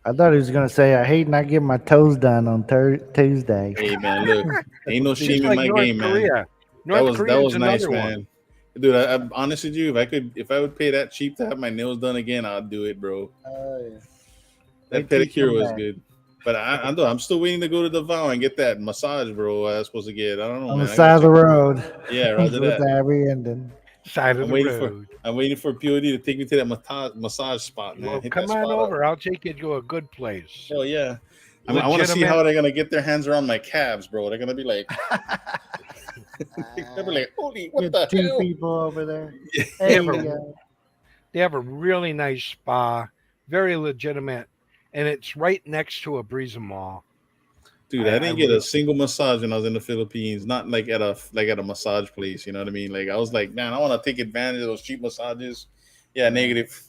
I thought he was gonna say I hate not getting my toes done on Tuesday. hey man, look, ain't no Just shame in like my North game, man. Korea. That North was Korea's nice, another one. man. Dude, I'm honest with you. If I would pay that cheap to have my nails done again, I'd do it, bro. Yeah. That Wait till you pedicure come was back. good. But I'm still waiting to go to the vow and get that massage, bro. I was supposed to get. I don't know, On man. the I side gotta of the check- road. Yeah, roger With that. the happy ending. Side of I'm the waiting for road. I'm waiting for POD to take me to that massage spot, man. Well, Hit come that on spot over. up. I'll take you to a good place. Hell yeah. I want to see how they're gonna get their hands around my calves, bro. They're gonna be like, they'll be like, holy, what Get the 2 hell? people over there. Yeah. Hey, They have a really nice spa, very legitimate, and it's right next to a breeze mall. Dude, I didn't get a single massage when I was in the Philippines. Not like at a massage place. You know what I mean? Like I was like, man, I want to take advantage of those cheap massages. Yeah, negative.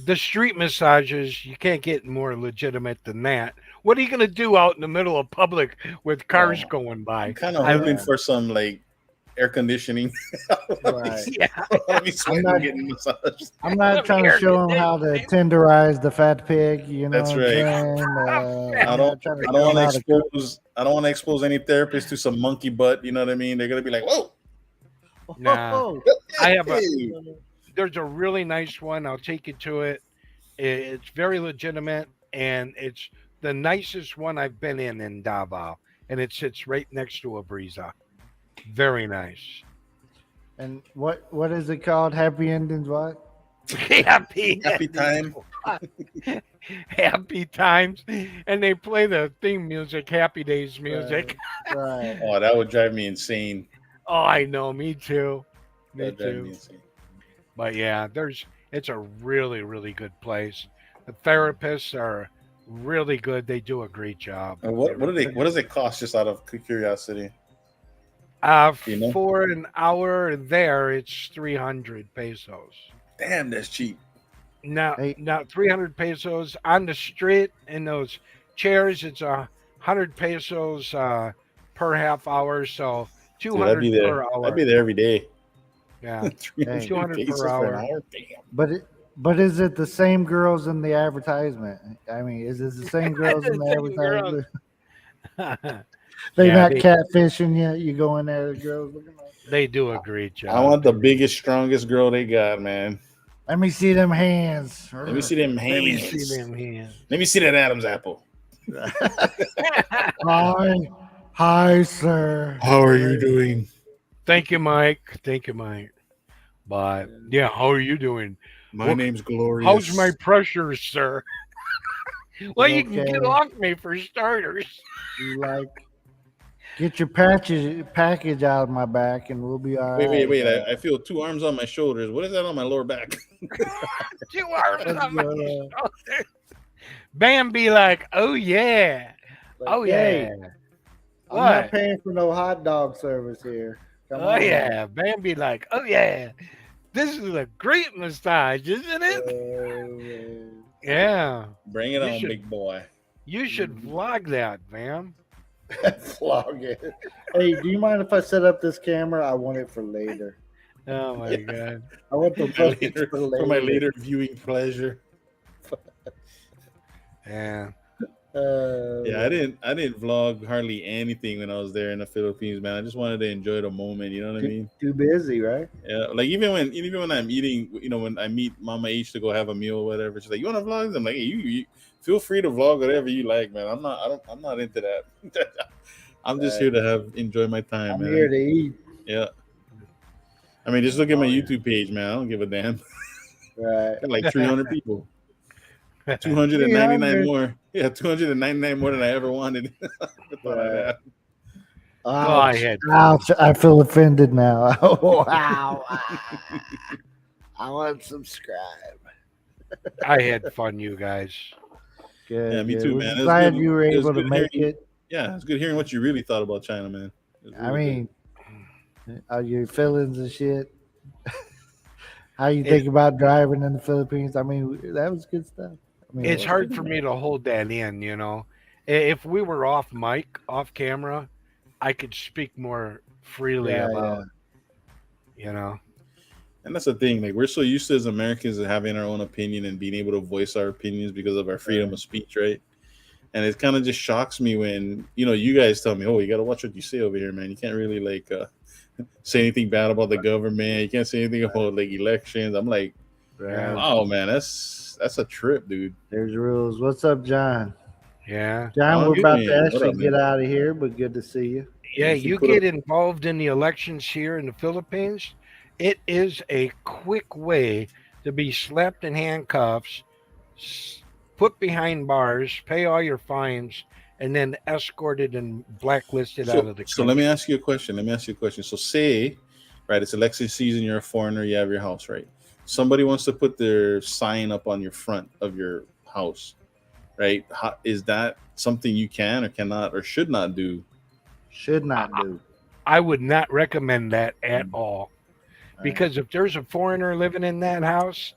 The street massages, you can't get more legitimate than that. What are you going to do out in the middle of public with cars Oh, going by? I'm kind of I- hoping for some like air conditioning. Right. Yeah. I'll be sweating not- getting massaged. I'm not trying to show him how to tenderize the fat pig. You know That's what right. I'm saying? I I'm don't. not trying to I show don't him want to how to cook. expose. I don't want to expose any therapist to some monkey butt. You know what I mean? They're gonna be like, "Whoa, Nah. Oh, I have a hey." there's a really nice one. I'll take you to it. It's very legitimate, and it's the nicest one I've been in Davao, and it sits right next to a Breeza. Very nice. and what is it called? Happy endings? What? Happy Happy time. happy times, and they play the theme music, Happy Days music. Right. Oh, that would drive me insane. Oh, I know, me too, That me would drive too. me insane. But yeah, it's a really really good place. The therapists are really good. They do a great job. And what do they? What does it cost? Just out of curiosity. You know? For an hour there, it's 300 pesos. Damn, that's cheap. Now, Hey. 300 pesos on the street in those chairs. It's 100 pesos per half hour, so Dude, I'd 200 be there. per hour. I'd be there every day. Yeah, 300 200 per pesos for hour. an hour. Damn. But is it the same girls in the advertisement? I mean, is it the same girls in the Same girls. advertisement? They Yeah, not they- catfishing you. You go in there, the girls looking like. They do a great job. I want the biggest, strongest girl they got, man. Let me see them hands. Let me see them Let me hands. see them hands. Let me see that Adam's apple. Hi, sir. How are you doing? Thank you, Mike. Thank you, Mike. But yeah, how are you doing? My What- name's Glorious. How's my pressure, sir? Well, you can get Okay. off me for starters. You like get your package out of my back, and we'll be all right. Wait. I feel two arms on my shoulders. What is that on my lower back? 2 arms Let's on my go. shoulders. Bam be like, oh yeah. Like, Oh hey, yeah. I'm What? not paying for no hot dog service here. Come Oh on. yeah. Bam be like, oh yeah. This is a great massage, isn't it? Yeah. Bring it You on, should- big boy. You should vlog that, Bam. Vlog it. Hey, do you mind if I set up this camera? I want it for later. Oh my god. I want the For, footage later, for my later viewing pleasure. Yeah. Yeah, I didn't vlog hardly anything when I was there in the Philippines, man. I just wanted to enjoy the moment. You know what I mean? Too busy, right? Yeah, like even when I'm eating, you know, when I meet Mama H to go have a meal or whatever, she's like, "You want to vlog?" I'm like, "Hey, you feel free to vlog whatever you like, man. I'm not into that. I'm just here to enjoy my time, I'm man. here to eat. Yeah. I mean, just look at my Oh, yeah. YouTube page, man. I don't give a damn. Right. Got like 300 people, 299 300. more. Yeah, 299 more than I ever wanted. I thought I'd have. Oh, I Ouch. had Ouch. I feel offended now. Oh, wow. I want to subscribe. I had fun, you guys. Good. Yeah, me good. too, We're man. It was glad good- you were it was able to good make hearing- it. Yeah, it's good hearing what you really thought about China, man. It was I really mean, your feelings and shit. How you think about driving in the Philippines? I mean, that was good stuff. I mean, It's hard for me to hold that in, you know. If we were off mic, off camera, I could speak more freely Yeah, about, you know. And that's the thing. Like we're so used to as Americans of having our own opinion and being able to voice our opinions because of our freedom of speech, right? And it kind of just shocks me when you guys tell me, "Oh, you got to watch what you say over here, man. You can't really say anything bad about the government. You can't say anything about like elections." I'm like, Right. "Wow, man, that's a trip, dude." There's rules. What's up, John? Yeah. John, Oh, we're good about man. to What actually up, get man? out of here, but good to see you. Yeah, You should you put get involved in the elections here in the Philippines. It is a quick way to be slapped in handcuffs, put behind bars, pay all your fines, and then escorted and blacklisted out of the country. So let me ask you a question. So say, right, it's election season, you're a foreigner, you have your house, right? Somebody wants to put their sign up on your front of your house, right? Is that something you can or cannot or should not do? Should not do. I would not recommend that at Mm. all. Because if there's a foreigner living in that house,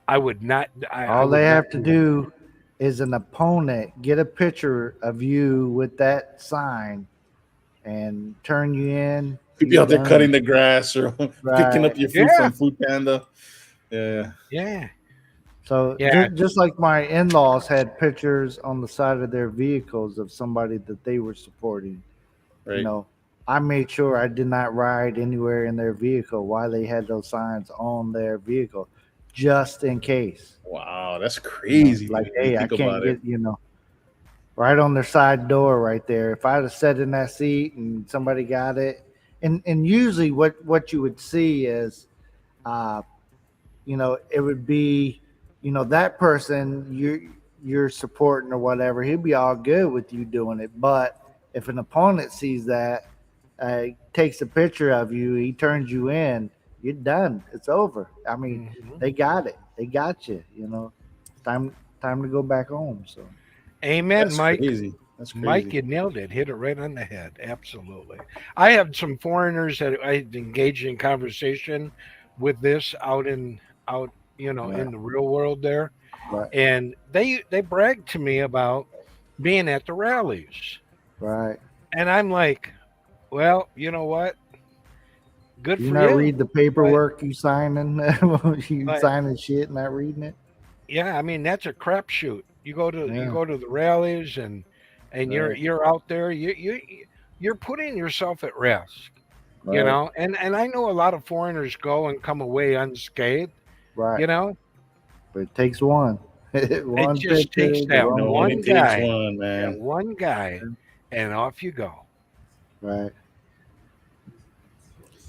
I would not. I All would they not have to it. do is an opponent get a picture of you with that sign and turn you in People He's out there cutting done. the grass or picking Right. up your food Yeah, from Food Panda. Yeah, yeah, So yeah. just like my in-laws had pictures on the side of their vehicles of somebody that they were supporting, you right. know, I made sure I did not ride anywhere in their vehicle while they had those signs on their vehicle, just in case. Wow, that's It's crazy, like, dude. When you hey, I think can't about it, get, right on their side door right there. If I'd have sat in that seat and somebody got it, and usually what you would see is, uh, it would be, that person you're supporting or whatever, he'd be all good with you doing it. But if an opponent sees that, takes a picture of you, he turns you in, you're done. It's over. I mean, Mhm. they got it. They got you. Time to go back home. So Amen, that's Mike. crazy. That's Mike, crazy. you nailed it. Hit it right on the head. Absolutely. I have some foreigners that I engaged in conversation with this out, right, in the real world there, right, and they bragged to me about being at the rallies, right. and I'm like, well, you know what? Good You for not you, read the but paperwork you signing, you but signing shit, not reading it. yeah, I mean that's a crapshoot. You Yeah, go to the rallies and right, you're out there. You're putting yourself at risk. right, And I know a lot of foreigners go and come away unscathed. right. You know, But it takes one, it one just picture, takes the It that wrong only one picture. takes guy, one, man. and off you go. Right.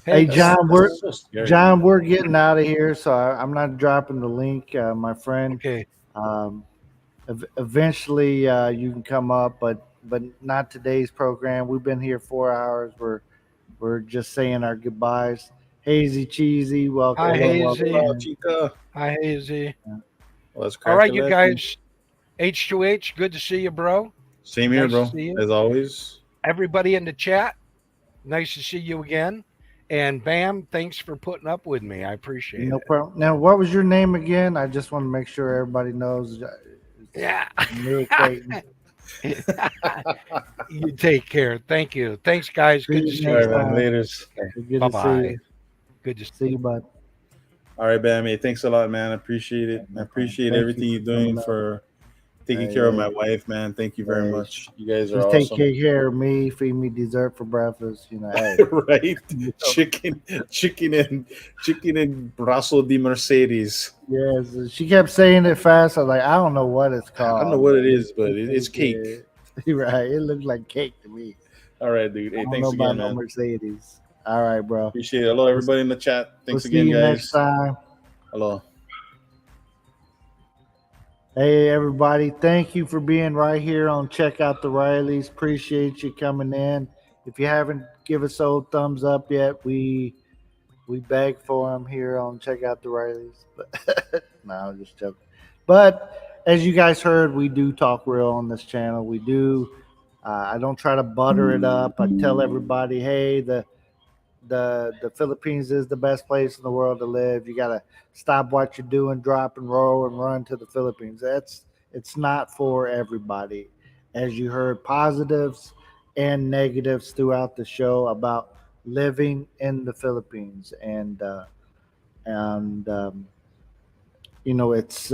Hey, Hey, That's John, that's so scary. we're getting out of here, so I'm not dropping the link, my friend. okay. Um, eventually, you can come up, but not today's program. We've been here 4 hours. We're just saying our goodbyes. Hazy Cheesy, Hi, welcome in, welcome Hazy. Aloha, in. chica. Hi, Hazy. Yeah. Let's All crack right, a you legend. guys. H2H, good to see you, bro. Same here, Nice to bro. see you. As always. Everybody in the chat, nice to see you again. And Bam, thanks for putting up with me. I appreciate No it. problem. Now, what was your name again? I just want to make sure everybody knows. It's Yeah. new acquaintance. You take care. Thank you. Thanks, guys. See Good to you see All right, next you. man. time. Laters. Okay. Good Bye to see bye. you. Good to see See you, bud. All right, Bammy. Thanks a lot, man. I appreciate it. I No problem. appreciate Thank you everything for you're doing coming up. for taking care of Hey, my wife, man. Thank you very hey, much. You guys are she's taking awesome. care of me, feed me dessert for breakfast. Hey, Right? you know, Chicken, chicken and brazo de Mercedes. yes, she kept saying it fast. I was like, I don't know what it's I don't know called, what but it is, but it's it's cake. good. You're right. It looked like cake to me. All right, dude. I Hey, don't know thanks about again, no man. Mercedes. All right, bro. Appreciate it. Hello, We'll, everybody in the chat. we'll Thanks see again, you next guys. time. Hello. Hey, everybody. Thank you for being right here on Check Out the Rileys. Appreciate you coming in. If you haven't give us old thumbs up yet, we beg for them here on Check Out the Rileys. But no, I'm just joking. But as you guys heard, we do talk real on this channel. We do. I don't try to butter it up. I tell everybody, hey, the Philippines is the best place in the world to live. You gotta stop what you're doing, drop and roll, and run to the Philippines. It's not for everybody. As you heard, positives and negatives throughout the show about living in the Philippines, and it's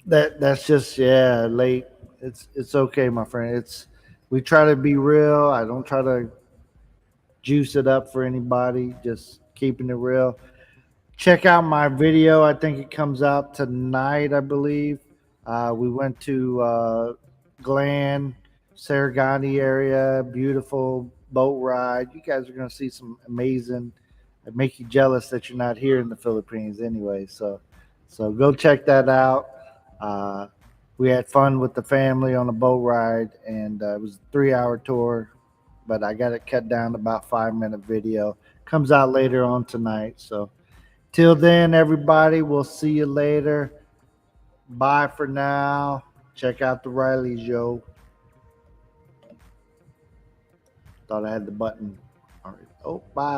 that's just late. It's okay, my friend. We try to be real. I don't try to juice it up for anybody. Just keeping it real. Check out my video. I think it comes out tonight, I believe. We went to Glen, Saragani area. Beautiful boat ride. You guys are going to see some amazing. It make you jealous that you're not here in the Philippines anyway. So go check that out. Uh, we had fun with the family on a boat ride, and it was a 3 hour tour, but I got it cut down to about 5 minute video. Comes out later on tonight. So till then, everybody, we'll see you later. Bye for now. Check out the Rileys, yo. Thought I had the button. All right. Oh, bye.